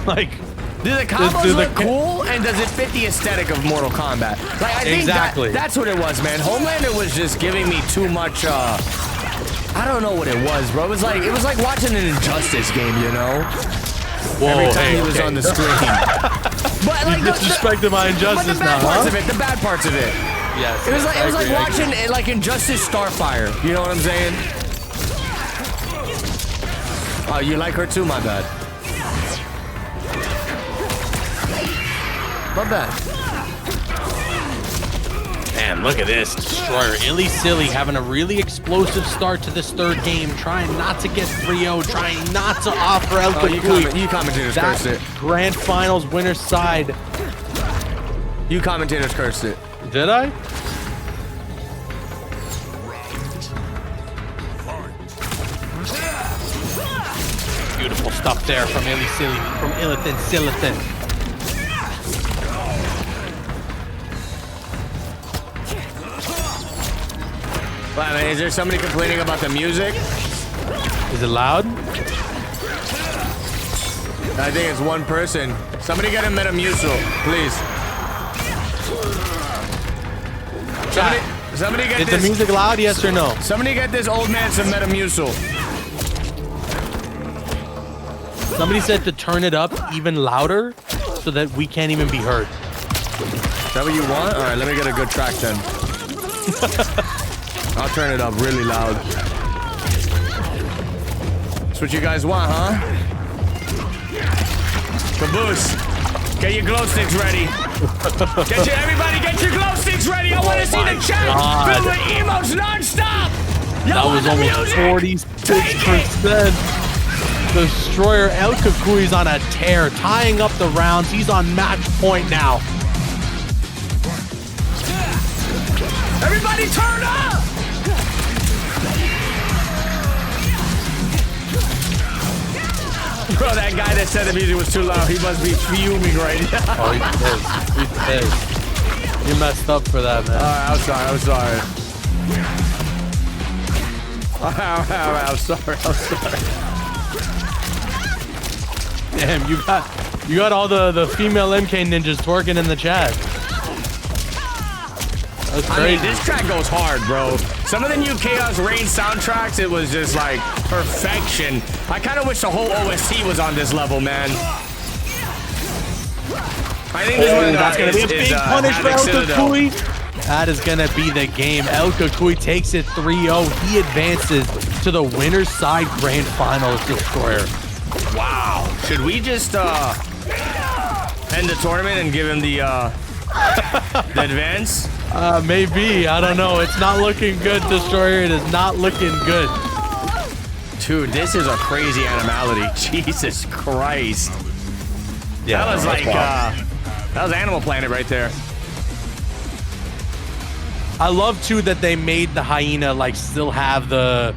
Speaker 2: Like,
Speaker 1: do the combos look cool, and does it fit the aesthetic of Mortal Kombat? Like, I think that's what it was, man. Homelander was just giving me too much, I don't know what it was, bro. It was like watching an Injustice game, you know?
Speaker 2: Whoa,
Speaker 1: every time he was on the screen. But like,
Speaker 2: you disrespected my Injustice
Speaker 1: but the bad parts of it, the bad parts of it.
Speaker 2: Yes.
Speaker 1: It was like watching like Injustice Starfire. You know what I'm saying? Oh, you like her too, my bad. My bad.
Speaker 2: Damn, look at this. Destroyer. Illy Silly having a really explosive start to this third game, trying not to get 3-0, trying not to offer El
Speaker 1: You commentators cursed it.
Speaker 2: Grand Finals winner's side.
Speaker 1: You commentators cursed it.
Speaker 2: Did I? Beautiful stuff there from Illy Silly, from Illithin Silithin.
Speaker 1: Wow, man, is there somebody complaining about the music?
Speaker 2: Is it loud?
Speaker 1: I think it's one person. Somebody get a Metamucil, please. Somebody get
Speaker 2: Is
Speaker 1: this.
Speaker 2: the music loud, yes or no?
Speaker 1: Somebody get this old man some Metamucil.
Speaker 2: Somebody said to turn it up even louder so that we can't even be heard.
Speaker 1: Is that what you want? All right, let me get a good track then. I'll turn it up really loud. That's what you guys want, huh? Caboose, get your glow sticks ready. Everybody get your glow sticks ready. I want to see the chat filled with emotes non-stop.
Speaker 2: That was almost 46%. Destroyer El Kukui's on a tear, tying up the rounds. He's on match point now.
Speaker 1: Everybody turn up! Bro, that guy that said the music was too loud, he must be fuming right now.
Speaker 2: Oh, he's pissed. You messed up for that, man.
Speaker 1: Alright, I'm sorry. I'm sorry.
Speaker 2: Damn, you got all the female MK ninjas twerking in the chat. That's crazy.
Speaker 1: I mean, this track goes hard, bro. Some of the new Khaos Reigns soundtracks, it was just like perfection. I kind of wish the whole OST was on this level, man. I think this one
Speaker 2: that's gonna be a big punish for El Kukui. That is gonna be the game. El Kukui takes it 3-0. He advances to the winner's side grand finals. Destroyer.
Speaker 1: Wow. Should we just end the tournament and give him the advance?
Speaker 2: Maybe. I don't know. It's not looking good, Destroyer. It is not looking good.
Speaker 1: Dude, this is a crazy animality. Jesus Christ.
Speaker 2: Yeah,
Speaker 1: that was like, that was Animal Planet right there.
Speaker 2: I love, too, that they made the hyena, like, still have the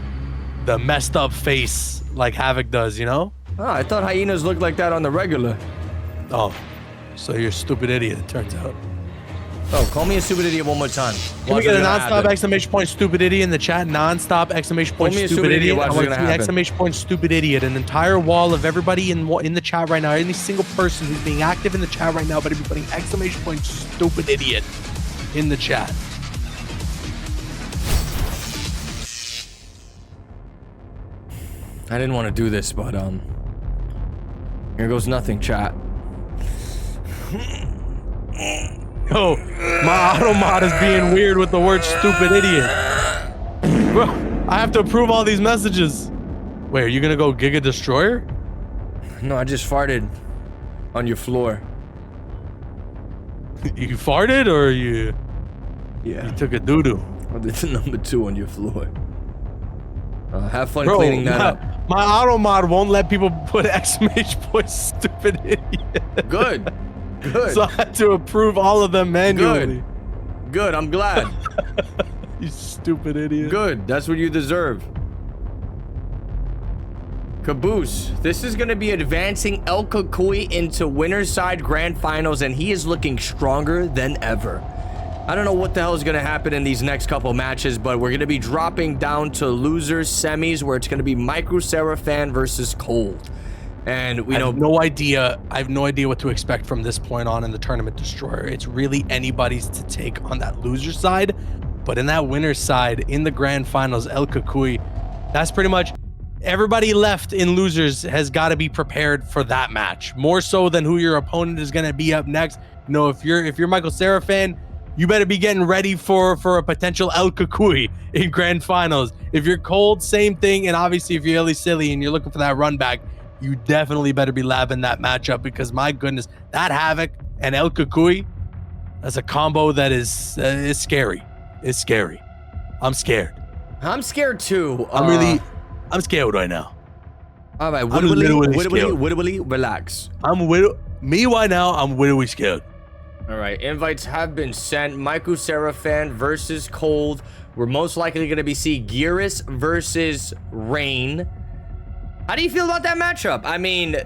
Speaker 2: messed up face like Havoc does, you know?
Speaker 1: Oh, I thought hyenas looked like that on the regular.
Speaker 2: Oh, so you're a stupid idiot, it turns out.
Speaker 1: Oh, call me a stupid idiot one more time.
Speaker 2: Can we get a non-stop exclamation point stupid idiot in the chat? Non-stop exclamation point stupid idiot. I want to see exclamation point stupid idiot. An entire wall of everybody in the chat right now. Any single person who's being active in the chat right now better be putting exclamation point stupid idiot in the chat.
Speaker 1: I didn't want to do this, but here goes nothing, chat.
Speaker 2: Oh, my auto mod is being weird with the word stupid idiot. Bro, I have to approve all these messages. Wait, are you gonna go Giga Destroyer?
Speaker 1: No, I just farted on your floor.
Speaker 2: You farted or you?
Speaker 1: Yeah.
Speaker 2: You took a doo-doo.
Speaker 1: I did the number 2 on your floor. Have fun cleaning that up.
Speaker 2: My auto mod won't let people put exclamation point stupid idiot.
Speaker 1: Good. Good.
Speaker 2: So I had to approve all of them manually.
Speaker 1: Good. I'm glad.
Speaker 2: You stupid idiot.
Speaker 1: Good. That's what you deserve. Caboose. This is going to be advancing El Kukui into winner's side grand finals, and he is looking stronger than ever. I don't know what the hell is going to happen in these next couple matches, but we're going to be dropping down to losers semis where it's going to be Micro Seraphan versus Cold. And we know
Speaker 2: no idea. I have no idea what to expect from this point on in the tournament, Destroyer. It's really anybody's to take on that loser side, but in that winner's side, in the grand finals, El Kukui, that's pretty much everybody left in losers has got to be prepared for that match, more so than who your opponent is going to be up next. You know, if you're Michael Seraphan, you better be getting ready for a potential El Kukui in grand finals. If you're Cold, same thing. And obviously, if you're Illy Silly and you're looking for that run back, you definitely better be labbing that matchup, because my goodness, that Havoc and El Kukui, That's a combo that is scary. It's scary. I'm scared.
Speaker 1: I'm scared too.
Speaker 2: I'm scared right now.
Speaker 1: All right,
Speaker 2: literally
Speaker 1: relax.
Speaker 2: Me right now, I'm literally scared.
Speaker 1: All right, invites have been sent. Michael Seraphan versus Cold. We're most likely going to be seeing Geras versus Rain. How do you feel about that matchup? I mean,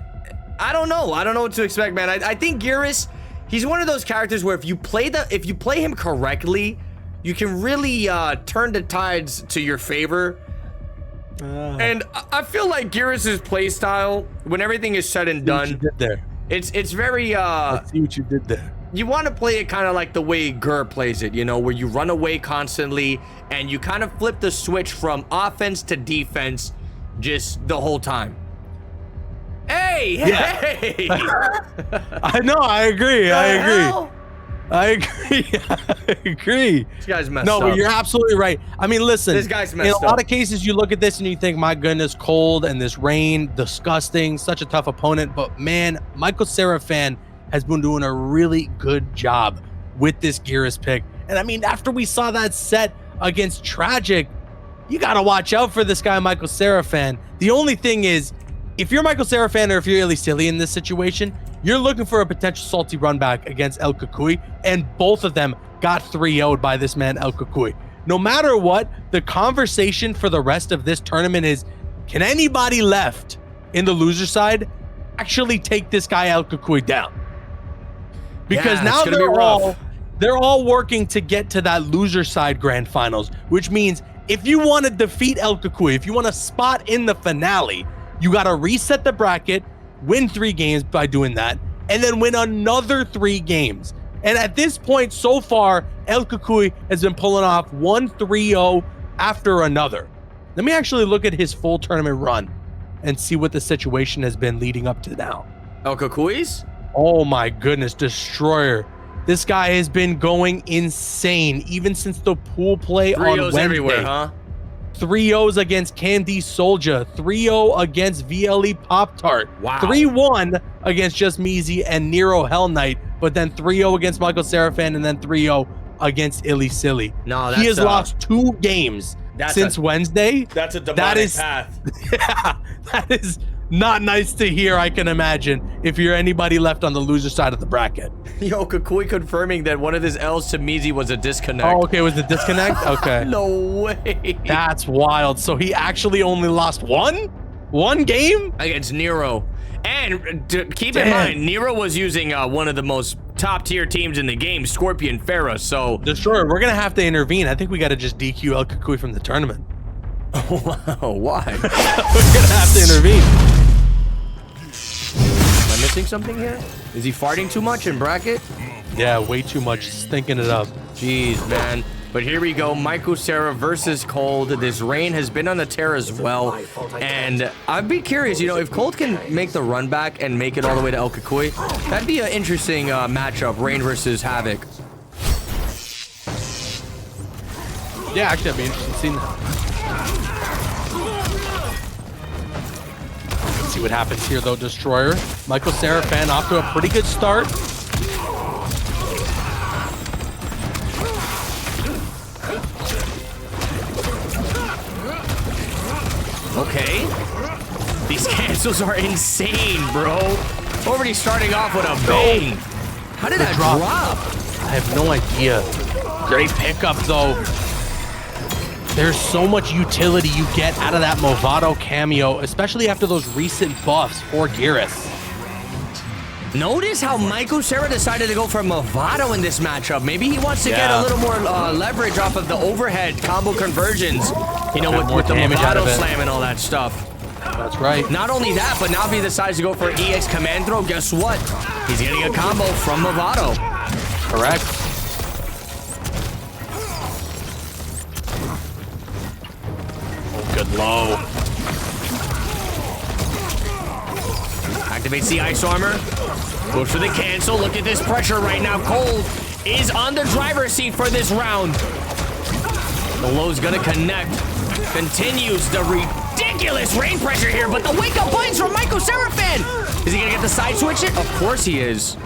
Speaker 1: I don't know. I don't know what to expect, man. I think Geras, he's one of those characters where if you play him correctly, you can really turn the tides to your favor. And I feel like Geras' playstyle, when everything is said and done,
Speaker 2: you did there.
Speaker 1: It's very
Speaker 2: Let's see what you did there.
Speaker 1: You want to play it kind of like the way Gur plays it, you know, where you run away constantly and you kind of flip the switch from offense to defense just the whole time. Hey!
Speaker 2: I know, I agree. I agree.
Speaker 1: This guy's messed up.
Speaker 2: No, but you're absolutely right. I mean, listen,
Speaker 1: This guy's messed
Speaker 2: in a lot
Speaker 1: up.
Speaker 2: of cases, you look at this and you think, my goodness, Cold and this Rain, disgusting, such a tough opponent. But man, Michael Seraphan has been doing a really good job with this Geras pick. And I mean, after we saw that set against Tragic, you got to watch out for this guy, Michael Seraphan. The only thing is, if you're Michael Seraphan or if you're really silly in this situation, you're looking for a potential salty run back against El Kukui, and both of them got 3-0'd by this man, El Kukui. No matter what, the conversation for the rest of this tournament is, can anybody left in the loser side actually take this guy El Kukui down? Because now they're all working to get to that loser side grand finals, which means if you want to defeat El Kukui, if you want a spot in the finale, you got to reset the bracket, win 3 games by doing that, and then win another 3 games. And at this point, so far, El Kukui has been pulling off 1 3-0 after another. Let me actually look at his full tournament run and see what the situation has been leading up to now.
Speaker 1: El Kukui's?
Speaker 2: Oh my goodness, Destroyer. This guy has been going insane even since the pool play on Wednesday.
Speaker 1: Everywhere, huh?
Speaker 2: 3-0s against Candy Soldier, 3-0 against VLE Pop-Tart,
Speaker 1: Wow.
Speaker 2: 3-1 against Just Measy and Nero Hell Knight, but then 3-0 against Michael Seraphan and then 3-0 against Illy Silly.
Speaker 1: No,
Speaker 2: he has lost 2 games since Wednesday.
Speaker 1: That's a demonic path.
Speaker 2: Yeah, that is not nice to hear, I can imagine, if you're anybody left on the loser side of the bracket.
Speaker 1: Yo, Kukui confirming that one of his L's to Mizi was a disconnect.
Speaker 2: Oh, okay, was the disconnect? Okay.
Speaker 1: No way.
Speaker 2: That's wild. So he actually only lost one game?
Speaker 1: Against Nero. And keep in mind, Nero was using one of the most top-tier teams in the game, Scorpion Farah, so...
Speaker 2: Destroyer, we're going to have to intervene. I think we got to just DQ El Kukui from the tournament.
Speaker 1: Wow, why?
Speaker 2: We're going to have to intervene.
Speaker 1: Am I missing something here? Is he farting too much in bracket?
Speaker 2: Yeah, way too much. Stinking it up.
Speaker 1: Jeez, man. But here we go, Michael Sarah versus Cold. This Rain has been on the tear as well. And I'd be curious, you know, if Cold can make the run back and make it all the way to El Kukui, that'd be an interesting matchup, Rain versus Havoc.
Speaker 2: Yeah, actually, I'd be interested in seeing that. Let's see what happens here, though, Destroyer. Michael Seraphan off to a pretty good start.
Speaker 1: Okay. These cancels are insane, bro. Already starting off with a bang. How did that drop?
Speaker 2: I have no idea. Great pickup, though. There's so much utility you get out of that Movado cameo, especially after those recent buffs for Geras.
Speaker 1: Notice how Michael Sarah decided to go for Movado in this matchup. Maybe he wants to get a little more leverage off of the overhead combo conversions. You know, with the Movado slam and all that stuff.
Speaker 2: That's right.
Speaker 1: Not only that, but now if he decides to go for EX command throw, guess what? He's getting a combo from Movado.
Speaker 2: Correct. Oh, good low.
Speaker 1: Activates the ice armor. Goes for the cancel. Look at this pressure right now. Cold is on the driver's seat for this round. The low's gonna connect. Continues the ridiculous rain pressure here, but the wake-up points from Michael Seraphan. Is he gonna get the side switch it? Of course he is.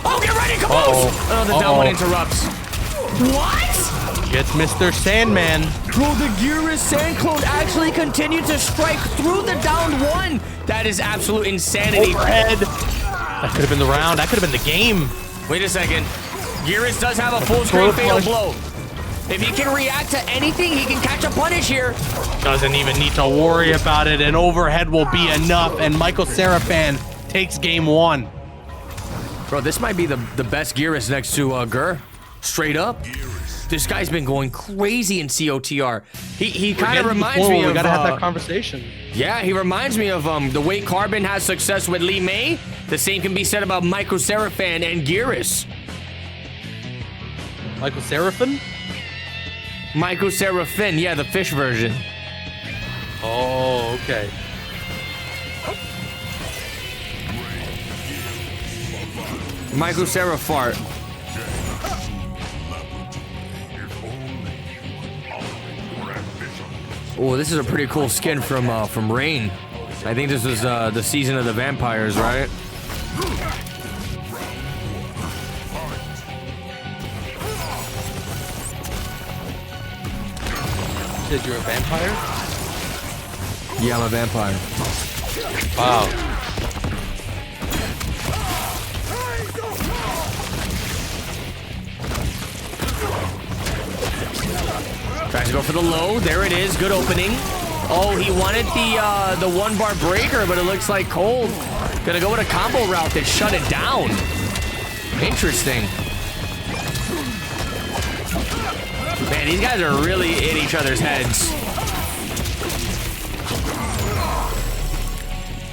Speaker 1: Oh, get ready, Khaos! Oh, the down one interrupts. What?
Speaker 2: Gets Mr. Sandman.
Speaker 1: Bro, the Gearus Sand Clone actually continued to strike through the downed one. That is absolute insanity.
Speaker 2: Overhead. That could have been the round. That could have been the game.
Speaker 1: Wait a second. Gearus does have a full screen fatal blow. If he can react to anything, he can catch a punish here.
Speaker 2: Doesn't even need to worry about it. An overhead will be enough, and Michael Seraphan takes game 1.
Speaker 1: Bro, this might be the best Gearus next to Gur. Straight up. This guy's been going crazy in COTR. He kind of reminds me of...
Speaker 2: We gotta have that conversation.
Speaker 1: Yeah, he reminds me of the way Carbon has success with Lee May. The same can be said about Michael Seraphan and Gearus.
Speaker 2: Michael Seraphan?
Speaker 1: Michael Seraphin, yeah, the fish version.
Speaker 2: Oh, okay.
Speaker 1: Michael Serafart. Oh, this is a pretty cool skin from Rain. I think this was the season of the vampires, right?
Speaker 2: You said you're a vampire?
Speaker 1: Yeah, I'm a vampire.
Speaker 2: Wow.
Speaker 1: Tries to go for the low. There it is. Good opening. Oh, he wanted the 1-bar breaker, but it looks like Cold gonna go with a combo route that shut it down. Interesting. Man, these guys are really in each other's heads.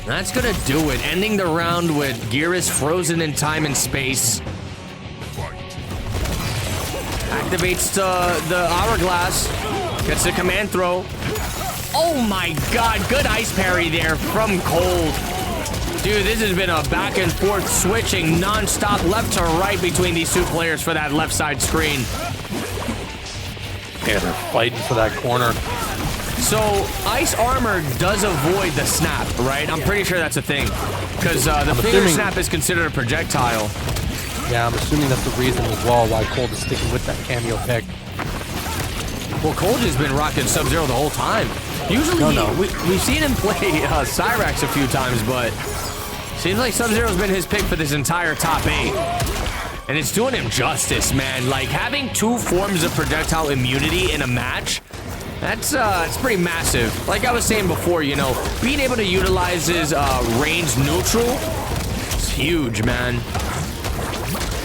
Speaker 1: That's gonna do it. Ending the round with Gearus frozen in time and space. Activates the hourglass. Gets the command throw. Oh my god, good ice parry there from Cold. Dude, this has been a back and forth switching non-stop left to right between these two players for that left side screen.
Speaker 2: Yeah, they're fighting for that corner.
Speaker 1: So, ice armor does avoid the snap, right? I'm pretty sure that's a thing. Because the finger snap is considered a projectile.
Speaker 2: Yeah, I'm assuming that's the reason as well why Cold is sticking with that cameo pick.
Speaker 1: Well, Cold has been rocking Sub-Zero the whole time. Usually, we've seen him play Cyrax a few times, but seems like Sub-Zero's been his pick for this entire top 8. And it's doing him justice, man. Like, having 2 forms of projectile immunity in a match, that's pretty massive. Like I was saying before, you know, being able to utilize his range neutral is huge, man.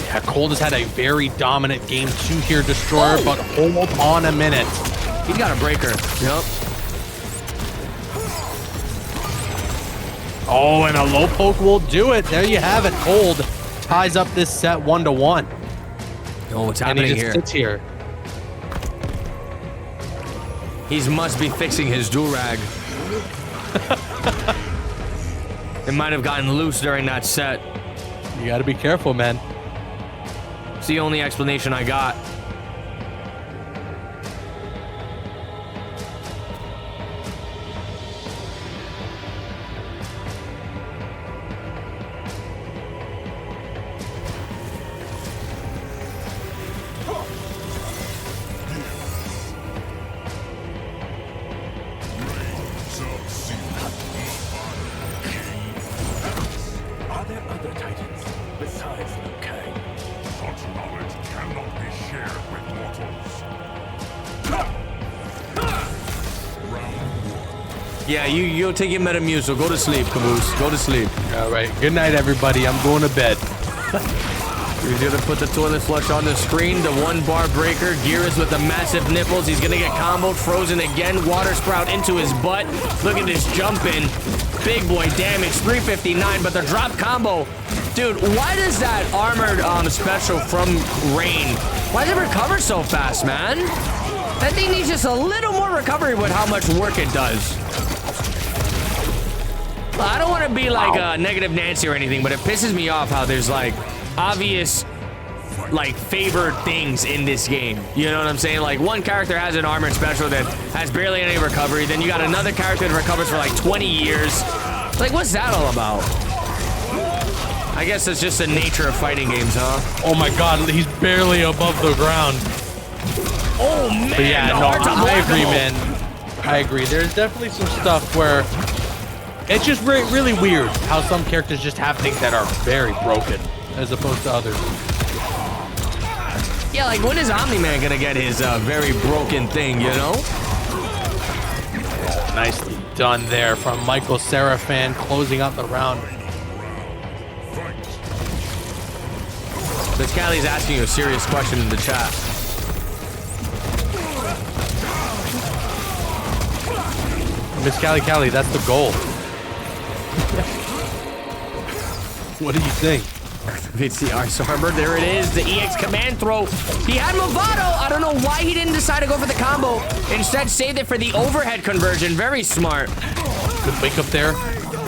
Speaker 2: Yeah, Cold has had a very dominant game 2 here, Destroyer, but hold on a minute.
Speaker 1: He's got a breaker. Yep.
Speaker 2: Oh, and a low poke will do it. There you have it. Cold ties up this set 1-1.
Speaker 1: Oh, what's
Speaker 2: and he
Speaker 1: happening
Speaker 2: just
Speaker 1: here?
Speaker 2: sits here.
Speaker 1: He must be fixing his do-rag. It might have gotten loose during that set.
Speaker 2: You gotta be careful, man.
Speaker 1: It's the only explanation I got.
Speaker 5: Are there other titans besides Liu Kang?
Speaker 4: Such knowledge cannot be shared with mortals.
Speaker 1: Yeah, you'll take your Metamucil. Go to sleep, Caboose. Go to sleep.
Speaker 2: All right. Good night, everybody. I'm going to bed.
Speaker 1: He's gonna put the toilet flush on the screen. The 1-bar breaker. Gearus with the massive nipples. He's gonna get comboed, frozen again. Water sprout into his butt. Look at this jump in. Big boy damage, 359, but the drop combo. Dude, why does that armored special from Rain, why does it recover so fast, man? That thing needs just a little more recovery with how much work it does. I don't want to be like negative Nancy or anything, but it pisses me off how there's like obvious like favored things in this game. You know what I'm saying? Like one character has an armored special that has barely any recovery. Then you got another character that recovers for like 20 years. Like, what's that all about? I guess it's just the nature of fighting games, huh?
Speaker 2: Oh my God, he's barely above the ground.
Speaker 1: Oh man,
Speaker 2: But yeah, no,
Speaker 1: hard to
Speaker 2: I
Speaker 1: block
Speaker 2: agree,
Speaker 1: him.
Speaker 2: man. I agree. There's definitely some stuff where it's just really weird how some characters just have things that are very broken as opposed to others.
Speaker 1: Yeah, like when is Omni-Man gonna get his very broken thing, you know?
Speaker 2: Nicely done there from Michael Seraphan, closing out the round.
Speaker 1: Miss Callie's asking you a serious question in the chat.
Speaker 2: Miss Callie, that's the goal. What do you think?
Speaker 1: It's the Ice Armor. There it is. The EX command throw. He had Movado. I don't know why he didn't decide to go for the combo. Instead, saved it for the overhead conversion. Very smart.
Speaker 2: Good wake up there.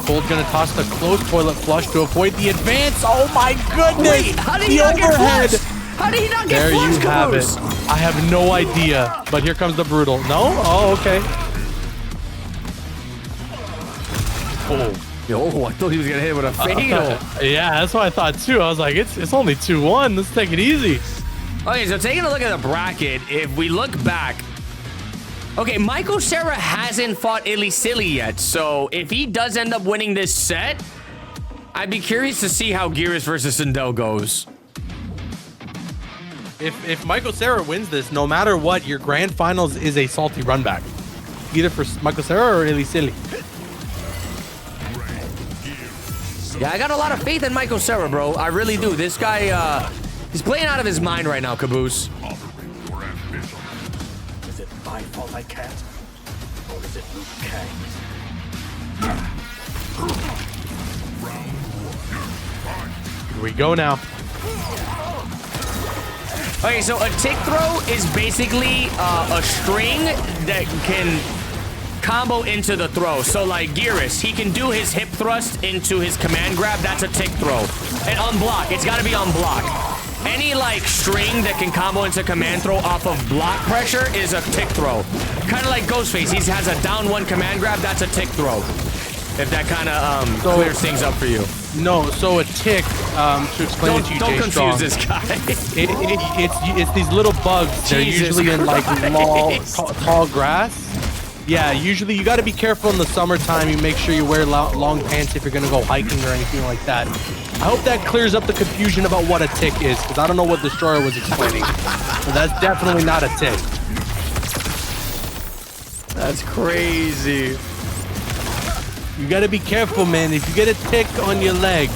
Speaker 2: Cold's gonna toss the close toilet flush to avoid the advance. Oh my goodness!
Speaker 1: Wait, how did
Speaker 2: the
Speaker 1: he not get
Speaker 2: overhead.
Speaker 1: flushed? How did he not get
Speaker 2: There you
Speaker 1: flushed,
Speaker 2: have it.
Speaker 1: Caboose?
Speaker 2: I have no idea, but here comes the brutal. No? Oh, okay. Oh.
Speaker 1: Yo, I thought he was gonna hit with a fatal.
Speaker 2: Yeah, that's what I thought too. I was like, it's only 2-1. Let's take it easy.
Speaker 1: Okay, so taking a look at the bracket, if we look back, okay, Michael Cera hasn't fought Illy yet, so if he does end up winning this set, I'd be curious to see how Geras versus Sindel goes.
Speaker 2: If Michael Cera wins this, no matter what, your grand finals is a salty run back. Either for Michael Cera or Illy.
Speaker 1: Yeah, I got a lot of faith in Michael Cera, bro. I really do. This guy, he's playing out of his mind right now, Caboose.
Speaker 5: Is it my fault I can't? Or is it Luke Kang's?
Speaker 2: Here we go now.
Speaker 1: Okay, so a tick throw is basically a string that can combo into the throw. So like Geras, he can do his hip thrust into his command grab. That's a tick throw. And on block, it's got to be on block. Any like string that can combo into command throw off of block pressure is a tick throw. Kind of like Ghostface, he has a down one command grab. That's a tick throw. If that kind of clears things up for you.
Speaker 2: No, so a tick, to explain it to you,
Speaker 1: Don't
Speaker 2: Jay
Speaker 1: confuse
Speaker 2: Strong,
Speaker 1: this guy.
Speaker 2: it's these little bugs. They're
Speaker 1: Jesus
Speaker 2: usually in like
Speaker 1: Christ.
Speaker 2: tall grass. Yeah, usually you got to be careful in the summertime. You make sure you wear long pants if you're gonna go hiking or anything like that. I hope that clears up the confusion about what a tick is, because I don't know what Destroyer was explaining. So that's definitely not a tick.
Speaker 1: That's crazy.
Speaker 2: You got to be careful, man. If you get a tick on your leg,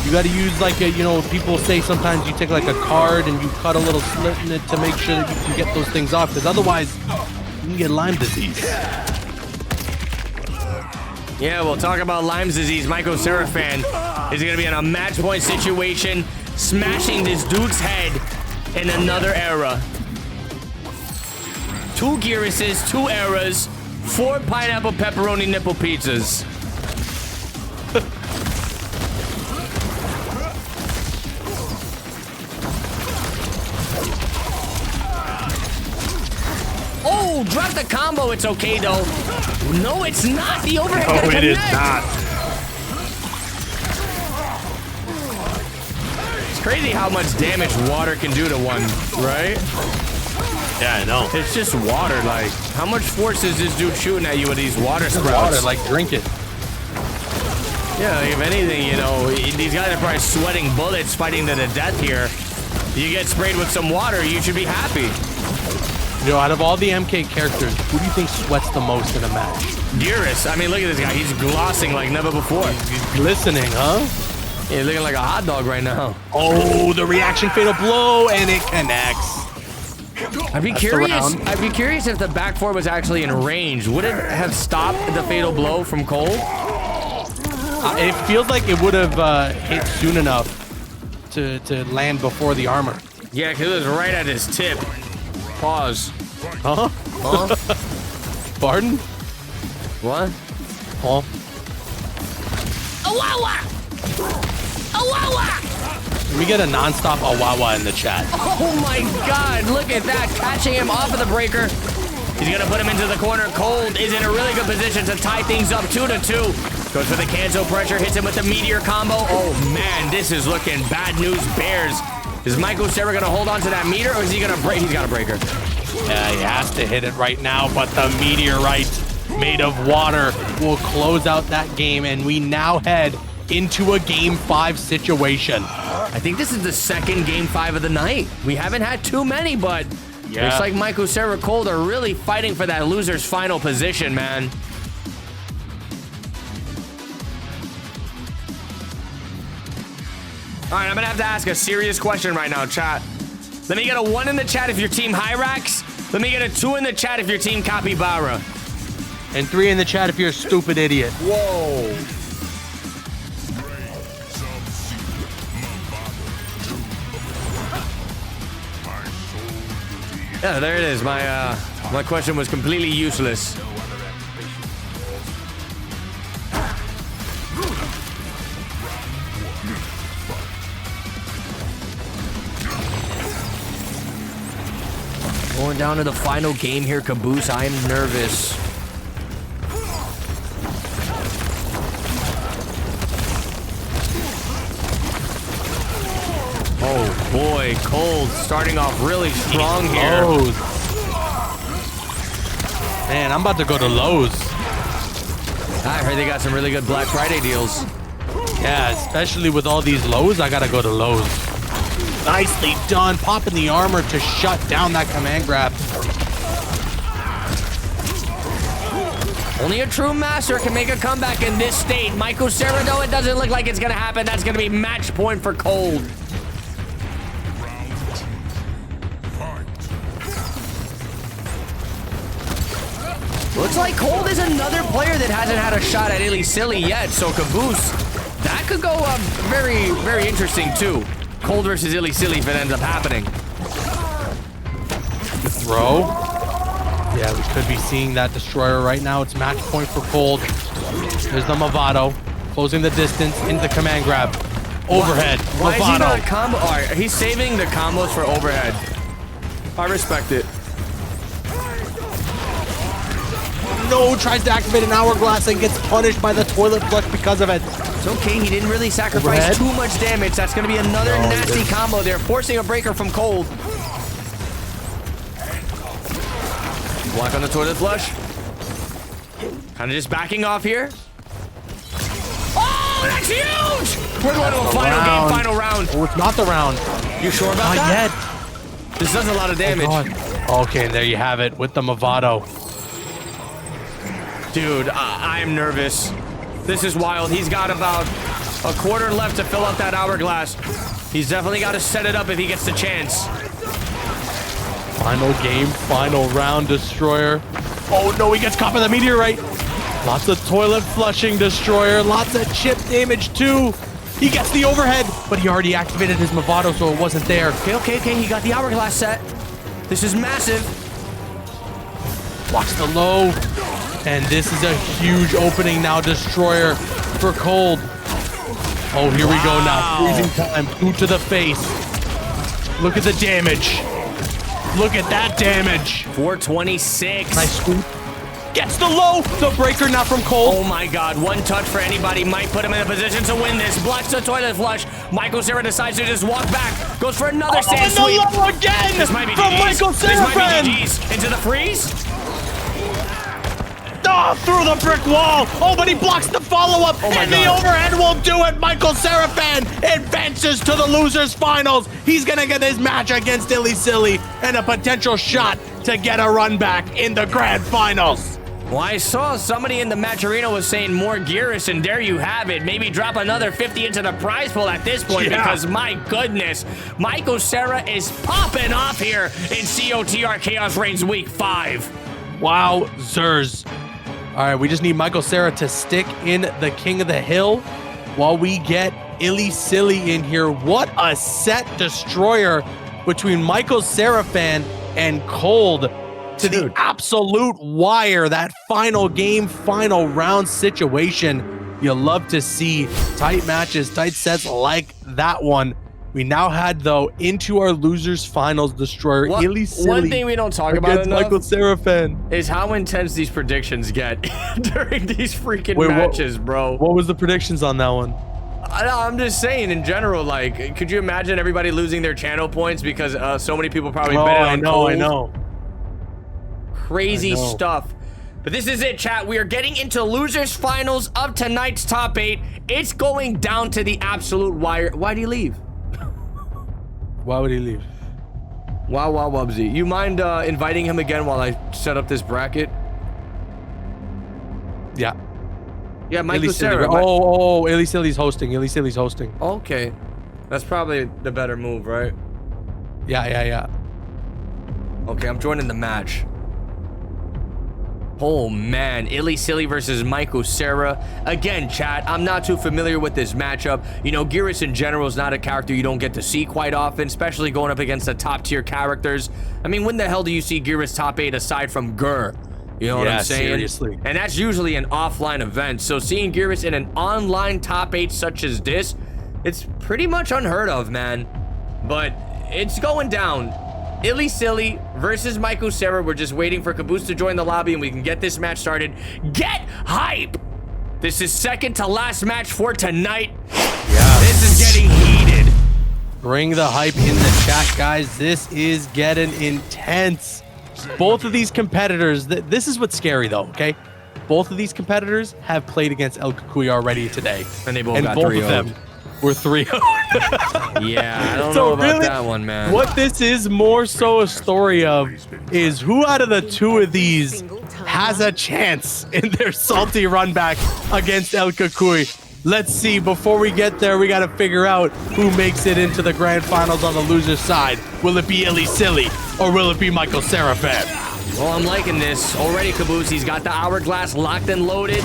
Speaker 2: you got to use like a, people say sometimes you take like a card and you cut a little slit in it to make sure that you can get those things off, because otherwise you can get Lyme disease.
Speaker 1: Yeah, we'll talk about Lyme disease. Michael Seraphan is going to be in a match point situation, smashing this dude's head in another era. 2 Gerases, 2 eras, 4 pineapple pepperoni nipple pizzas. Oh, drop the combo. It's okay, though. No, it's not. The overhead
Speaker 2: Oh,
Speaker 1: gotta
Speaker 2: it is
Speaker 1: connect.
Speaker 2: not.
Speaker 1: It's crazy how much damage water can do to one, right?
Speaker 2: Yeah, I know.
Speaker 1: It's just water. Like, how much force is this dude shooting at you with these water sprouts?
Speaker 2: Water, like drink it.
Speaker 1: Yeah, like if anything, these guys are probably sweating bullets fighting to the death here. You get sprayed with some water, you should be happy.
Speaker 2: Out of all the MK characters, who do you think sweats the most in a match?
Speaker 1: Geras. I mean, look at this guy. He's glossing like never before.
Speaker 2: He's glistening, huh?
Speaker 1: Yeah, looking like a hot dog right now.
Speaker 2: Oh, the reaction fatal blow, and it connects.
Speaker 1: I'd be curious if the back four was actually in range. Would it have stopped the fatal blow from Cole?
Speaker 2: It feels like it would have hit soon enough to land before the armor.
Speaker 1: Yeah, because it was right at his tip. Pause.
Speaker 2: Huh?
Speaker 1: Huh?
Speaker 2: Pardon?
Speaker 1: What?
Speaker 2: Huh?
Speaker 1: Awawa! Awawa!
Speaker 2: Can we get a non-stop awawa in the chat?
Speaker 1: Oh my god, look at that. Catching him off of the breaker. He's gonna put him into the corner. Cold is in a really good position to tie things up 2-2. Goes for the cancel pressure, hits him with the meteor combo. Oh man, this is looking bad news bears. Is Michael Cera gonna hold on to that meter or is he gonna break? He's got a breaker.
Speaker 2: Yeah, he has to hit it right now, but the meteorite made of water will close out that game, and we now head into a Game 5 situation.
Speaker 1: I think this is the second Game 5 of the night. We haven't had too many, but looks like Michael Cera Cold are really fighting for that loser's final position, man. All right, I'm gonna have to ask a serious question right now, chat. Let me get a 1 in the chat if your team Hyrax. Let me get a 2 in the chat if your team Capybara.
Speaker 2: And 3 in the chat if you're a stupid idiot.
Speaker 1: Whoa. Yeah, there it is. My question was completely useless. Going down to the final game here, Caboose. I am nervous. Oh boy, Cold starting off really strong here.
Speaker 2: Man, I'm about to go to Lowe's.
Speaker 1: I heard they got some really good Black Friday deals.
Speaker 2: Yeah, especially with all these Lowe's, I gotta go to Lowe's. Nicely done, popping the armor to shut down that command grab.
Speaker 1: Only a true master can make a comeback in this state. Michael Cera, though, it doesn't look like it's gonna happen. That's gonna be match point for Cold. Looks like Cold is another player that hasn't had a shot at Illy Silly yet, so Caboose, that could go very, very interesting too. Cold versus Illy Silly if it ends up happening.
Speaker 2: The throw. Yeah, we could be seeing that destroyer right now. It's match point for Cold. There's the Movado, closing the distance into the command grab. Overhead.
Speaker 1: Why
Speaker 2: Movado.
Speaker 1: is he not combo? All right, he's saving the combos for overhead. I respect it.
Speaker 2: No, tries to activate an hourglass and gets punished by the toilet flush because of it.
Speaker 1: It's okay, he didn't really sacrifice
Speaker 2: Overhead.
Speaker 1: too much damage. That's gonna be another nasty combo there, forcing a breaker from Cold. Block on the toilet flush. Kind of just backing off here. Oh, that's huge! We're going to a final game, final round.
Speaker 2: Oh, it's not the round.
Speaker 1: You sure about
Speaker 2: Not
Speaker 1: that?
Speaker 2: yet.
Speaker 1: This does a lot of damage.
Speaker 2: Okay, there you have it with the Movado.
Speaker 1: Dude, I'm nervous. This is wild. He's got about a quarter left to fill up that hourglass. He's definitely got to set it up if he gets the chance.
Speaker 2: Final game, final round, Destroyer. Oh no, he gets caught by the meteorite. Lots of toilet flushing, Destroyer. Lots of chip damage too. He gets the overhead, but he already activated his Movado, so it wasn't there.
Speaker 1: Okay. He got the hourglass set. This is massive.
Speaker 2: Watch the low. And this is a huge opening now, Destroyer for Cold. Oh, here we go now. Freezing time. Boot to the face. Look at the damage. Look at that damage.
Speaker 1: 426.
Speaker 2: Nice scoop. Gets the low. The breaker now from Cold.
Speaker 1: Oh my god. One touch for anybody might put him in a position to win this. Blocks the toilet flush. Michael Cera decides to just walk back. Goes for another sand sweep.
Speaker 2: And the low again
Speaker 1: This might be
Speaker 2: from
Speaker 1: GG's.
Speaker 2: Michael Cera.
Speaker 1: This might be GG's. Into the freeze.
Speaker 2: Oh, through the brick wall. Oh, but he blocks the follow-up.
Speaker 1: Oh my
Speaker 2: and
Speaker 1: God.
Speaker 2: the overhead won't do it. Michael Seraphan advances to the losers finals. He's going to get his match against Illy Silly and a potential shot to get a run back in the grand finals.
Speaker 1: Well, I saw somebody in the match arena was saying more Gearus, and there you have it. Maybe drop another 50 into the prize pool at this point because, my goodness, Michael Cera is popping off here in COTR Khaos Reigns Week 5.
Speaker 2: Wow, Zers. All right, we just need Michael Cera to stick in the King of the Hill while we get Illy Silly in here. What a set, Destroyer between Michael Seraphan and Cold to the absolute wire. That final game, final round situation. You love to see tight matches, tight sets like that one. We now head, though, into our losers finals. Destroyer Illy Silly.
Speaker 1: One thing we don't talk about enough
Speaker 2: Michael Seraphin
Speaker 1: is how intense these predictions get during these freaking matches, bro.
Speaker 2: What was the predictions on that one?
Speaker 1: I'm just saying, in general, like, could you imagine everybody losing their channel points because so many people probably bet it on Cold?
Speaker 2: I know.
Speaker 1: Crazy stuff. But this is it, chat. We are getting into losers finals of tonight's top 8. It's going down to the absolute wire. Why'd he leave?
Speaker 2: Why would he leave?
Speaker 1: Wow, Wubsy. You mind inviting him again while I set up this bracket?
Speaker 2: Yeah.
Speaker 1: Yeah, Michael Sarah.
Speaker 2: Oh, Illy Silly's hosting. Illy Silly's hosting.
Speaker 1: Okay. That's probably the better move, right?
Speaker 2: Yeah.
Speaker 1: Okay, I'm joining the match. Oh man, Illy Silly versus Michael Sarah. Again, chat, I'm not too familiar with this matchup. You know, Geras in general is not a character you don't get to see quite often, especially going up against the top tier characters. I mean, when the hell do you see Geras top 8 aside from Gur? You know what I'm saying?
Speaker 2: Seriously.
Speaker 1: And that's usually an offline event. So seeing Geras in an online top 8 such as this, it's pretty much unheard of, man. But it's going down. Illy Silly versus Michael Sarah. We're just waiting for Caboose to join the lobby and we can get this match started. Get hype! This is second to last match for tonight.
Speaker 2: Yeah.
Speaker 1: This is getting heated.
Speaker 2: Bring the hype in the chat, guys. This is getting intense. Both of these competitors, this is what's scary though, okay? Both of these competitors have played against El Cucuy already today.
Speaker 1: And they both got
Speaker 2: both
Speaker 1: 3-0.
Speaker 2: of them were 3-0.
Speaker 1: Yeah, I don't know about that one, man.
Speaker 2: What this is more so a story of is who out of the two of these has a chance in their salty run back against El Cucuy. Let's see, before we get there, we got to figure out who makes it into the grand finals on the loser's side. Will it be Illy Silly or will it be Michael Seraphin?
Speaker 1: Well, I'm liking this. Already, Caboose, he's got the hourglass locked and loaded.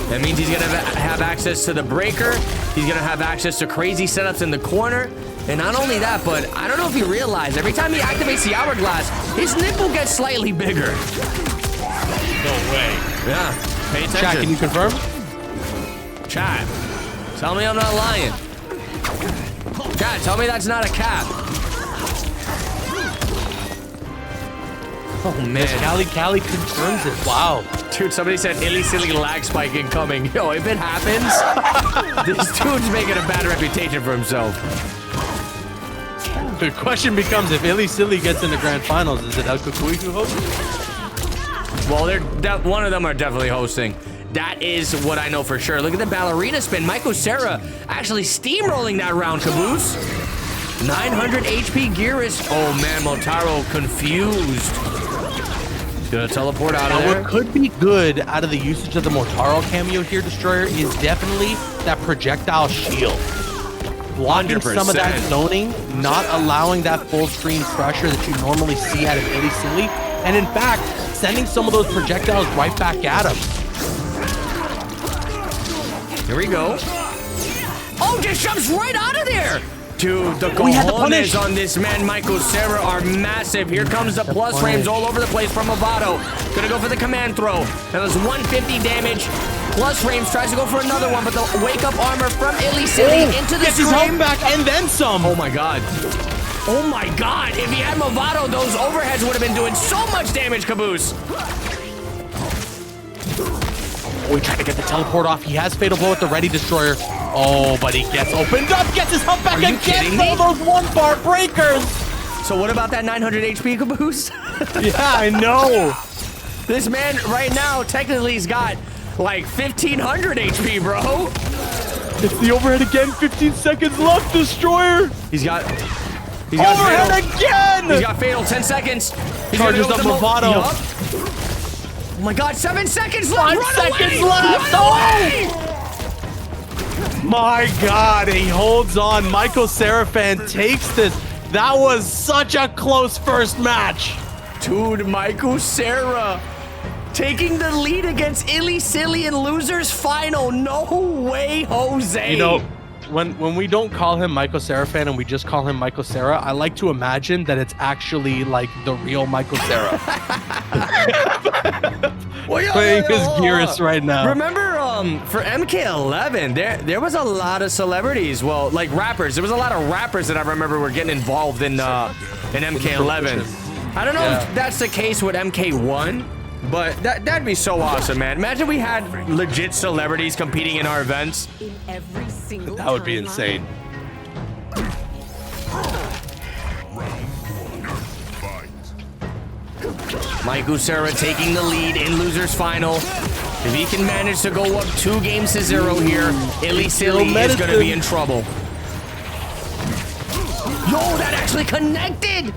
Speaker 1: That means he's going to have access to the breaker. He's going to have access to crazy setups in the corner. And not only that, but I don't know if you realize, every time he activates the hourglass, his nipple gets slightly bigger.
Speaker 2: No way.
Speaker 1: Yeah, pay attention.
Speaker 2: Chat, can you confirm?
Speaker 1: Chat, tell me I'm not lying. Chat, tell me that's not a cap. Oh man,
Speaker 2: Callie confirms it. Wow.
Speaker 1: Dude, somebody said Illy Silly lag spike incoming. Yo, if it happens, this dude's making a bad reputation for himself.
Speaker 2: The question becomes, if Illy Silly gets into grand finals, is it El Cucuy who hosts?
Speaker 1: Well, one of them are definitely hosting. That is what I know for sure. Look at the ballerina spin. Michael Sarah actually steamrolling that round, Caboose. 900 HP Geras. Oh man, Motaro confused. He's gonna teleport out of there.
Speaker 2: What could be good out of the usage of the Motaro cameo here, Destroyer, is definitely that projectile shield. Blocking
Speaker 1: 100%.
Speaker 2: some of that zoning, not allowing that full screen pressure that you normally see out of Illy Silly, and in fact, sending some of those projectiles right back at him.
Speaker 1: Here we go. Oh, just jumps right out of there. Dude, the cojones on this man, Michael Sarah, are massive. Here comes the plus frames all over the place from Movado. Gonna go for the command throw. That was 150 damage. Plus frames tries to go for another one, but the wake-up armor from Illy Silly into the
Speaker 2: gets his health back and then some.
Speaker 1: Oh my god. Oh my god. If he had Movado, those overheads would have been doing so much damage, Caboose.
Speaker 2: Oh, he tried to get the teleport off. He has Fatal Blow at the ready, Destroyer. Oh, but he gets opened up, gets his health back again. All those one-bar breakers.
Speaker 1: So what about that 900 HP, Caboose?
Speaker 2: Yeah, I know.
Speaker 1: This man right now, technically, he's got like 1,500 HP, bro.
Speaker 2: It's the overhead again. 15 seconds left, Destroyer.
Speaker 1: He's got
Speaker 2: overhead
Speaker 1: fatal.
Speaker 2: Again.
Speaker 1: He's got fatal. 10 seconds. He's
Speaker 2: Charges up Movado.
Speaker 1: Yup. Oh my god, 7 seconds left.
Speaker 2: 5 seconds left.
Speaker 1: Run away.
Speaker 2: My god, he holds on. Michael Seraphin takes this. That was such a close first match.
Speaker 1: Dude, Michael Sarah taking the lead against Illy Silly in losers final. No way, Jose.
Speaker 2: You know, when we don't call him Michael Seraphin and we just call him Michael Sarah, I like to imagine that it's actually like the real Michael Sarah.
Speaker 1: Well,
Speaker 2: Playing his Geras right now.
Speaker 1: Remember For MK11, there was a lot of celebrities. Well, like rappers. There was a lot of rappers that I remember were getting involved in MK11. I don't know if that's the case with MK1, but that'd be so awesome, man. Imagine we had legit celebrities competing in our events.
Speaker 3: In every single
Speaker 2: That would be insane.
Speaker 1: Michael Cera taking the lead in losers final. If he can manage to go up 2-0 here, Illy Silly is going to be in trouble. Yo, that actually connected.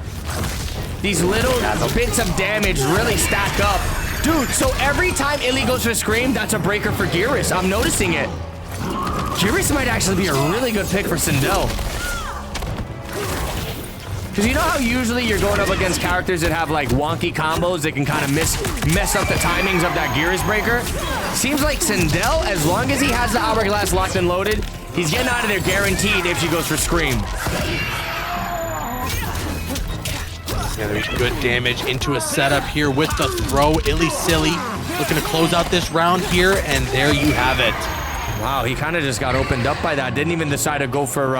Speaker 1: These little bits of damage really stack up. Dude, so every time Illy goes for Scream, that's a breaker for Geras. I'm noticing it. Geras might actually be a really good pick for Sindel. Because you know how usually you're going up against characters that have like wonky combos that can kind of mess up the timings of that Geras breaker? Seems like Sindel, as long as he has the hourglass locked and loaded, he's getting out of there guaranteed if she goes for Scream.
Speaker 2: Yeah, there's good damage into a setup here with the throw. Illy Silly looking to close out this round here, and there you have it.
Speaker 1: Wow, he kind of just got opened up by that. Didn't even decide to go for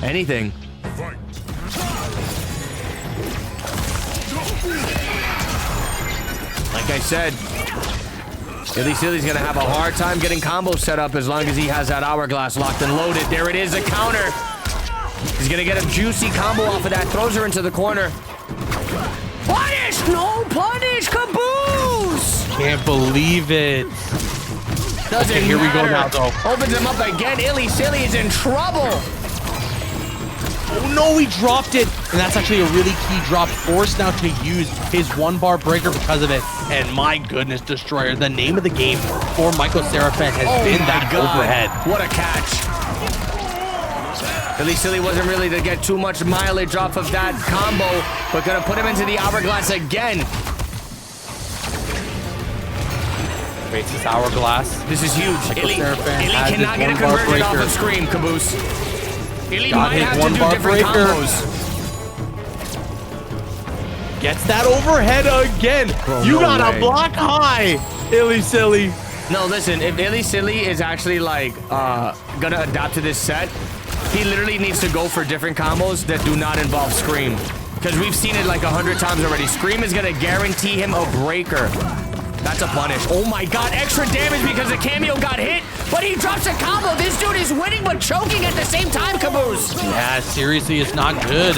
Speaker 1: anything. Like I said, Illy Silly's gonna have a hard time getting combos set up as long as he has that hourglass locked and loaded. There it is, a counter. He's gonna get a juicy combo off of that. Throws her into the corner. Punish! No punish! Caboose!
Speaker 2: Can't believe it.
Speaker 1: Doesn't
Speaker 2: Okay, here we go now,
Speaker 1: matter.
Speaker 2: though.
Speaker 1: Opens him up again. Illy Silly is in trouble.
Speaker 2: Oh no, he dropped it. And that's actually a really key drop. Forced now to use his 1-bar breaker because of it. And my goodness, Destroyer, the name of the game for Michael Seraphin has been that overhead.
Speaker 1: What a catch. Illy Silly wasn't really to get too much mileage off of that combo, but gonna put him into the hourglass again.
Speaker 2: Waits his hourglass.
Speaker 1: This is huge. Illy
Speaker 2: Seraphin
Speaker 1: cannot get a conversion off of Scream, Caboose. Illy might have to do different combos.
Speaker 2: Gets that overhead again.
Speaker 1: Bro,
Speaker 2: you
Speaker 1: no
Speaker 2: got
Speaker 1: way.
Speaker 2: a block high, Illy Silly.
Speaker 1: No, listen, if Illy Silly is actually like gonna adapt to this set, he literally needs to go for different combos that do not involve Scream. Because we've seen it like 100 times already. Scream is gonna guarantee him a breaker. That's a punish. Oh my god, extra damage because the cameo got hit, but he drops a combo. This dude is winning but choking at the same time, Caboose.
Speaker 2: Yeah, seriously, it's not good.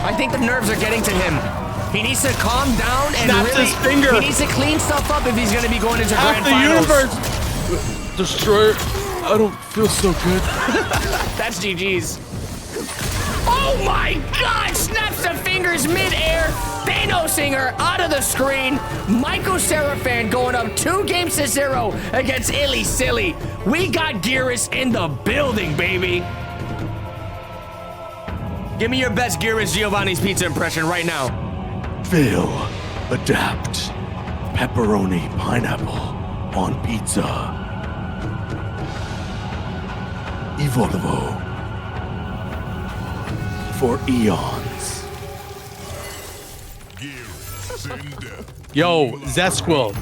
Speaker 1: I think the nerves are getting to him. He needs to calm down and
Speaker 2: Snaps
Speaker 1: really,
Speaker 2: his finger.
Speaker 1: he needs to clean stuff up if he's gonna be going into
Speaker 2: Half
Speaker 1: grand
Speaker 2: the
Speaker 1: finals.
Speaker 2: universe. Destroyer, I don't feel so good.
Speaker 1: That's GG's. Oh my god! Snaps the fingers mid-air. Thanos Singer out of the screen. Michael Seraphin going up 2-0 against Illy Silly. We got Geras in the building, baby. Give me your best Geras Giovanni's Pizza impression right now.
Speaker 5: Fail. Adapt. Pepperoni pineapple on pizza. Evolvo. For eons.
Speaker 2: Yo, Zesquil,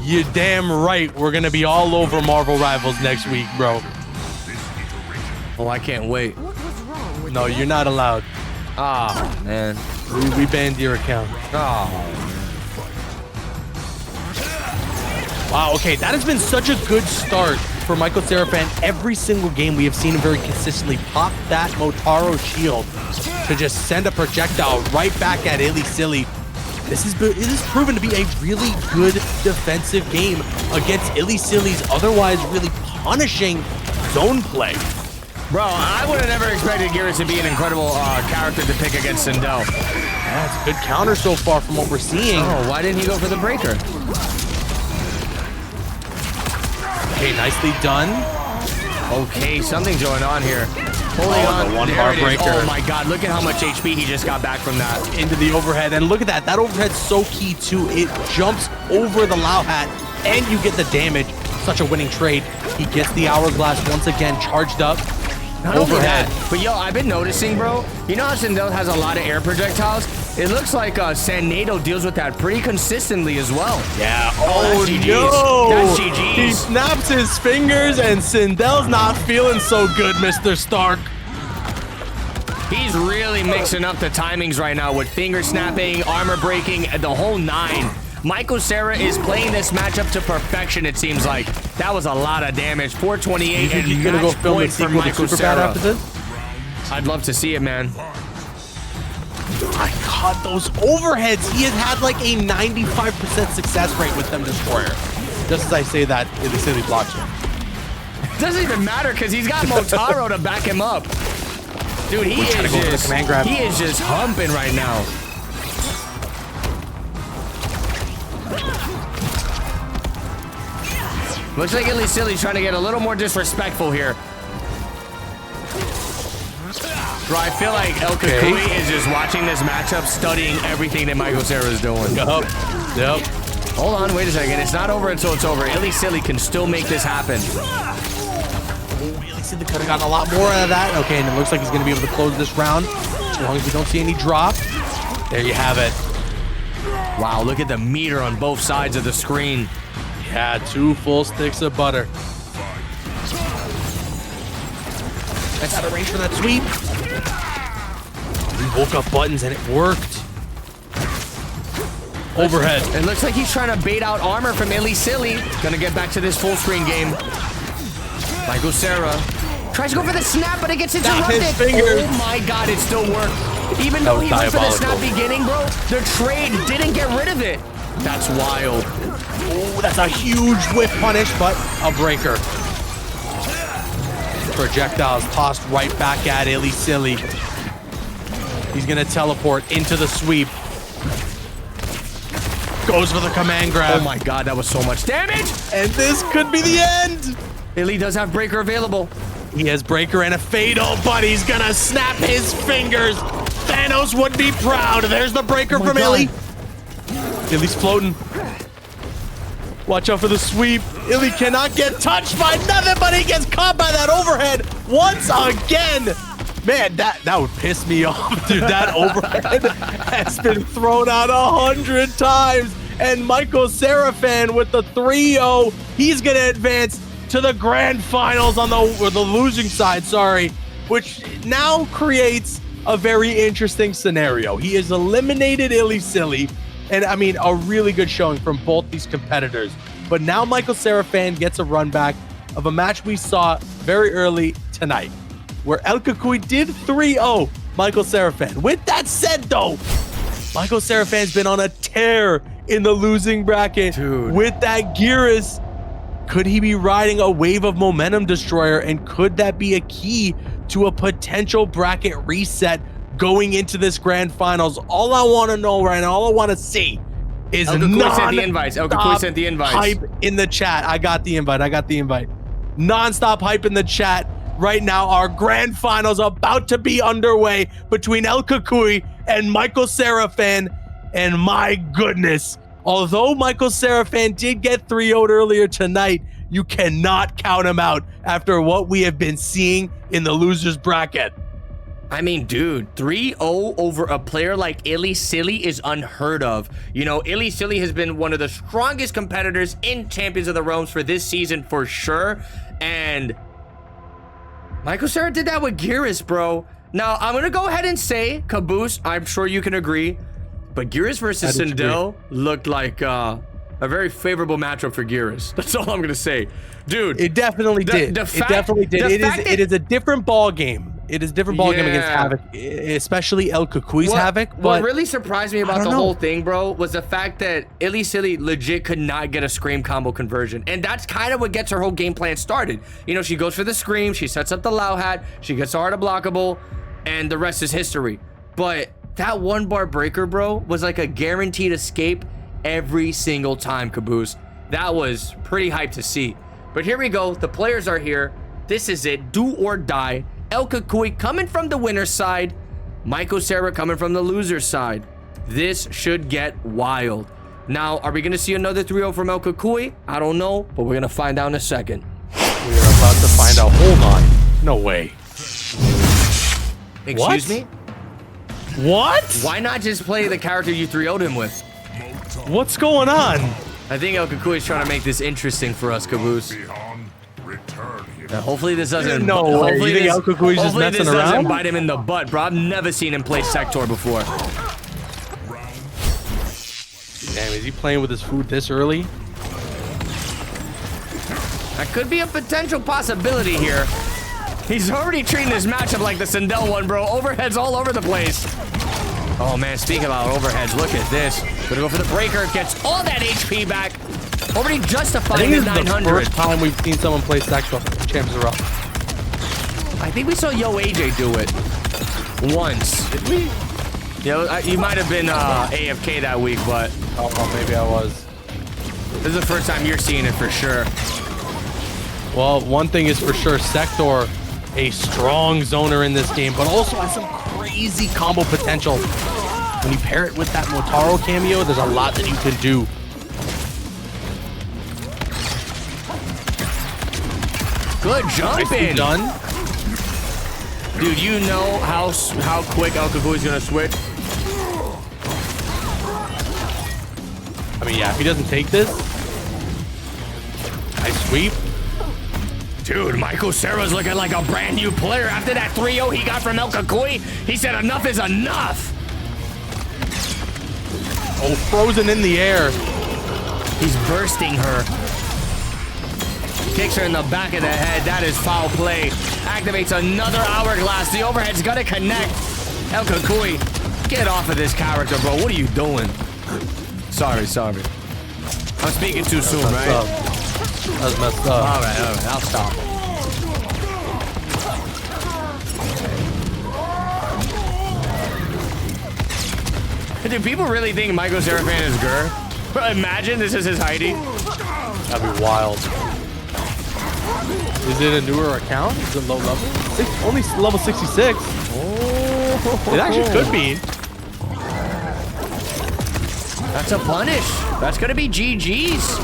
Speaker 2: you damn right we're gonna be all over Marvel Rivals next week, bro.
Speaker 1: Oh, I can't wait.
Speaker 3: What was wrong with
Speaker 2: No, you're not allowed.
Speaker 1: Oh, man.
Speaker 2: We banned your account.
Speaker 1: Oh.
Speaker 2: Wow, okay, that has been such a good start for Michael Seraphin. Every single game we have seen him very consistently pop that Motaro shield to just send a projectile right back at Illy Silly. It is proven to be a really good defensive game against Illy Silly's otherwise really punishing zone play.
Speaker 1: Bro, I would have never expected Geras to be an incredible character to pick against Sindel.
Speaker 2: Yeah, it's a good counter so far from what we're seeing.
Speaker 1: Oh, why didn't he go for the breaker?
Speaker 2: Okay, nicely done.
Speaker 1: Okay, something's going on here. Holding on.
Speaker 2: The 1-bar
Speaker 1: There it is.
Speaker 2: breaker.
Speaker 1: Oh my god, look at how much HP he just got back from that.
Speaker 2: Into the overhead, and look at that. That overhead's so key too. It jumps over the Lao hat, and you get the damage. Such a winning trade. He gets the hourglass once again charged up.
Speaker 1: Not only
Speaker 2: Overhead.
Speaker 1: that, but yo, I've been noticing, bro. You know how Sindel has a lot of air projectiles? It looks like San Nato deals with that pretty consistently as well.
Speaker 2: Yeah.
Speaker 1: Oh, that's GG's.
Speaker 2: No.
Speaker 1: That's
Speaker 2: He
Speaker 1: GG's.
Speaker 2: snaps his fingers, and Sindel's not feeling so good, Mr. Stark.
Speaker 1: He's really mixing up the timings right now with finger snapping, armor breaking, the whole 9. Michael Cera is playing this matchup to perfection, it seems like. That was a lot of damage. 428 and
Speaker 2: He's gonna go
Speaker 1: match
Speaker 2: film the
Speaker 1: point for
Speaker 2: sequel to
Speaker 1: Michael
Speaker 2: Superbad
Speaker 1: Cera.
Speaker 2: after this?
Speaker 1: I'd love to see it, man.
Speaker 2: My God, those overheads. He has had like a 95% success rate with them, Destroyer. Just as I say that, in the silly blockchain.
Speaker 1: It doesn't even matter because he's got Motaro to back him up. Dude, he is just humping right now. Looks like Illy Silly's trying to get a little more disrespectful here. Bro, I feel like El Kukui is just watching this matchup, studying everything that Michael Cera is doing.
Speaker 2: Yup.
Speaker 1: Hold on, wait a second. It's not over until it's over. Illy Silly can still make this happen.
Speaker 2: Illy Silly could have gotten a lot more out of that. Okay, and it looks like he's going to be able to close this round. As long as we don't see any drop. There you have it.
Speaker 1: Wow, look at the meter on both sides of the screen.
Speaker 2: Yeah, 2 full sticks of butter. That's out of range for that sweep. We woke up buttons and it worked. Overhead.
Speaker 1: It looks like he's trying to bait out armor from Illy Silly. Gonna get back to this full screen game. Michael Cera tries to go for the snap, but it gets interrupted.
Speaker 2: His fingers.
Speaker 1: Oh my God, it still worked. Even though he went for the snap beginning, bro, the trade didn't get rid of it. That's wild.
Speaker 2: Oh, that's a huge whip punish, but a breaker. Projectiles tossed right back at Illy Silly. He's gonna teleport into the sweep. Goes for the command grab.
Speaker 1: Oh my God, that was so much damage.
Speaker 2: And this could be the end.
Speaker 1: Illy does have breaker available.
Speaker 2: He has breaker and a fatal, but he's gonna snap his fingers. Thanos would be proud. There's the breaker from Illy. Illy's floating. Watch out for the sweep. Illy cannot get touched by nothing, but he gets caught by that overhead once again. Man, that would piss me off, dude. That overhead has been thrown out 100 times. And Michael Seraphan with the 3-0. He's going to advance to the grand finals on the losing side, which now creates a very interesting scenario. He has eliminated Illy Silly. And I mean, a really good showing from both these competitors. But now Michael Seraphan gets a run back of a match we saw very early tonight, where El Kukui did 3-0 Michael Seraphan. With that said, though, Michael Seraphan's been on a tear in the losing bracket.
Speaker 1: Dude.
Speaker 2: With that Gearus, could he be riding a wave of momentum, Destroyer? And could that be a key to a potential bracket reset going into this grand finals? All I want to know right now, all I want to see is
Speaker 1: El Kukui sent the invites. El Kukui sent the invites.
Speaker 2: Hype in the chat. I got the invite. Non-stop hype in the chat. Right now, our grand finals about to be underway between El Kukui and Michael Seraphan. And my goodness, although Michael Seraphan did get 3-0'd earlier tonight, you cannot count him out after what we have been seeing in the losers bracket.
Speaker 1: I mean, dude, 3-0 over a player like Illy Silly is unheard of. You know, Illy Silly has been one of the strongest competitors in Champions of the Realms for this season for sure. And Michael Cera did that with Gearus, bro. Now, I'm going to go ahead and say, Caboose, I'm sure you can agree, but Gearus versus Sindel looked like a very favorable matchup for Gearus. That's all I'm going to say. Dude.
Speaker 2: It definitely did. It is a different ball game. It is a different ball game against Havoc, especially El Kukui's Havoc. But
Speaker 1: what really surprised me about the whole thing, bro, was the fact that Illy Silly legit could not get a Scream combo conversion. And that's kind of what gets her whole game plan started. You know, she goes for the Scream, she sets up the Lao Hat, she gets hard blockable, and the rest is history. But that 1-bar breaker, bro, was like a guaranteed escape every single time, Caboose. That was pretty hyped to see. But here we go. The players are here. This is it. Do or die. El Kukui coming from the winner's side. Michael Cera coming from the loser's side. This should get wild. Now, are we going to see another 3-0 from El Kukui? I don't know, but we're going to find out in a second.
Speaker 2: We are about to find out. Hold on. No way.
Speaker 1: Excuse me?
Speaker 2: What?
Speaker 1: Why not just play the character you 3-0'd him with?
Speaker 2: What's going on?
Speaker 1: I think El Kukui is trying to make this interesting for us, Caboose.
Speaker 4: Beyond, return here.
Speaker 1: Now, hopefully this doesn't.
Speaker 2: No way.
Speaker 1: Hopefully
Speaker 2: You think
Speaker 1: this,
Speaker 2: El Kukui's just
Speaker 1: hopefully
Speaker 2: messing
Speaker 1: this doesn't
Speaker 2: around?
Speaker 1: bite him in the butt, bro. I've never seen him play Sector before.
Speaker 2: Damn, is he playing with his food this early?
Speaker 1: That could be a potential possibility here. He's already treating this matchup like the Sindel one, bro. Overheads all over the place. Oh, man, speaking about overheads, look at this. Gonna go for the breaker. Gets all that HP back. Already
Speaker 2: I
Speaker 1: justifying
Speaker 2: think
Speaker 1: the
Speaker 2: this is the
Speaker 1: 900.
Speaker 2: first time we've seen someone play Sector Champs are up.
Speaker 1: I think we saw Yo AJ do it once.
Speaker 2: Did we?
Speaker 1: Yeah, you might have been AFK that week, but
Speaker 2: Oh, maybe I was.
Speaker 1: this is the first time you're seeing it for sure.
Speaker 2: Well, one thing is for sure, Sector, a strong zoner in this game, but also has some crazy combo potential. When you pair it with that Motaro cameo, there's a lot that you can do.
Speaker 1: Good
Speaker 2: Nicely
Speaker 1: jumping.
Speaker 2: done.
Speaker 1: Dude, you know how quick El Kukui is gonna switch?
Speaker 2: I mean, yeah, if he doesn't take this, nice sweep.
Speaker 1: Dude, Michael Cera's looking like a brand new player. After that 3-0 he got from El Kukui, he said enough is enough.
Speaker 2: Oh, frozen in the air.
Speaker 1: He's bursting her. Kicks her in the back of the head. That is foul play. Activates another hourglass. The overhead's gonna connect. El Kukui, get off of this character, bro. What are you doing? Sorry. I'm speaking too soon,
Speaker 2: Messed up.
Speaker 1: right?
Speaker 2: That was messed up.
Speaker 1: All right, I'll stop. Do people really think Michael Seraphan is Gur? Bro, imagine this is his Heidi.
Speaker 2: That'd be wild. Is it a newer account? Is it low level? Only level 66.
Speaker 1: Oh,
Speaker 2: It actually could be.
Speaker 1: That's a punish. That's gonna be GG's.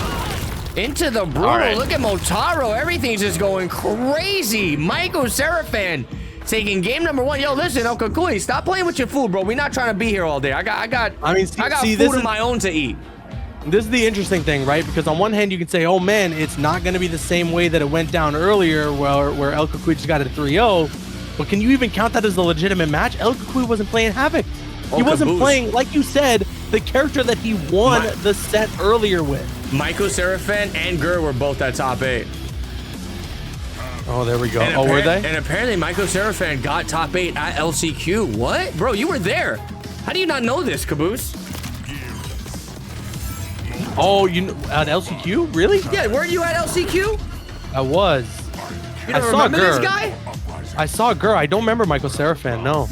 Speaker 1: Into the brutal.
Speaker 2: right.
Speaker 1: Look at Motaro. Everything's just going crazy. Michael Seraphan taking game number 1. Yo, listen, El Kukui, stop playing with your food, bro. We're not trying to be here all day. I got
Speaker 2: I mean,
Speaker 1: food
Speaker 2: this
Speaker 1: of my own to eat.
Speaker 2: This is the interesting thing, right? Because on one hand, you can say, oh man, it's not going to be the same way that it went down earlier where El Kukui just got a 3-0. But can you even count that as a legitimate match? El Kukui wasn't playing Havoc. He wasn't
Speaker 1: Caboose.
Speaker 2: playing, like you said, the character that he won the set earlier with.
Speaker 1: Michael Seraphan and Gur were both at top 8.
Speaker 2: Oh, there we go.
Speaker 1: And
Speaker 2: Oh, were they?
Speaker 1: And apparently Michael Seraphan got top 8 at LCQ. What? Bro, you were there. How do you not know this, Caboose?
Speaker 2: Oh, you know, at LCQ? Really?
Speaker 1: Yeah, weren't you at LCQ?
Speaker 2: I was.
Speaker 1: You
Speaker 2: I
Speaker 1: don't
Speaker 2: saw
Speaker 1: remember this
Speaker 2: Gur.
Speaker 1: guy?
Speaker 2: I saw Gur. I don't remember Michael Seraphan, no.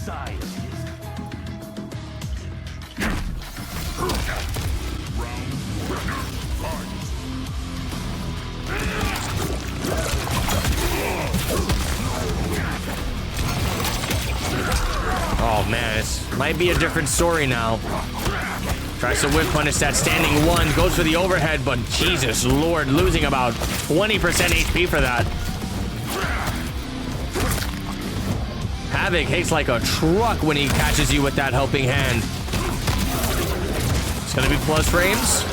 Speaker 1: Oh man, this might be a different story now. Tries to whip punish that standing 1, goes for the overhead, but Jesus Lord, losing about 20% HP for that. Havoc hits like a truck when he catches you with that helping hand. It's gonna be plus frames.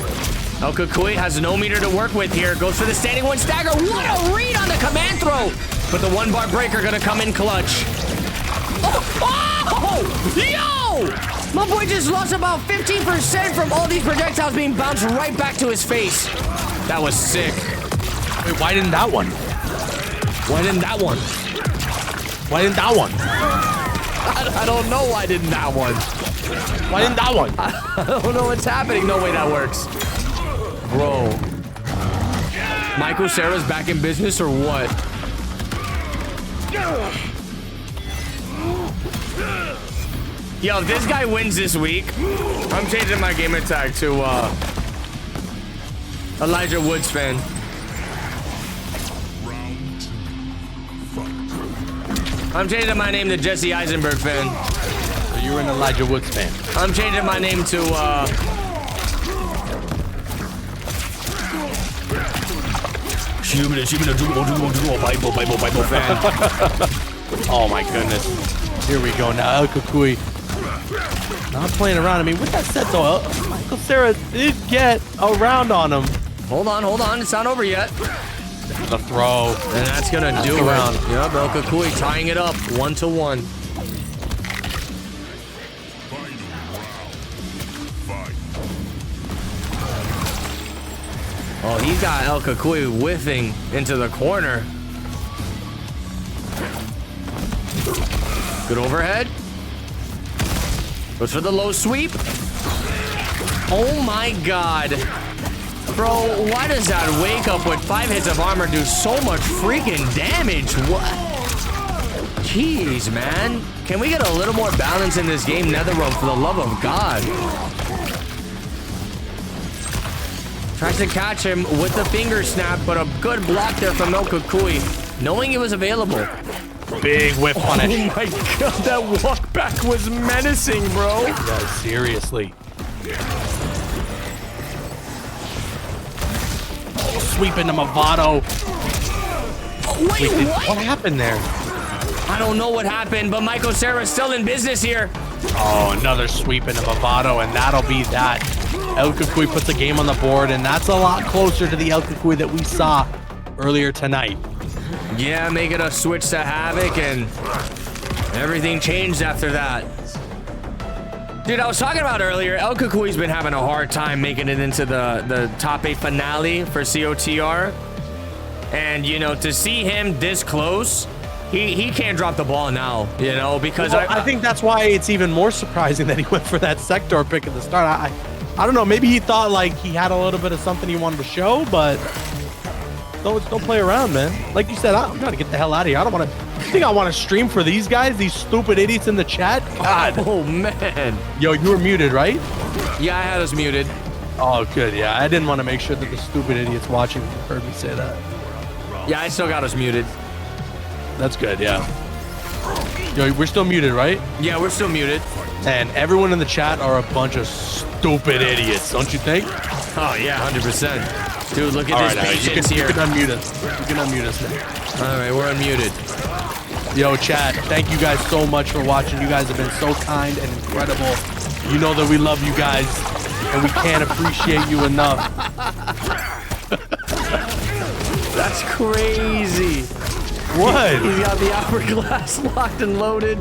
Speaker 1: El Kukui has no meter to work with here. Goes for the standing 1 stagger. What a read on the command throw! But the 1-bar breaker gonna come in clutch. Oh! Yo! My boy just lost about 15% from all these projectiles being bounced right back to his face. That was sick.
Speaker 2: Wait, why didn't that one?
Speaker 1: Why didn't that one?
Speaker 2: Why didn't that one?
Speaker 1: I don't know why didn't that one.
Speaker 2: Why didn't that one?
Speaker 1: I don't know what's happening. No way that works. Bro. Michael Cera's back in business or what? Yo, if this guy wins this week, I'm changing my gamer tag to Elijah Woods fan. I'm changing my name to Jesse Eisenberg fan.
Speaker 2: So you're an Elijah Woods fan.
Speaker 1: I'm changing my name to Bible fan.
Speaker 2: Oh my goodness. Here we go now. El Kukui Not playing around. I mean, with that said, though, Michael Cera did get a round on him.
Speaker 1: Hold on. It's not over yet.
Speaker 2: The throw.
Speaker 1: And that's going to do it. Yep, El Cucuy tying it up 1-1. Oh, he's got El Cucuy whiffing into the corner. Good overhead. Goes for the low sweep. Oh my God. Bro, why does that wake up with 5 hits of armor do so much freaking damage? What? Jeez, man. Can we get a little more balance in this game, NetherRealm, for the love of God? Tries to catch him with the finger snap, but a good block there from El Cucuy, knowing it was available.
Speaker 2: Big whip punish.
Speaker 1: Oh my God, that walk back was menacing, bro.
Speaker 2: Yeah, seriously. Sweep into Movado.
Speaker 1: Wait,
Speaker 2: What happened there?
Speaker 1: I don't know what happened, but Michael Cera's still in business here.
Speaker 2: Oh, another sweep into Movado, and that'll be that. El Cucuy puts a game on the board, and that's a lot closer to the El Cucuy that we saw earlier tonight.
Speaker 1: Yeah, make it a switch to Havoc, and everything changed after that. Dude, I was talking about earlier, El Cucuy's been having a hard time making it into the top 8 finale for COTR. And, you know, to see him this close, he can't drop the ball now, you know, because
Speaker 2: I think that's why it's even more surprising that he went for that sector pick at the start. I don't know, maybe he thought like he had a little bit of something he wanted to show, but don't play around, man. Like you said, I'm trying to get the hell out of here. I don't want to. You think I want to stream for these guys, these stupid idiots in the chat? God.
Speaker 1: Oh, man.
Speaker 2: Yo, you were muted, right?
Speaker 1: Yeah, I had us muted.
Speaker 2: Oh, good. Yeah, I didn't want to make sure that the stupid idiots watching heard me say that.
Speaker 1: Yeah, I still got us muted.
Speaker 2: That's good, yeah. Yo, we're still muted, right?
Speaker 1: Yeah, we're still muted.
Speaker 2: And everyone in the chat are a bunch of stupid idiots, don't you think?
Speaker 1: Oh, yeah, 100%. Dude, look at this patience here.
Speaker 2: You can unmute us. You can unmute us now.
Speaker 1: All right, we're unmuted.
Speaker 2: Yo, chat, thank you guys so much for watching. You guys have been so kind and incredible. You know that we love you guys, and we can't appreciate you enough.
Speaker 1: That's crazy.
Speaker 2: What?
Speaker 1: He's got the hourglass locked and loaded.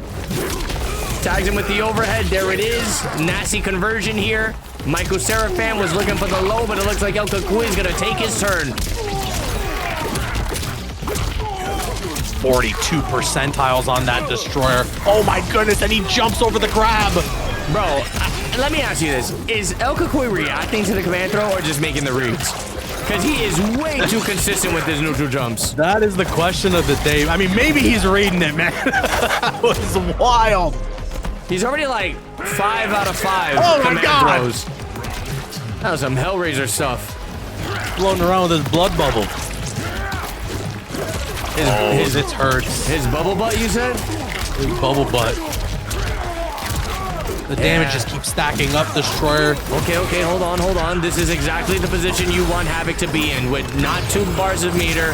Speaker 1: Tags him with the overhead. There it is. Nasty conversion here. Michael Cera fan was looking for the low, but it looks like El Cucuy is going to take his turn.
Speaker 2: 42 percentiles on that destroyer. Oh my goodness, and he jumps over the grab.
Speaker 1: Bro, let me ask you this. Is El Cucuy reacting to the command throw or just making the reads? Because he is way too consistent with his neutral jumps.
Speaker 2: That is the question of the day. I mean, maybe he's reading it, man. That was wild.
Speaker 1: He's already like 5 out of 5
Speaker 2: Oh my
Speaker 1: command
Speaker 2: God.
Speaker 1: throws. That was some Hellraiser stuff.
Speaker 2: Floating around with his blood bubble. It hurts.
Speaker 1: His bubble butt, you said?
Speaker 2: His bubble butt. The damage just keeps stacking up, Destroyer.
Speaker 1: Okay, hold on. This is exactly the position you want Havoc to be in with not 2 bars of meter.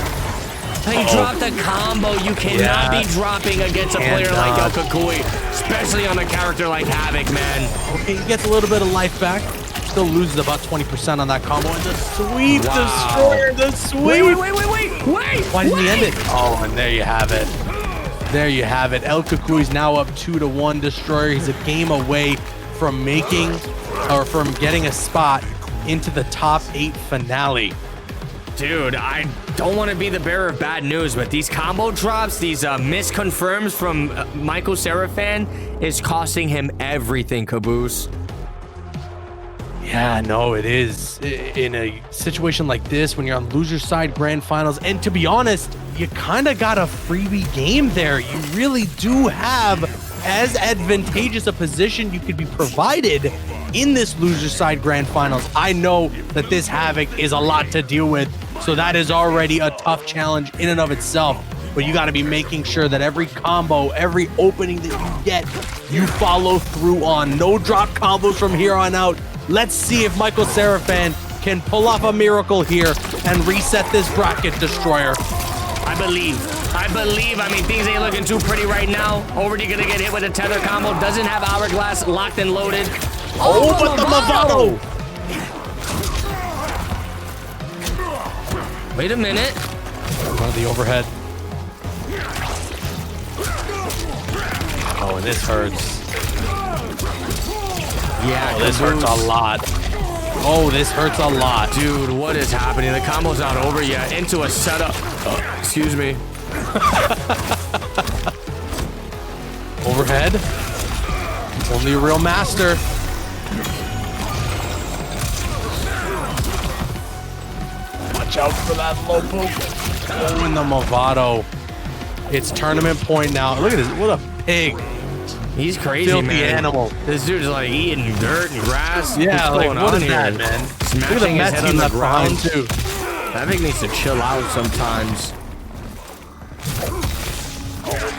Speaker 1: He dropped a combo you cannot be dropping against a player like El Cucuy, especially on a character like Havoc, man.
Speaker 2: Okay, he gets a little bit of life back. Still loses about 20% on that combo. And the sweep, Destroyer, the sweep.
Speaker 1: Wait.
Speaker 2: Why didn't he end it? Oh, and there you have it. There you have it. El Cucuy's now up 2-1. Destroyer. He's a game away from from getting a spot into the top 8 finale.
Speaker 1: Dude, I don't want to be the bearer of bad news, but these combo drops, these misconfirms from Michael Cera fan is costing him everything, Caboose.
Speaker 2: Yeah, no, it is. In a situation like this, when you're on loser side grand finals, and to be honest, you kind of got a freebie game there. You really do have as advantageous a position you could be provided in this loser side grand finals. I know that this Havoc is a lot to deal with, so that is already a tough challenge in and of itself. But you got to be making sure that every combo, every opening that you get, you follow through on. No drop combos from here on out. Let's see if Michael Cera fan can pull off a miracle here and reset this bracket, Destroyer.
Speaker 1: I believe. I believe, I mean, things ain't looking too pretty right now. Already gonna get hit with a tether combo. Doesn't have hourglass locked and loaded.
Speaker 2: Oh, but the Movado!
Speaker 1: Wait a minute.
Speaker 2: One of the overhead. Oh, and this hurts.
Speaker 1: Yeah,
Speaker 2: Oh, this hurts a lot. Oh, this hurts a lot.
Speaker 1: Dude, what is happening? The combo's not over yet. Into a setup. Oh, excuse me.
Speaker 2: Overhead. Only a real master. Watch out for that low poke. Oh, and the Movado. It's tournament point now. Look at this. What a pig.
Speaker 1: He's crazy,
Speaker 2: Filthy
Speaker 1: man.
Speaker 2: animal.
Speaker 1: This dude's like eating dirt and grass.
Speaker 2: Yeah,
Speaker 1: What's
Speaker 2: like,
Speaker 1: going
Speaker 2: what
Speaker 1: on
Speaker 2: is
Speaker 1: here?
Speaker 2: that, man? Look at the
Speaker 1: Smashing his
Speaker 2: mess
Speaker 1: head
Speaker 2: he
Speaker 1: on the
Speaker 2: left behind,
Speaker 1: ground.
Speaker 2: too.
Speaker 1: That thing needs to chill out sometimes.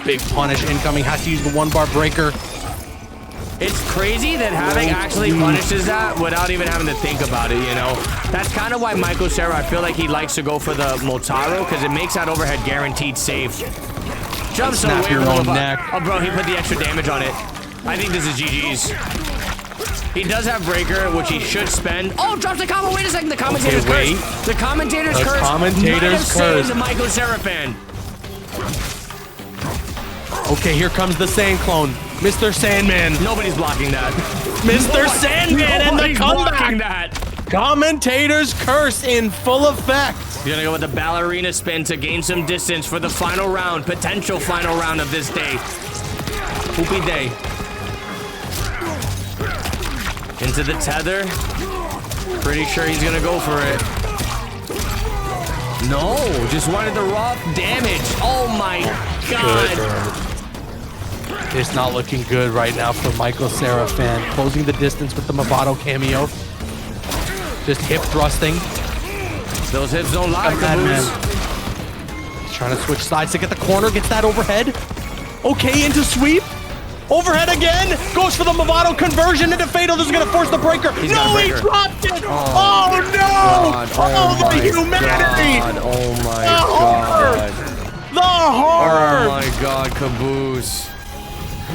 Speaker 2: Big punish incoming. Has to use the 1-bar breaker.
Speaker 1: It's crazy that having actually punishes that without even having to think about it, you know? That's kind of why Michael Cera, I feel like he likes to go for the Motaro, because it makes that overhead guaranteed safe. Jumps
Speaker 2: Snap
Speaker 1: away
Speaker 2: your
Speaker 1: from
Speaker 2: own
Speaker 1: the
Speaker 2: neck.
Speaker 1: Oh, bro, he put the extra damage on it. I think this is GG's. He does have breaker, which he should spend. Oh, drops the combo. Wait a second. The commentator's
Speaker 2: wait.
Speaker 1: curse. The commentator's
Speaker 2: The
Speaker 1: curse.
Speaker 2: commentator's
Speaker 1: might have saved
Speaker 2: curse.
Speaker 1: the Michael Cera fan.
Speaker 2: Okay, here comes the Sand Clone. Mr. Sandman.
Speaker 1: Nobody's blocking that.
Speaker 2: Mr. Sandman and the
Speaker 1: Nobody's blocking
Speaker 2: comeback.
Speaker 1: that.
Speaker 2: Commentator's curse in full effect.
Speaker 1: You're gonna go with the ballerina spin to gain some distance for the final round, potential final round of this day. Poopy day. Into the tether. Pretty sure he's gonna go for it. No, just wanted the raw damage. Oh my god.
Speaker 2: It's not looking good right now for Michael Cera fan. Closing the distance with the Movado cameo. Just hip thrusting.
Speaker 1: Those hips don't lie,
Speaker 2: That man.
Speaker 1: Caboose.
Speaker 2: He's trying to switch sides to get the corner. Gets that overhead. Okay, into sweep. Overhead again. Goes for the Movado conversion into fatal. This is going to force the breaker.
Speaker 1: He's
Speaker 2: No,
Speaker 1: got a
Speaker 2: he
Speaker 1: breaker.
Speaker 2: dropped it.
Speaker 1: Oh,
Speaker 2: Oh, no.
Speaker 1: God.
Speaker 2: Oh, the
Speaker 1: my
Speaker 2: humanity.
Speaker 1: God. Oh my
Speaker 2: The horror.
Speaker 1: god.
Speaker 2: The horror.
Speaker 1: Oh my god, Caboose.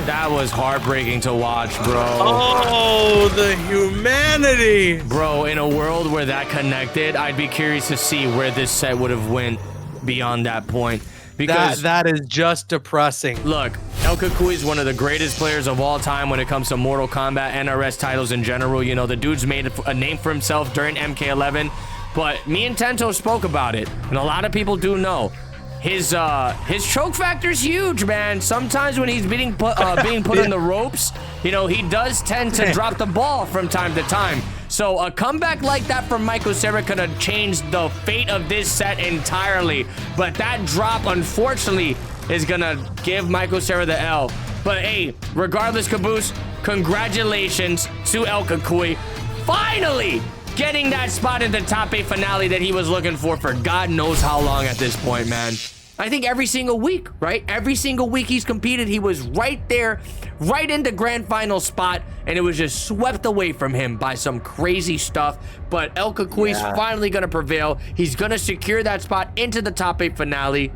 Speaker 1: That was heartbreaking to watch, bro.
Speaker 2: Oh, the humanity.
Speaker 1: Bro, in a world where that connected, I'd be curious to see where this set would have went beyond that point. Because
Speaker 2: That is just depressing.
Speaker 1: look, El Cucuy is one of the greatest players of all time when it comes to Mortal Kombat, NRS titles in general. You know, the dude's made a name for himself during MK11, but me and Tento spoke about it, and a lot of people do know. His choke factor is huge, man. Sometimes when he's being put on the ropes, you know, he does tend to drop the ball from time to time. So a comeback like that from Michael Cera could have changed the fate of this set entirely. But that drop, unfortunately, is gonna give Michael Cera the L. But hey, regardless, Caboose, congratulations to El Cucuy. Finally getting that spot in the top 8 finale that he was looking for God knows how long at this point, man. I think every single week, right? Every single week he's competed, he was right there, right in the grand final spot, and it was just swept away from him by some crazy stuff. But El Cucuy's finally gonna prevail. He's gonna secure that spot into the top 8 finale.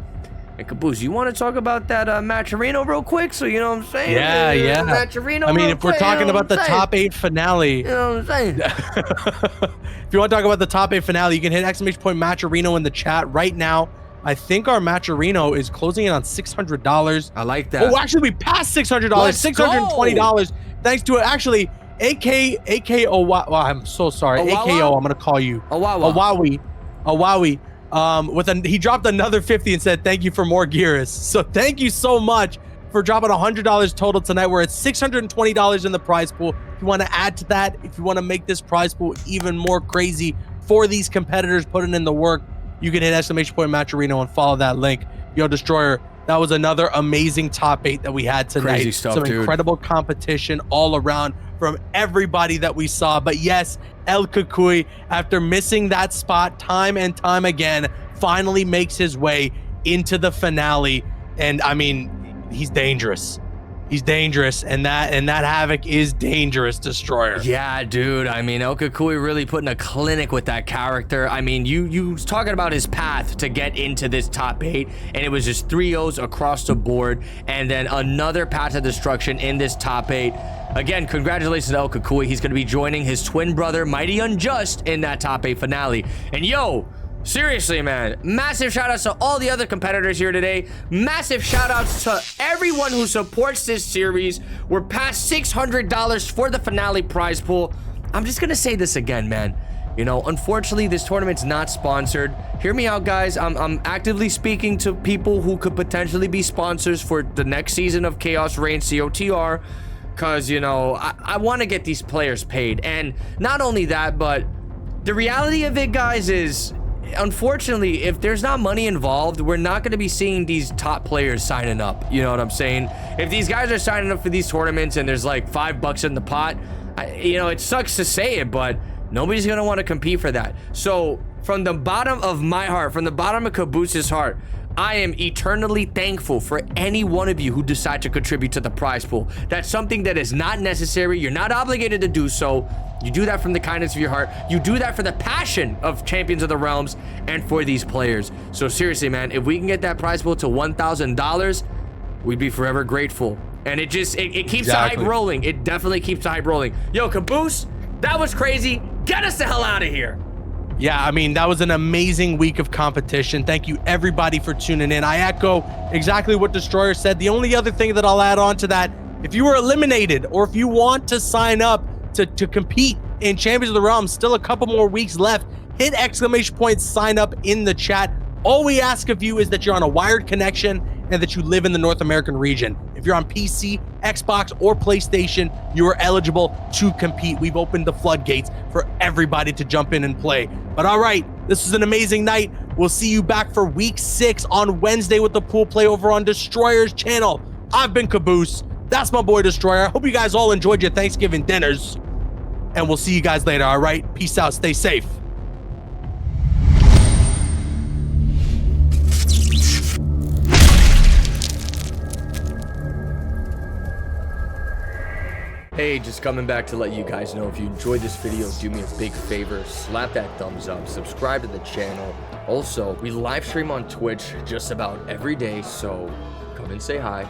Speaker 1: And Caboose, you want to talk about that Matcherino real quick? So you know what I'm saying?
Speaker 2: Yeah.
Speaker 1: Matcherino.
Speaker 2: I mean,
Speaker 1: real
Speaker 2: if we're
Speaker 1: quick,
Speaker 2: talking
Speaker 1: you know
Speaker 2: about the
Speaker 1: what I'm saying?
Speaker 2: top 8 finale,
Speaker 1: You know what I'm saying?
Speaker 2: if you want to talk about the top 8 finale, you can hit !Matcherino in the chat right now. I think our Matcherino is closing in on $600.
Speaker 1: I like that.
Speaker 2: Oh, actually, we passed $600.
Speaker 1: Let's
Speaker 2: $620. Thanks to actually AKO. Wow, I'm so sorry.
Speaker 1: Owawa?
Speaker 2: AKO. I'm gonna call you.
Speaker 1: Owawa.
Speaker 2: Awawi. He dropped another 50 and said thank you for more Gears. So thank you so much for dropping $100 total tonight. We're at $620 in the prize pool. If you want to add to that, if you want to make this prize pool even more crazy for these competitors putting in the work, you can hit !Matcherino and follow that link. Yo, Destroyer, that was another amazing top 8 that we had tonight.
Speaker 1: Crazy stuff,
Speaker 2: Some
Speaker 1: dude.
Speaker 2: incredible competition all around from everybody that we saw. But yes, El Cucuy, after missing that spot time and time again, finally makes his way into the finale. And I mean, he's dangerous. he's dangerous, and that Havoc is dangerous, Destroyer.
Speaker 1: Yeah, dude. I mean, El Kakui really putting a clinic with that character. I mean, you was talking about his path to get into this top 8, and it was just 3-0s across the board, and then another path to destruction in this top 8. Again, congratulations to El Kakui. He's going to be joining his twin brother, Mighty Unjust, in that top 8 finale. And yo, seriously, man, massive shout outs to all the other competitors here today. Massive shout outs to everyone who supports this series. We're past $600 for the finale prize pool. I'm just gonna say this again, man. You know, unfortunately, this tournament's not sponsored. Hear me out, guys. I'm actively speaking to people who could potentially be sponsors for the next season of Khaos Reigns COTR, because, you know, I want to get these players paid. And not only that, but the reality of it, guys, is unfortunately, if there's not money involved, we're not going to be seeing these top players signing up. You know what I'm saying? If these guys are signing up for these tournaments and there's like $5 in the pot, you know, it sucks to say it, but nobody's going to want to compete for that. So from the bottom of my heart, from the bottom of Cabooses' heart, I am eternally thankful for any one of you who decide to contribute to the prize pool. That's something that is not necessary. You're not obligated to do so. You do that from the kindness of your heart. You do that for the passion of Champions of the Realms and for these players. So seriously, man, if we can get that prize pool to $1,000, we'd be forever grateful. And it just, it keeps the hype rolling. It definitely keeps the hype rolling. Yo, Caboose, that was crazy. Get us the hell out of here.
Speaker 2: Yeah, I mean, that was an amazing week of competition. Thank you, everybody, for tuning in. I echo exactly what Destroyer said. The only other thing that I'll add on to that, if you were eliminated or if you want to sign up to compete in Champions of the Realm, still a couple more weeks left, hit ! sign up in the chat. All we ask of you is that you're on a wired connection and that you live in the North American region. If you're on PC, Xbox, or PlayStation, you are eligible to compete. We've opened the floodgates for everybody to jump in and play. But all right, this is an amazing night. We'll see you back for week 6 on Wednesday with the pool play over on Destroyer's channel. I've been Caboose. That's my boy Destroyer. I hope you guys all enjoyed your Thanksgiving dinners. And we'll see you guys later, all right? Peace out. Stay safe.
Speaker 1: Hey, just coming back to let you guys know, if you enjoyed this video, do me a big favor, slap that thumbs up, subscribe to the channel. Also, we live stream on Twitch just about every day, so come and say hi.